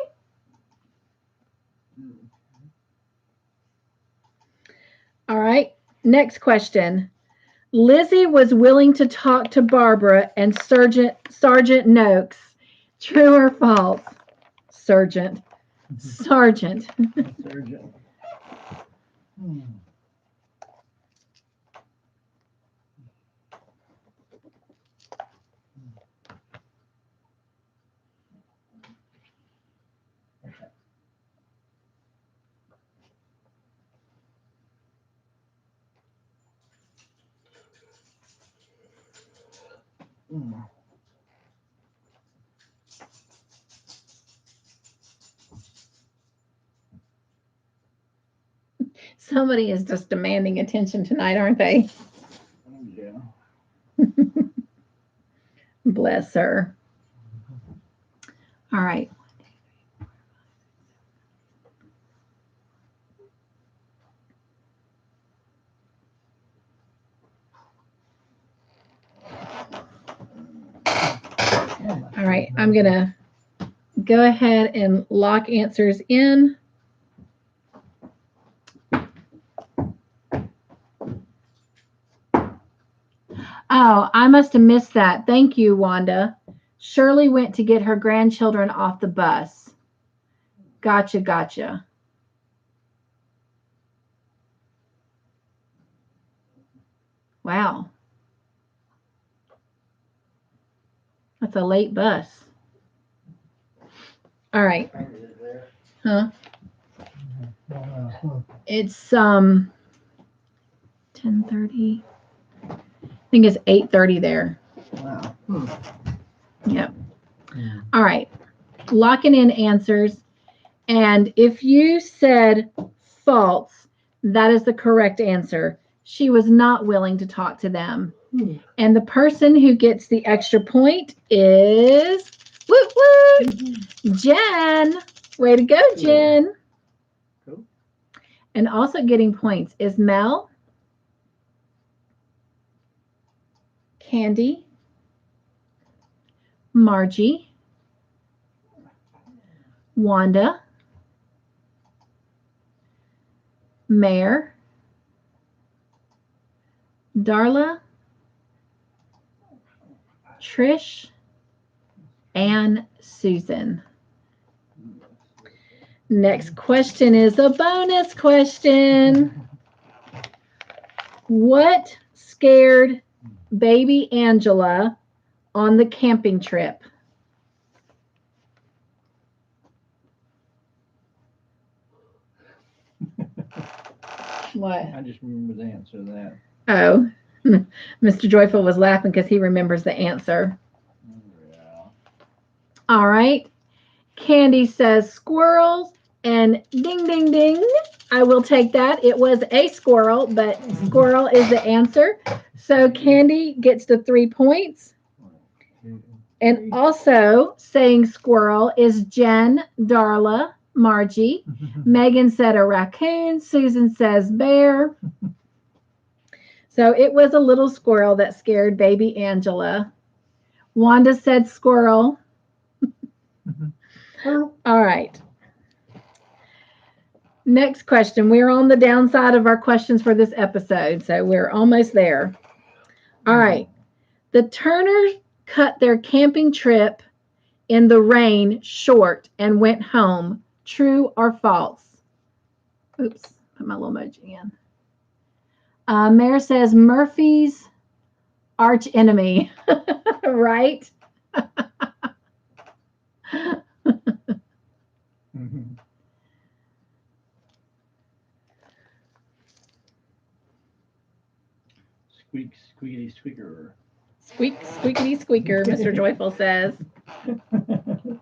All right, next question. Lizzie was willing to talk to Barbara and Sergeant Noakes. True or false? Sergeant. Sergeant. Somebody is just demanding attention tonight, aren't they? Yeah. Bless her. All right. All right, I'm going to go ahead and lock answers in. Oh, I must have missed that. Thank you, Wanda. Shirley went to get her grandchildren off the bus. Gotcha, gotcha. Wow. That's a late bus. All right. Huh? It's 10:30. I think it's 8:30 there. Wow. Yep. All right. Locking in answers. And if you said false, that is the correct answer. She was not willing to talk to them. And the person who gets the extra point is woot woot, Jen. Way to go, Jen. Cool. And also getting points is Mel, Candy, Margie, Wanda, Mare, Darla, Trish, and Susan. Next question is a bonus question. What scared baby Angela on the camping trip? What? I just remember the answer to that. Oh, Mr. Joyful was laughing because he remembers the answer. Yeah. All right. Candy says squirrels, and ding, ding, ding. I will take that. It was a squirrel, but squirrel is the answer. So Candy gets the 3 points. And also saying squirrel is Jen, Darla, Margie. Megan said a raccoon. Susan says bear. So it was a little squirrel that scared baby Angela. Wanda said squirrel. All right. Next question. We're on the downside of our questions for this episode, so we're almost there. All right. The Turners cut their camping trip in the rain short and went home. True or false? Oops, put my little emoji in. Mare says Murphy's arch enemy, right? Squeak, squeakity, squeaker. Squeak, squeakity, squeaker, Mr. Joyful says. 9.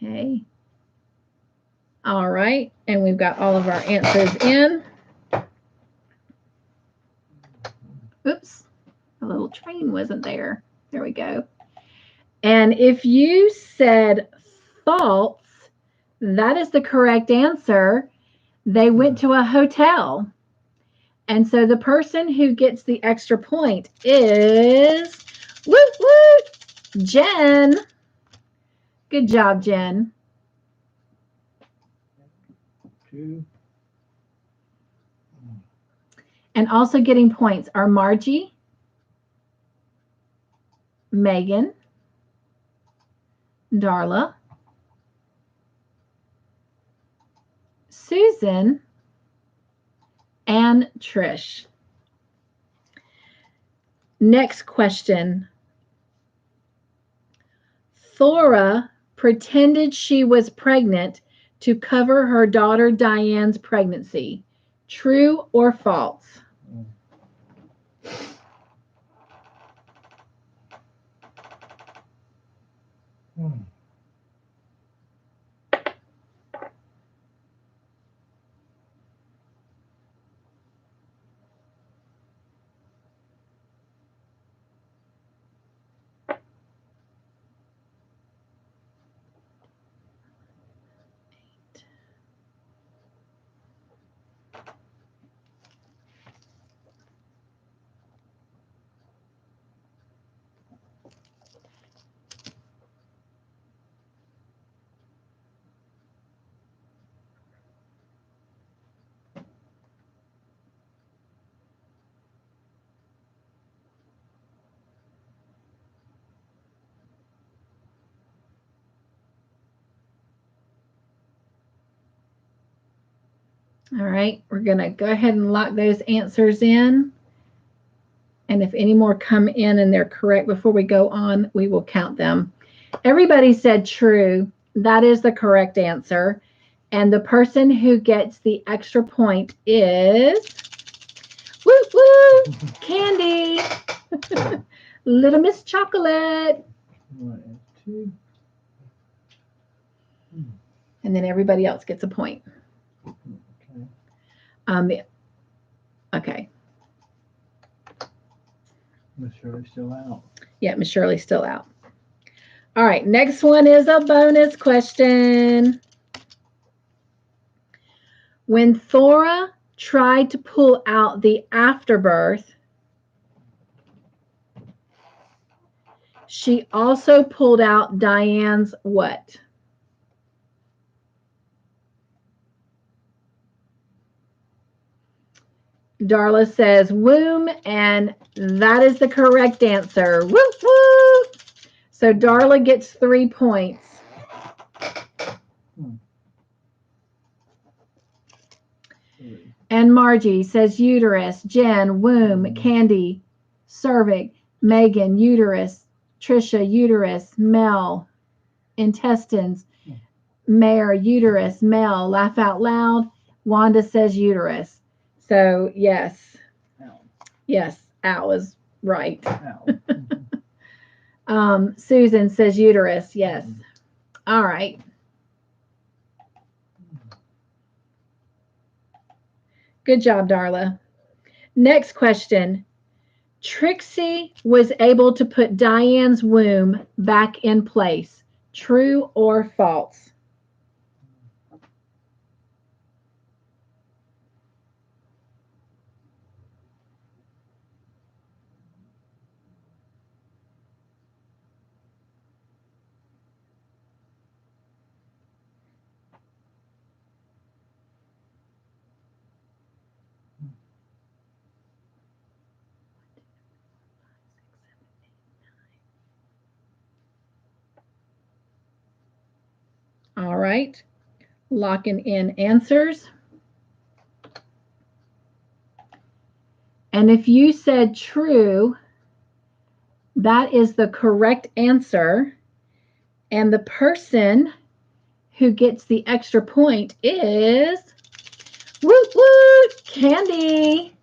Okay. All right. And we've got all of our answers in. Oops. A little train wasn't there. There we go. And if you said false, that is the correct answer. They went to a hotel. And so the person who gets the extra point is, woo woo, Jen. Good job, Jen. 2. And also getting points are Margie, Megan, Darla, Susan, and Trish. Next question. Thora pretended she was pregnant to cover her daughter Diane's pregnancy. True or false? All right, we're going to go ahead and lock those answers in. And if any more come in and they're correct before we go on, we will count them. Everybody said true. That is the correct answer. And the person who gets the extra point is, woo woo, Candy. Little Miss Chocolate. 1 and 2. And then everybody else gets a point. Okay. Miss Shirley's still out. Yeah, Miss Shirley's still out. All right, next one is a bonus question. When Thora tried to pull out the afterbirth, she also pulled out Diane's what? Darla says womb, and that is the correct answer. Woo woo! So Darla gets 3 points. And Margie says uterus, Jen, womb, Candy, cervix, Megan, uterus, Trisha, uterus, Mel, intestines, Mare, uterus, Mel, laugh out loud, Wanda says uterus. So yes. Ow. Yes, Al is right. Ow. Susan says uterus, yes. All right. Good job, Darla. Next question. Trixie was able to put Diane's womb back in place. True or false? All right, locking in answers. And if you said true, that is the correct answer. And the person who gets the extra point is, woot woot, Candy.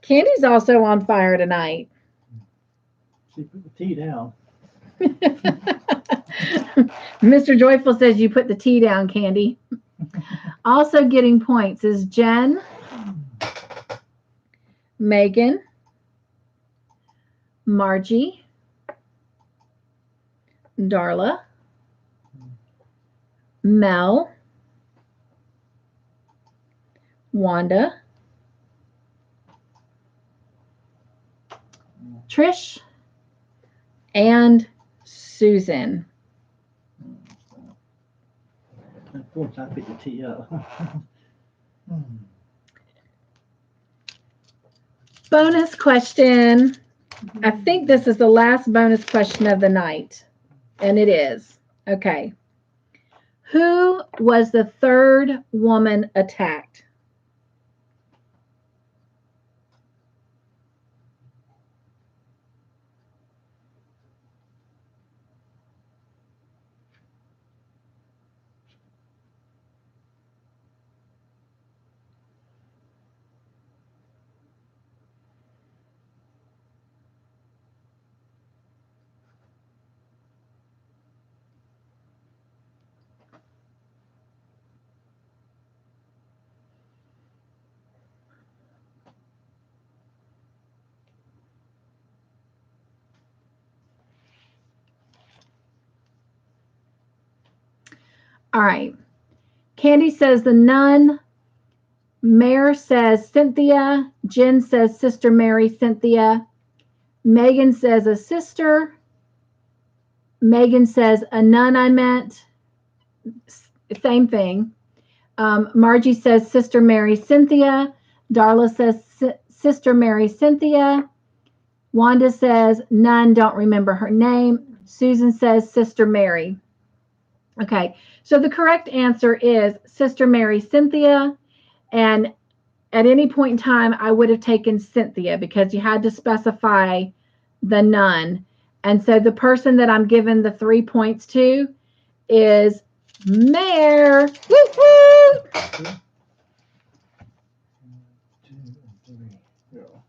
Candy's also on fire tonight. She put the tea down. Mr. Joyful says you put the tea down, Candy. Also getting points is Jen, Megan, Margie, Darla, Mel, Wanda, Trish, and Susan. Of course, I picked the tea up. Bonus question. I think this is the last bonus question of the night, and it is. Okay. Who was the third woman attacked? All right. Candy says the nun. Mare says Cynthia. Jen says Sister Mary Cynthia. Megan says a sister. Megan says a nun I meant. Same thing. Margie says Sister Mary Cynthia. Darla says Sister Mary Cynthia. Wanda says none, don't remember her name. Susan says Sister Mary. Okay, so the correct answer is Sister Mary Cynthia. And at any point in time, I would have taken Cynthia because you had to specify the nun. And so the person that I'm giving the 3 points to is Mare. Woo-hoo! 1, 2, 3, go.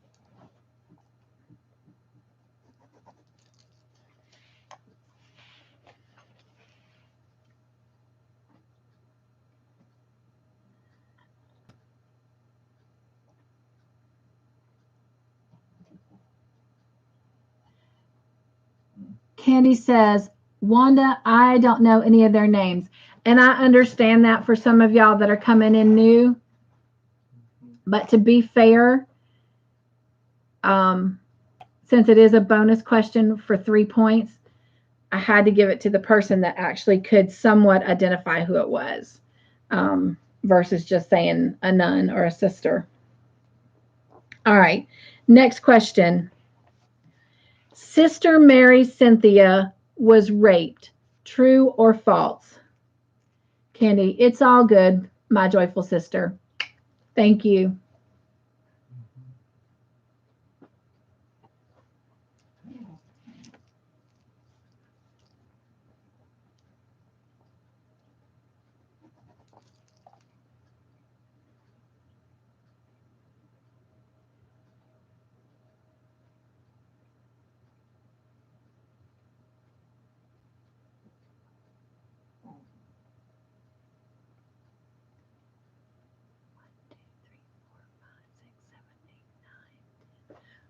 Candy says, Wanda, I don't know any of their names. And I understand that for some of y'all that are coming in new. But to be fair, since it is a bonus question for 3 points, I had to give it to the person that actually could somewhat identify who it was, versus just saying a nun or a sister. All right, next question. Sister Mary Cynthia was raped. True or false? Candy, it's all good, my joyful sister. Thank you.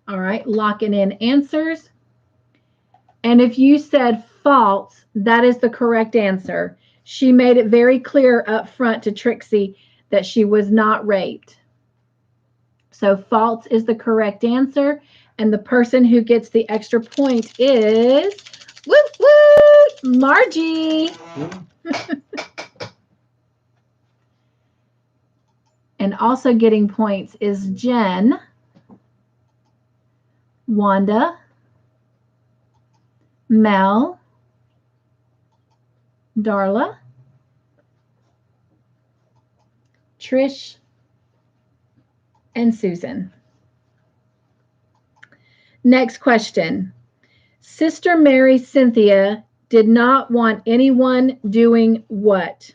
All right, locking in answers. And if you said false, that is the correct answer. She made it very clear up front to Trixie that she was not raped. So false is the correct answer. And the person who gets the extra point is, woo woo, Margie. And also getting points is Jen, Wanda, Mel, Darla, Trish, and Susan. Next question. Sister Mary Cynthia did not want anyone doing what?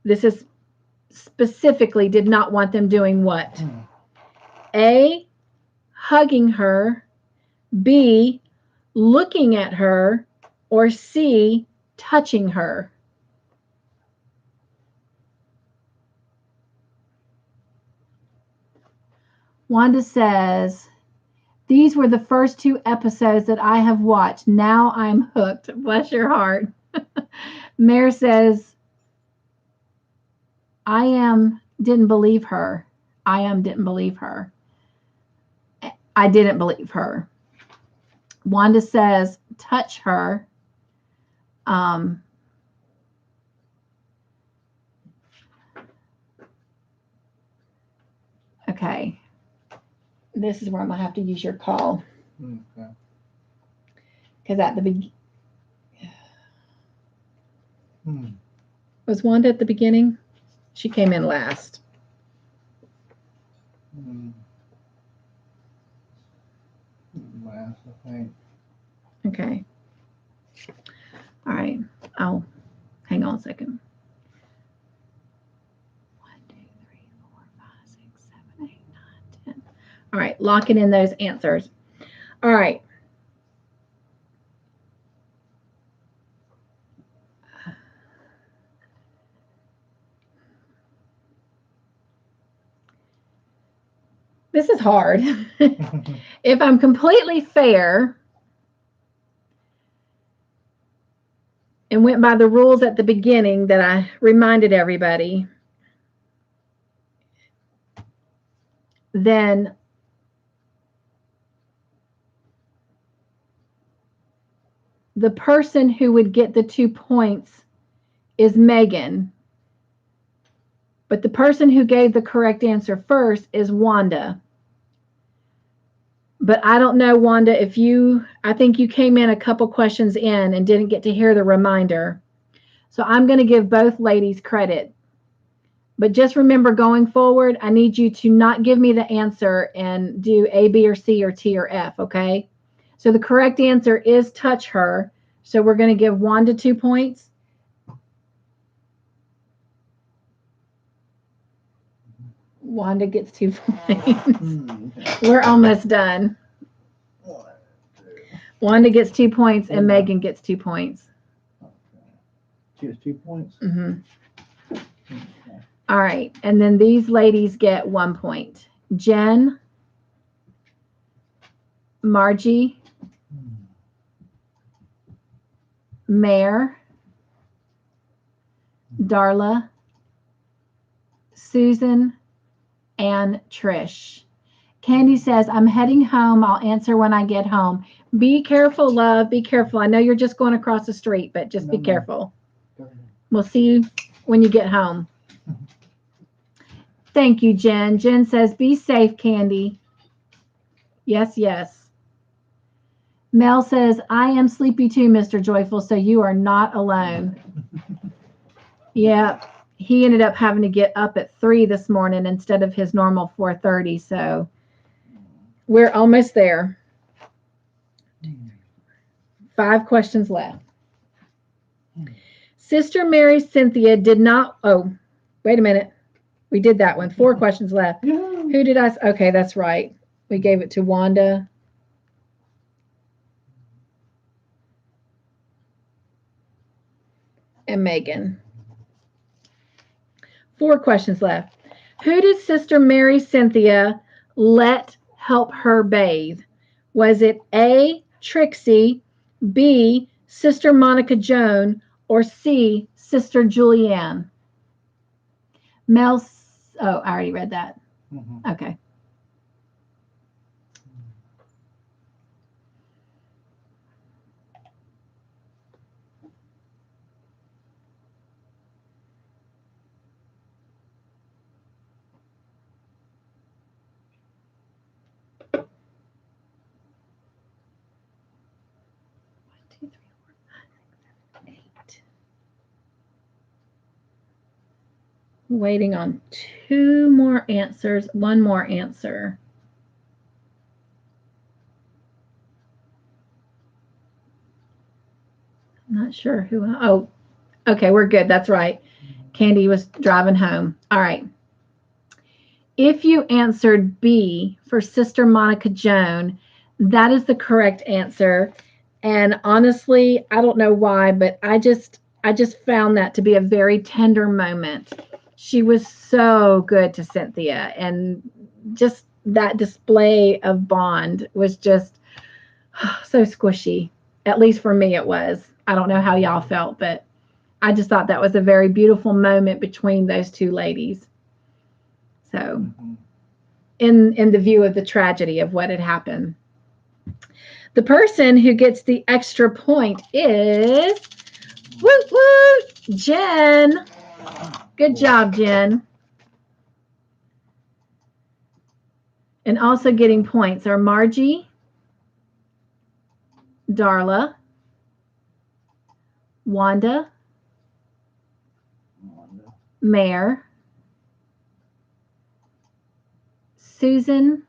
This is specifically did not want them doing what? A, hugging her, B, looking at her, or C, touching her. Wanda says, these were the first 2 episodes that I have watched. Now I'm hooked. Bless your heart. Mare says, didn't believe her. Didn't believe her. I didn't believe her. Wanda says, touch her. Okay. This is where I'm going to have to use your call. Okay. Because at the beginning. Was Wanda at the beginning? She came in last. Last, I think. Okay. All right. Oh, hang on a second. 1, 2, 3, 4, 5, 6, 7, 8, 9, 10. All right. Locking in those answers. All right. This is hard. If I'm completely fair and went by the rules at the beginning that I reminded everybody, then the person who would get the 2 points is Megan. But the person who gave the correct answer first is Wanda. But I don't know, Wanda, I think you came in a couple questions in and didn't get to hear the reminder. So I'm going to give both ladies credit. But just remember, going forward, I need you to not give me the answer and do A, B, or C, or T, or F, okay? So the correct answer is touch her. So we're going to give Wanda 2 points. Wanda gets 2 points. We're almost done. Wanda gets 2 points and Megan gets 2 points. She gets 2 points? Mm-hmm. All right. And then these ladies get 1 point. Jen, Margie, Mare, Darla, Susan, and Trish. Candy says, I'm heading home. I'll answer when I get home. Be careful, love. Be careful. I know you're just going across the street, but just be careful. We'll see you when you get home. Thank you, Jen. Jen says, be safe, Candy. Yes, yes. Mel says, I am sleepy too, Mr. Joyful, so you are not alone. Yeah, he ended up having to get up at 3 this morning instead of his normal 4:30, so we're almost there. 5 questions left. Sister Mary Cynthia did not, oh, wait a minute. We did that one. 4 questions left. Who did I, okay, that's right. We gave it to Wanda. And Megan. 4 questions left. Who did Sister Mary Cynthia let help her bathe? Was it A, Trixie, B, Sister Monica Joan, or C, Sister Julianne? Mel, oh, I already read that. Mm-hmm. Okay. Waiting on 2 more answers, 1 more answer. Not sure who. Oh, okay, we're good. That's right. Candy was driving home. All right. If you answered B for Sister Monica Joan, that is the correct answer. And honestly, I don't know why, but I just found that to be a very tender moment. She was so good to Cynthia, and just that display of bond was just so squishy. At least for me it was. I don't know how y'all felt, but I just thought that was a very beautiful moment between those two ladies. So, in the view of the tragedy of what had happened. The person who gets the extra point is woo woo Jen. Good job, Jen. And also getting points are Margie, Darla, Wanda, Mare, Susan,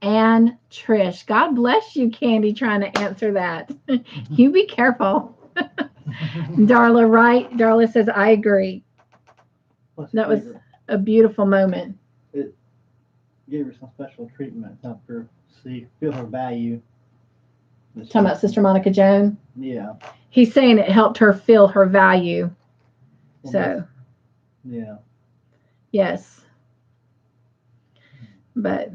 and Trish. God bless you, Candy, trying to answer that. You be careful. Darla, right? Darla says, I agree. That was a beautiful moment. It gave her some special treatment, helped her feel her value. Talking about Sister Monica Joan? Yeah. He's saying it helped her feel her value. Well, so. Yeah. Yes. But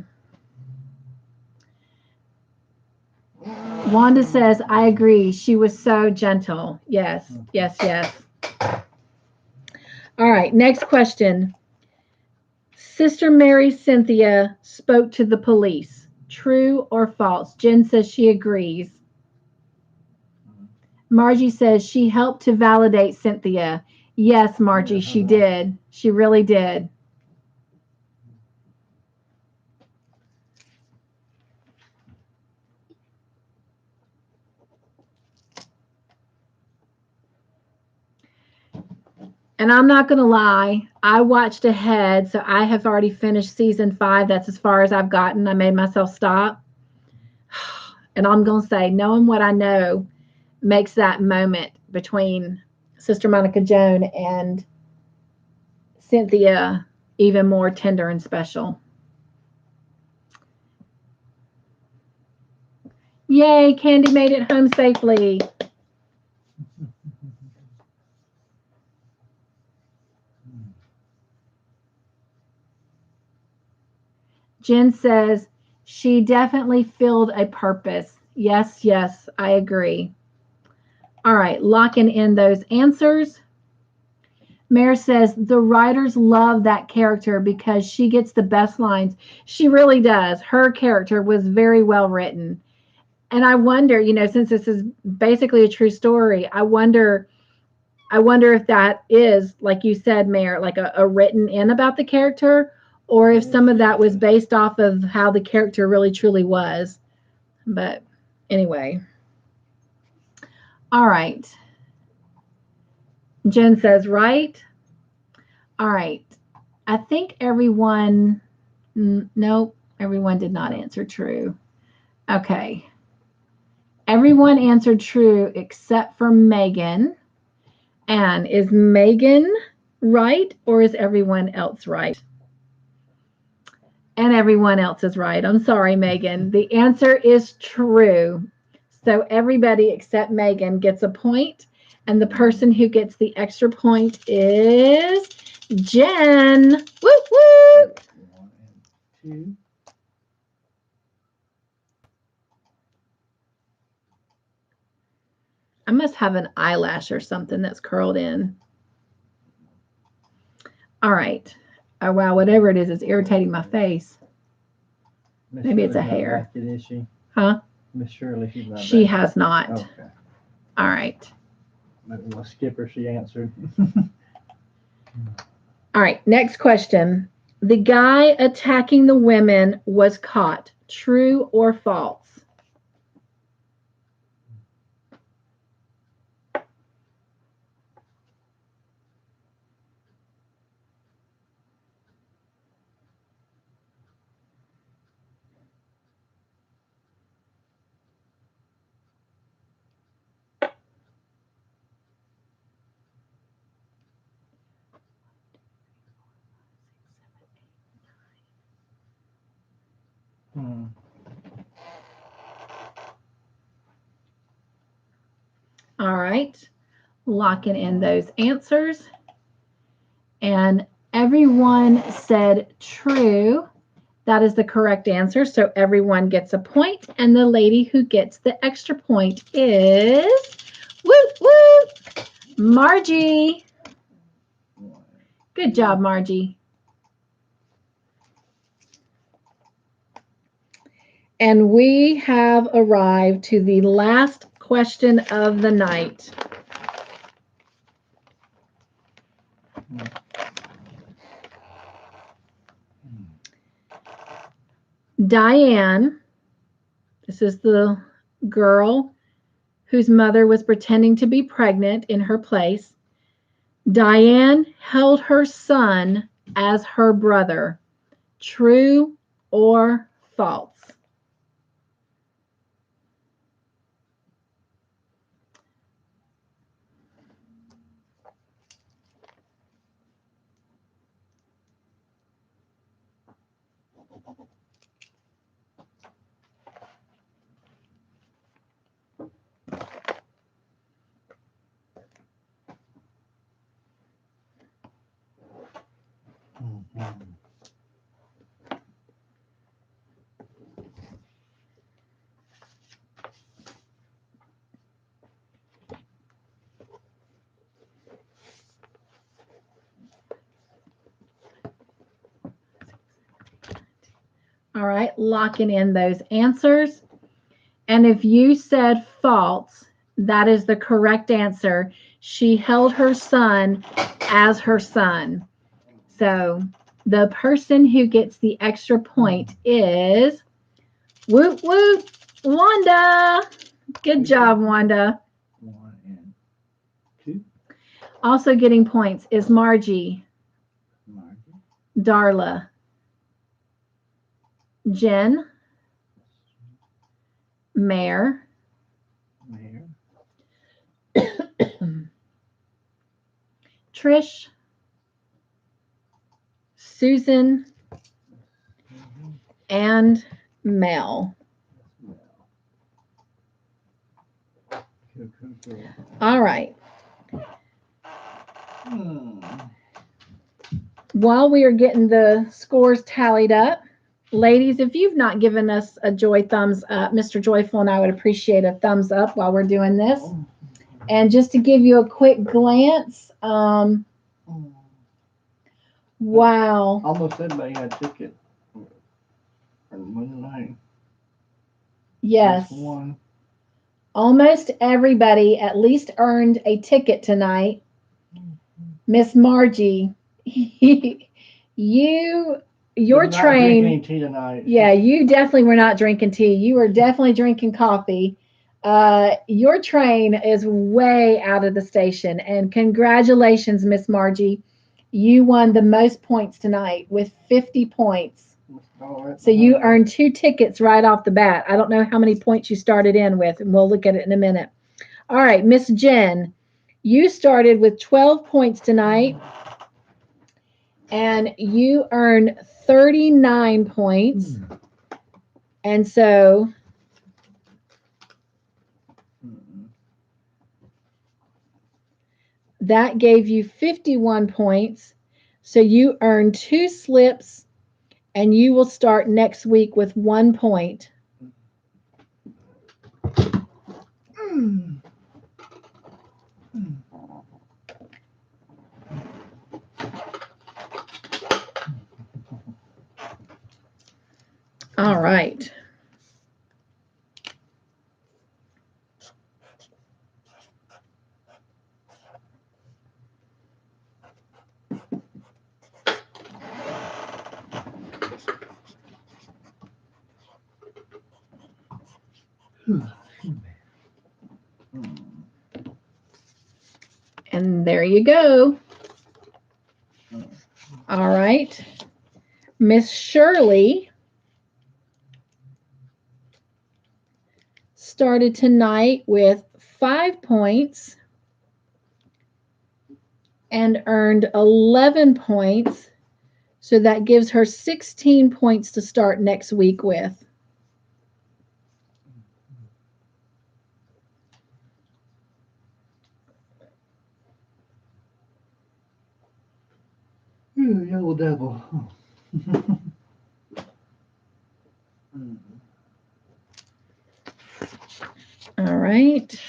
Wanda says, I agree. She was so gentle. Yes, yes, yes. All right, next question. Sister Mary Cynthia spoke to the police. True or false? Jen says she agrees. Margie says she helped to validate Cynthia. Yes, Margie, she did. She really did. And I'm not going to lie, I watched ahead, so I have already finished season 5. That's as far as I've gotten. I made myself stop. And I'm going to say, knowing what I know makes that moment between Sister Monica Joan and Cynthia even more tender and special. Yay, Candy made it home safely. Jen says, she definitely filled a purpose. Yes, yes, I agree. All right, locking in those answers. Mare says, the writers love that character because she gets the best lines. She really does. Her character was very well written. And I wonder, since this is basically a true story, I wonder if that is, like you said, Mare, like a written in about the character, or if some of that was based off of how the character really truly was. But anyway. All right. Jen says, right. All right. I think everyone, nope, everyone did not answer true. Okay. Everyone answered true except for Megan. And is Megan right, or is everyone else right? And everyone else is right. I'm sorry, Megan. The answer is true. So everybody except Megan gets a point, and the person who gets the extra point is Jen. Woo woo! 1 and 2. I must have an eyelash or something that's curled in. All right. Oh, wow. Whatever it is irritating my face. Maybe it's a hair. Basket, is she? Huh? Miss Shirley, she's not She basket. has not. Okay. All right. Maybe we'll skip her. She answered. All right. Next question. The guy attacking the women was caught. True or false? All right. Locking in those answers. And everyone said true. That is the correct answer. So everyone gets a point. And the lady who gets the extra point is, whoop, whoop, Margie. Good job, Margie. And we have arrived to the last question of the night. Diane, this is the girl whose mother was pretending to be pregnant in her place. Diane held her son as her brother. True or false? All right, locking in those answers. And if you said false, that is the correct answer. She held her son as her son. So the person who gets the extra point is, whoop, whoop, Wanda. Good job, Wanda. 1 and 2. Also getting points is Margie, Margie. Darla, Jen, Mare, Trish, Susan, and Mel. All right. While we are getting the scores tallied up, ladies, if you've not given us a joy thumbs up, Mr. Joyful and I would appreciate a thumbs up while we're doing this. And just to give you a quick glance, wow. Almost everybody had a ticket on Monday night. Yes. One. Almost everybody at least earned a ticket tonight. Miss Margie, your We're not train. drinking tea tonight. Yeah, you definitely were not drinking tea. You were definitely drinking coffee. Your train is way out of the station. And congratulations, Miss Margie. You won the most points tonight with 50 points. So you earned 2 tickets right off the bat. I don't know how many points you started in with, and we'll look at it in a minute. All right, Miss Jen, you started with 12 points tonight, and you earned 39 points. And so that gave you 51 points. So you earned 2 slips, and you will start next week with 1 point. All right. And there you go. All right. Miss Shirley started tonight with 5 points and earned 11 points. So that gives her 16 points to start next week with. Yellow devil. All right.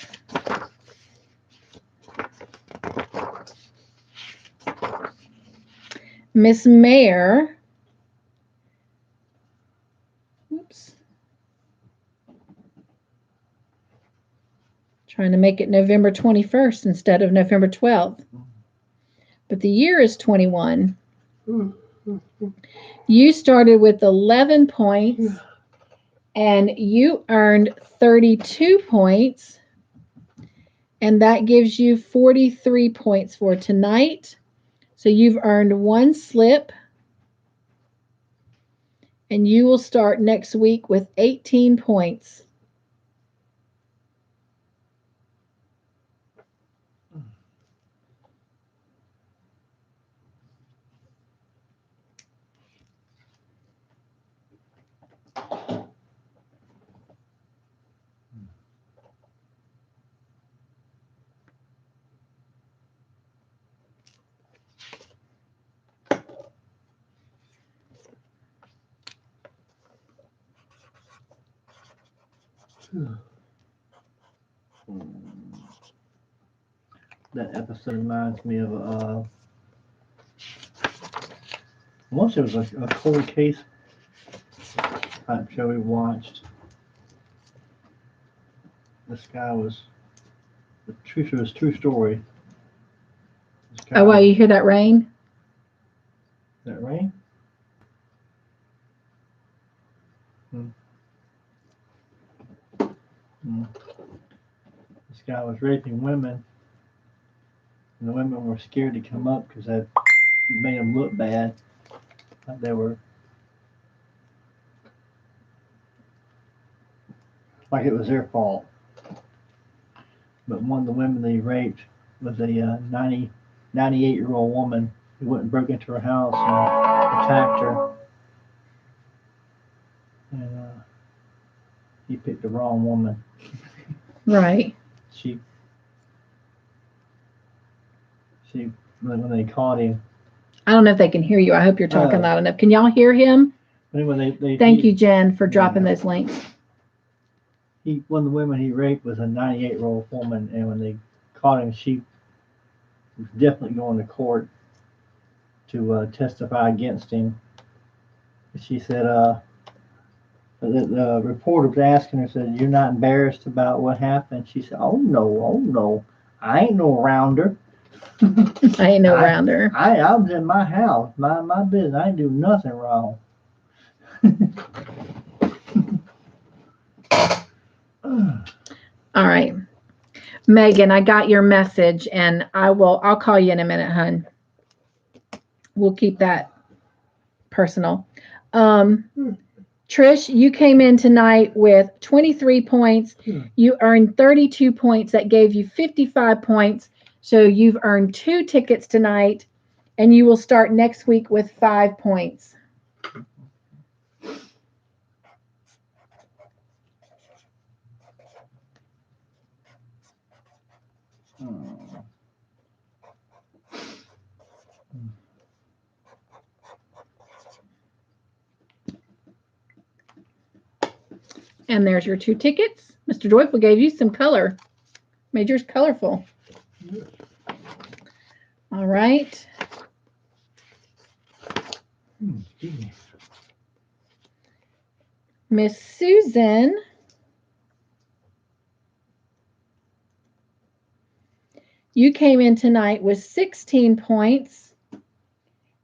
Miss Mayor. Oops. Trying to make it November 21st instead of November 12th. But the year is 21. You started with 11 points and you earned 32 points. And that gives you 43 points for tonight. So you've earned one slip. And you will start next week with 18 points. That episode reminds me of once it was a cold case type show we watched. This guy was the truth of his true story. Oh, wow, you hear that rain? That rain? This guy was raping women, and the women were scared to come up because that made them look bad. Like they were, like it was their fault. But one of the women that he raped was a 98-year-old woman who went and broke into her house and attacked her. And he picked the wrong woman. Right. When they caught him. I don't know if they can hear you. I hope you're talking loud enough. Can y'all hear him? Anyway, Thank you, Jen, for dropping those links. One of the women he raped was a 98-year-old woman, and when they caught him, she was definitely going to court to testify against him. She said, the reporter was asking her, said, "You're not embarrassed about what happened?" She said, oh no, I ain't no rounder. I ain't no rounder. I was in my house, my business. I didn't do nothing wrong. All right. Megan, I got your message and I'll call you in a minute, hun. We'll keep that personal. Trish, you came in tonight with 23 points. You earned 32 points. That gave you 55 points. So you've earned 2 tickets tonight, and you will start next week with 5 points. And there's your 2 tickets. Mr. Joyful gave you some color. Made yours colorful. All right. Miss Susan. You came in tonight with 16 points,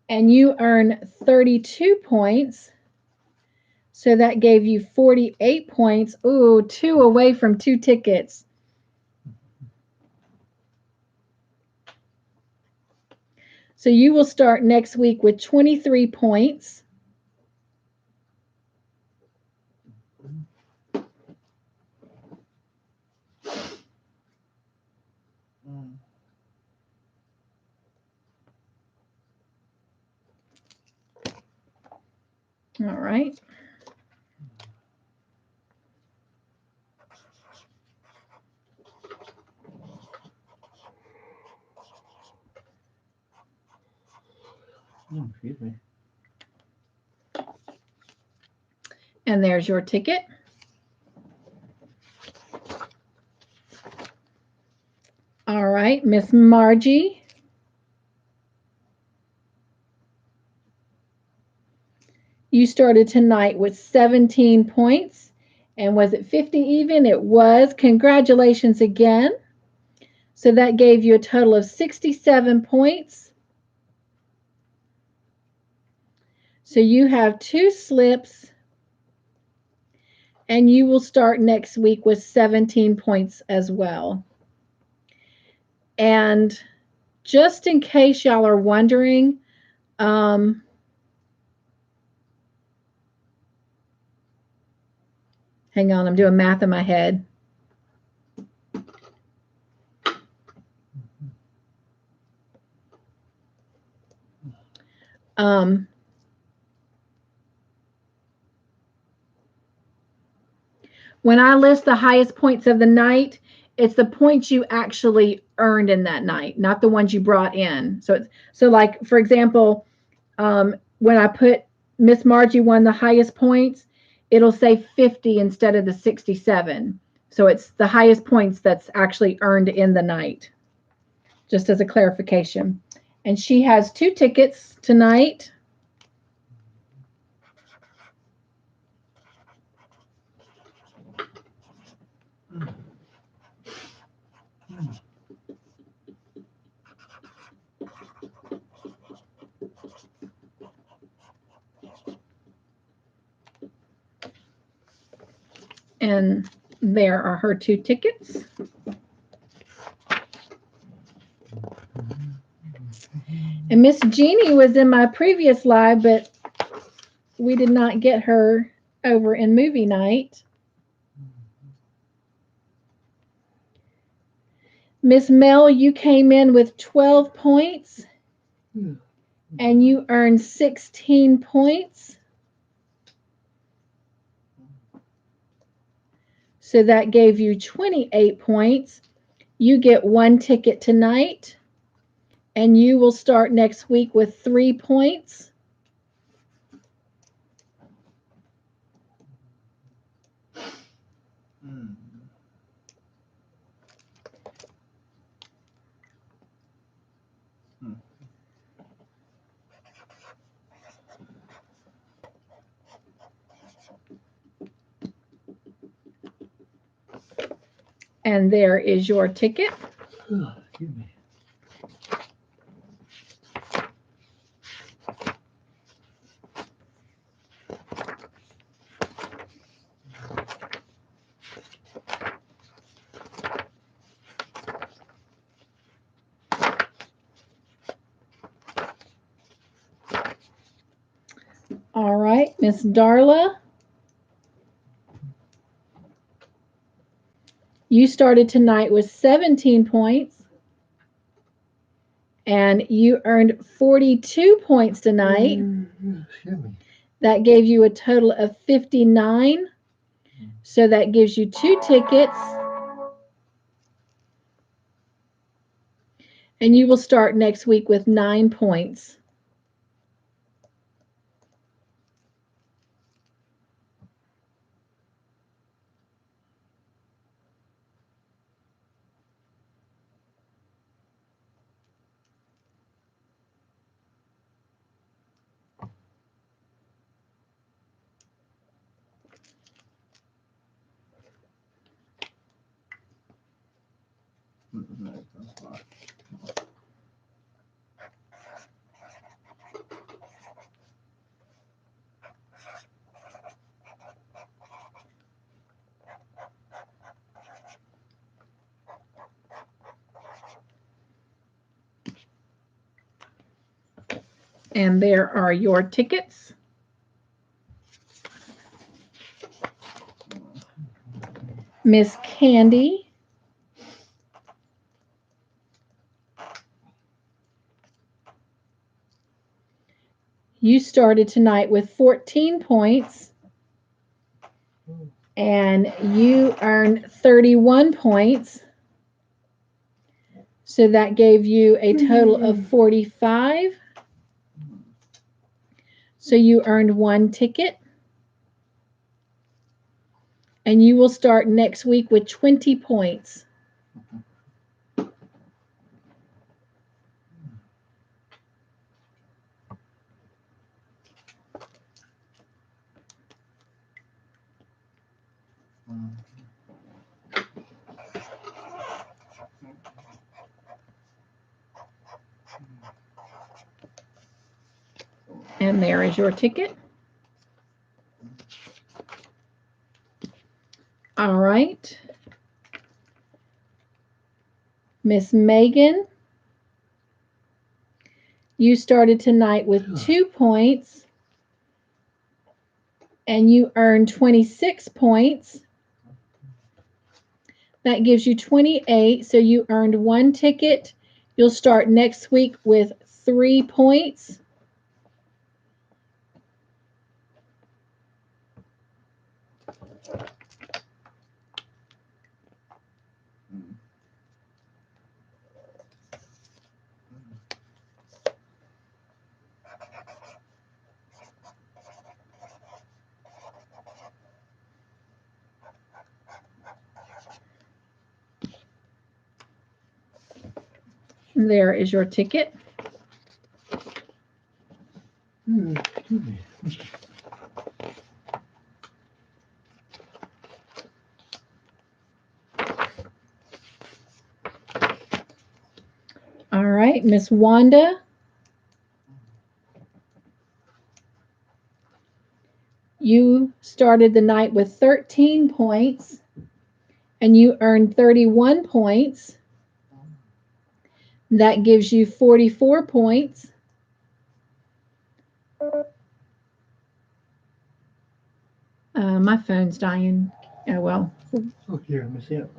and you earned 32 points. So that gave you 48 points. Ooh, 2 away from 2 tickets. So you will start next week with 23 points. All right. Oh, excuse me. And there's your ticket. All right, Miss Margie. You started tonight with 17 points. And was it 50 even? It was. Congratulations again. So that gave you a total of 67 points. So you have 2 slips. And you will start next week with 17 points as well. And just in case y'all are wondering, hang on, I'm doing math in my head. When I list the highest points of the night, it's the points you actually earned in that night, not the ones you brought in. So like, for example, when I put Miss Margie won the highest points, it'll say 50 instead of the 67. So it's the highest points that's actually earned in the night, just as a clarification. And she has 2 tickets tonight. And there are her 2 tickets. And Miss Jeannie was in my previous live, but we did not get her over in movie night. Miss Mel, you came in with 12 points, and you earned 16 points. So that gave you 28 points. You get 1 ticket tonight, and you will start next week with 3 points. And there is your ticket. Oh, excuse me. All right, Miss Darla. You started tonight with 17 points, and you earned 42 points tonight. That gave you a total of 59. So that gives you 2 tickets. And you will start next week with 9 points. And there are your tickets. Miss Candy. You started tonight with 14 points, and you earned 31 points. So that gave you a total of 45. So you earned 1 ticket. And you will start next week with 20 points. And there is your ticket. All right. Miss Megan, you started tonight with 2 points. And you earned 26 points. That gives you 28. So you earned 1 ticket. You'll start next week with 3 points. There is your ticket. All right, Miss Wanda. You started the night with 13 points, and you earned 31 points. That gives you 44 points. My phone's dying. Oh, well. Oh, here, let me see it.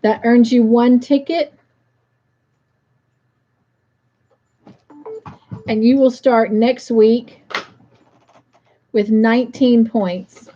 That earns you 1 ticket. And you will start next week with 19 points.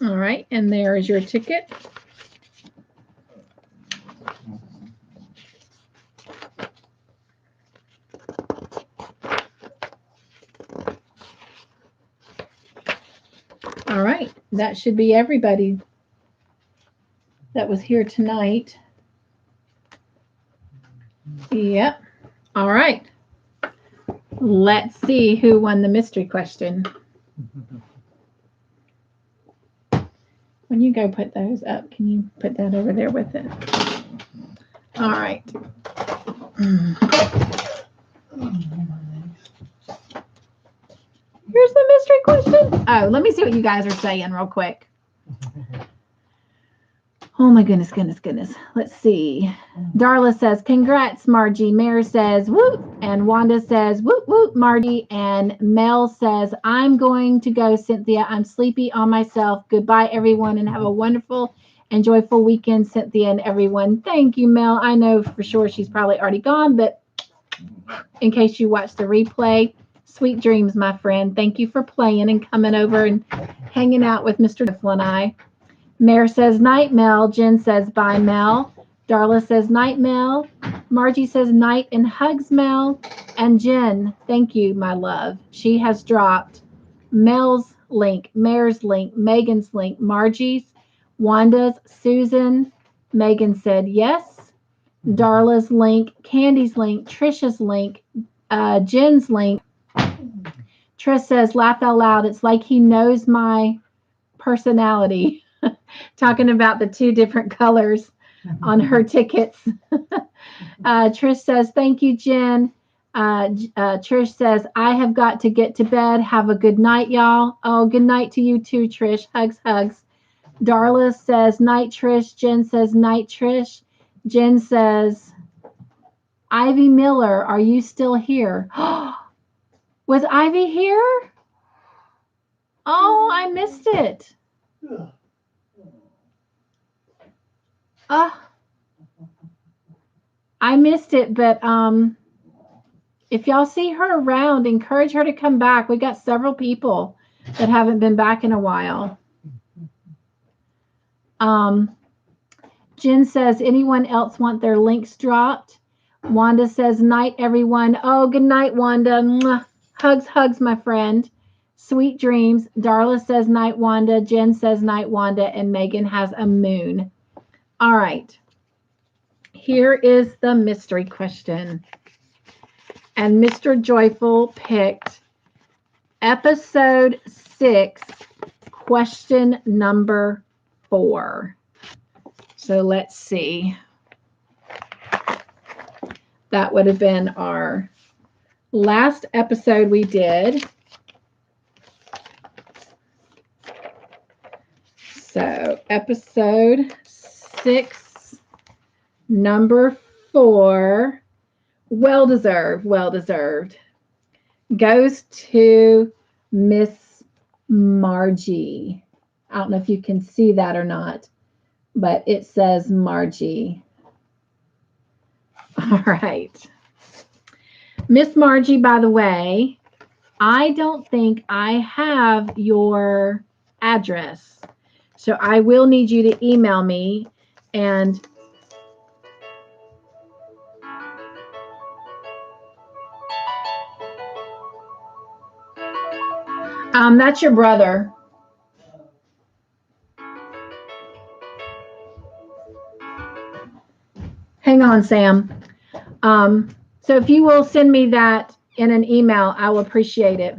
All right, and there is your ticket. All right, that should be everybody that was here tonight. Yep. All right. Let's see who won the mystery question. When you go put those up, can you put that over there with it? All right. Here's the mystery question. Oh, let me see what you guys are saying real quick. Oh my goodness. Let's see. Darla says, congrats, Margie. Mare says, whoop. And Wanda says, whoop, whoop, Margie. And Mel says, I'm going to go, Cynthia. I'm sleepy on myself. Goodbye, everyone, and have a wonderful and joyful weekend, Cynthia and everyone. Thank you, Mel. I know for sure she's probably already gone, but in case you watch the replay, sweet dreams, my friend. Thank you for playing and coming over and hanging out with Mr. Diffle and I. Mare says, night, Mel. Jen says, bye, Mel. Darla says, night, Mel. Margie says, night and hugs, Mel. And Jen, thank you, my love. She has dropped Mel's link, Mare's link, Megan's link, Margie's, Wanda's, Susan. Megan said, yes. Darla's link, Candy's link, Trisha's link, Jen's link. Trish says, laugh out loud. It's like he knows my personality. Talking about the 2 different colors on her tickets. Trish says, thank you, Jen. Trish says, I have got to get to bed. Have a good night, y'all. Oh, good night to you too, Trish. Hugs, hugs. Darla says, night, Trish. Jen says, night, Trish. Jen says, Ivy Miller, are you still here? Was Ivy here? Oh, I missed it. I missed it, but if y'all see her around, encourage her to come back. We got several people that haven't been back in a while. Jen says, anyone else want their links dropped? Wanda says, night, everyone. Oh, good night, Wanda. Mwah. Hugs, hugs, my friend. Sweet dreams. Darla says, night, Wanda. Jen says, night, Wanda. And Megan has a moon. All right. Here is the mystery question. And Mr. Joyful picked episode 6, question number 4. So let's see. That would have been our last episode we did. So episode 6, number 4, well deserved, goes to Miss Margie. I don't know if you can see that or not, but it says Margie. All right. Miss Margie, by the way, I don't think I have your address. So I will need you to email me, and that's your brother. Hang on, Sam. So if you will send me that in an email, I will appreciate it.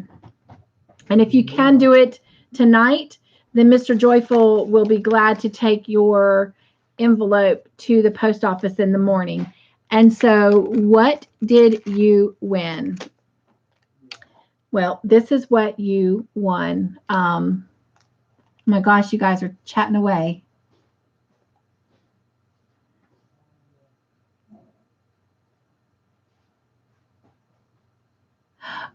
And if you can do it tonight, then Mr. Joyful will be glad to take your envelope to the post office in the morning. And so what did you win? Well, this is what you won. Oh my gosh, you guys are chatting away.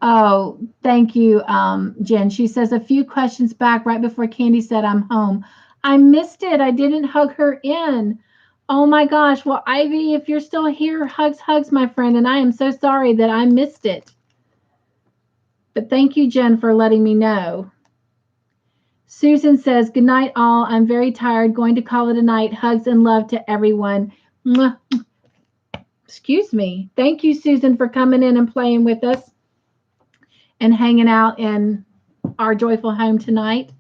Oh, thank you, Jen. She says a few questions back right before Candy said I'm home. I missed it. I didn't hug her in. Oh my gosh. Well, Ivy, if you're still here, hugs, hugs, my friend. And I am so sorry that I missed it. But thank you, Jen, for letting me know. Susan says, good night, all. I'm very tired. Going to call it a night. Hugs and love to everyone. Mwah. Excuse me. Thank you, Susan, for coming in and playing with us and hanging out in our joyful home tonight.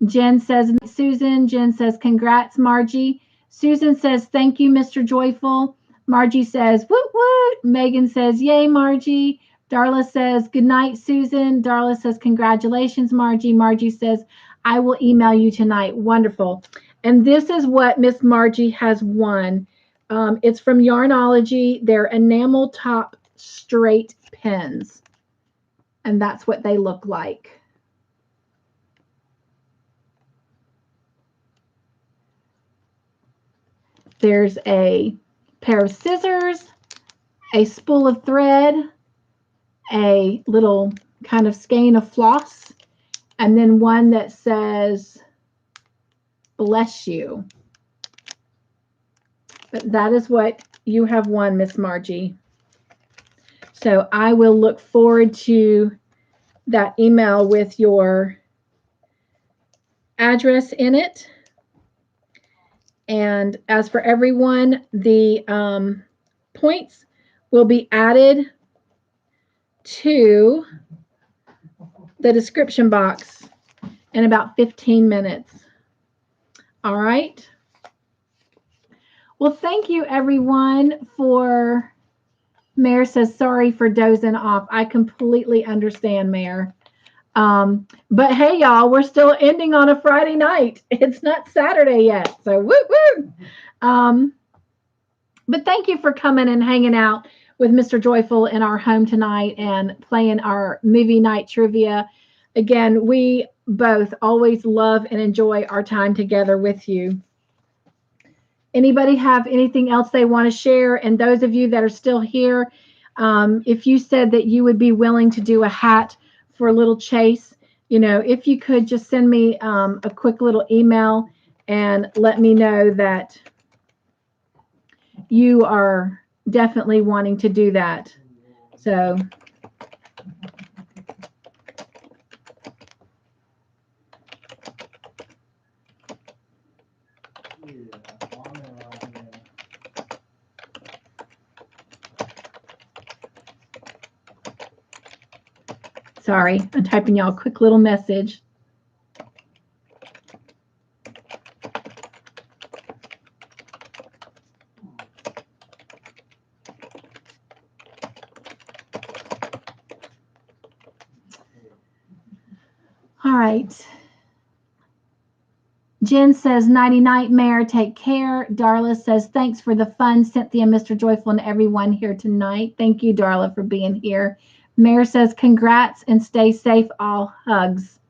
Jen says, Susan. Jen says, congrats, Margie. Susan says, thank you, Mr. Joyful. Margie says, woot, woot. Megan says, yay, Margie. Darla says, good night, Susan. Darla says, congratulations, Margie. Margie says, I will email you tonight. Wonderful. And this is what Miss Margie has won. It's from Yarnology. They're enamel top straight pens. And that's what they look like. There's a pair of scissors, a spool of thread, a little kind of skein of floss, and then one that says, bless you. But that is what you have won, Miss Margie. So I will look forward to that email with your address in it. And as for everyone, the points will be added to the description box in about 15 minutes. All right. Well, thank you, everyone, for... Mayor says, sorry for dozing off. I completely understand, Mayor. But hey, y'all, we're still ending on a Friday night. It's not Saturday yet. So woo woo. But thank you for coming and hanging out with Mr. Joyful in our home tonight and playing our movie night trivia. Again, we both always love and enjoy our time together with you. Anybody have anything else they want to share? And those of you that are still here, if you said that you would be willing to do a hat for little Chase, if you could just send me a quick little email and let me know that you are definitely wanting to do that. So sorry, I'm typing y'all a quick little message. All right. Jen says, nighty night, Mayor. Take care. Darla says, thanks for the fun, Cynthia, Mr. Joyful, and everyone here tonight. Thank you, Darla, for being here. Mayor says, congrats and stay safe. All hugs.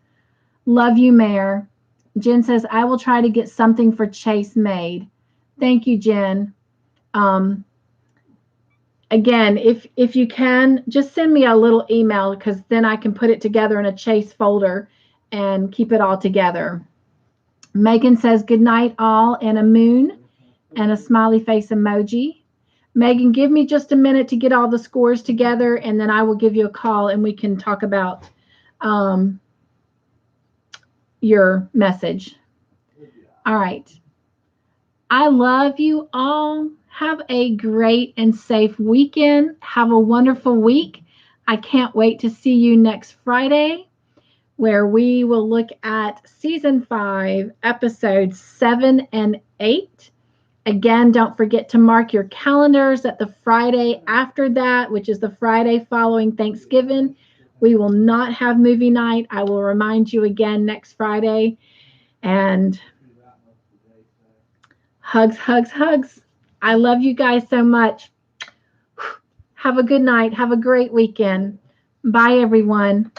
Love you, Mayor. Jen says, I will try to get something for Chase made. Thank you, Jen. Again, if you can, just send me a little email because then I can put it together in a Chase folder and keep it all together. Megan says, good night, all, and a moon and a smiley face emoji. Megan, give me just a minute to get all the scores together, and then I will give you a call and we can talk about your message. All right. I love you all. Have a great and safe weekend. Have a wonderful week. I can't wait to see you next Friday, where we will look at season 5, episodes 7 and 8. Again, don't forget to mark your calendars that the Friday after that, which is the Friday following Thanksgiving, we will not have movie night. I will remind you again next Friday. And hugs, hugs, hugs. I love you guys so much. Have a good night. Have a great weekend. Bye, everyone.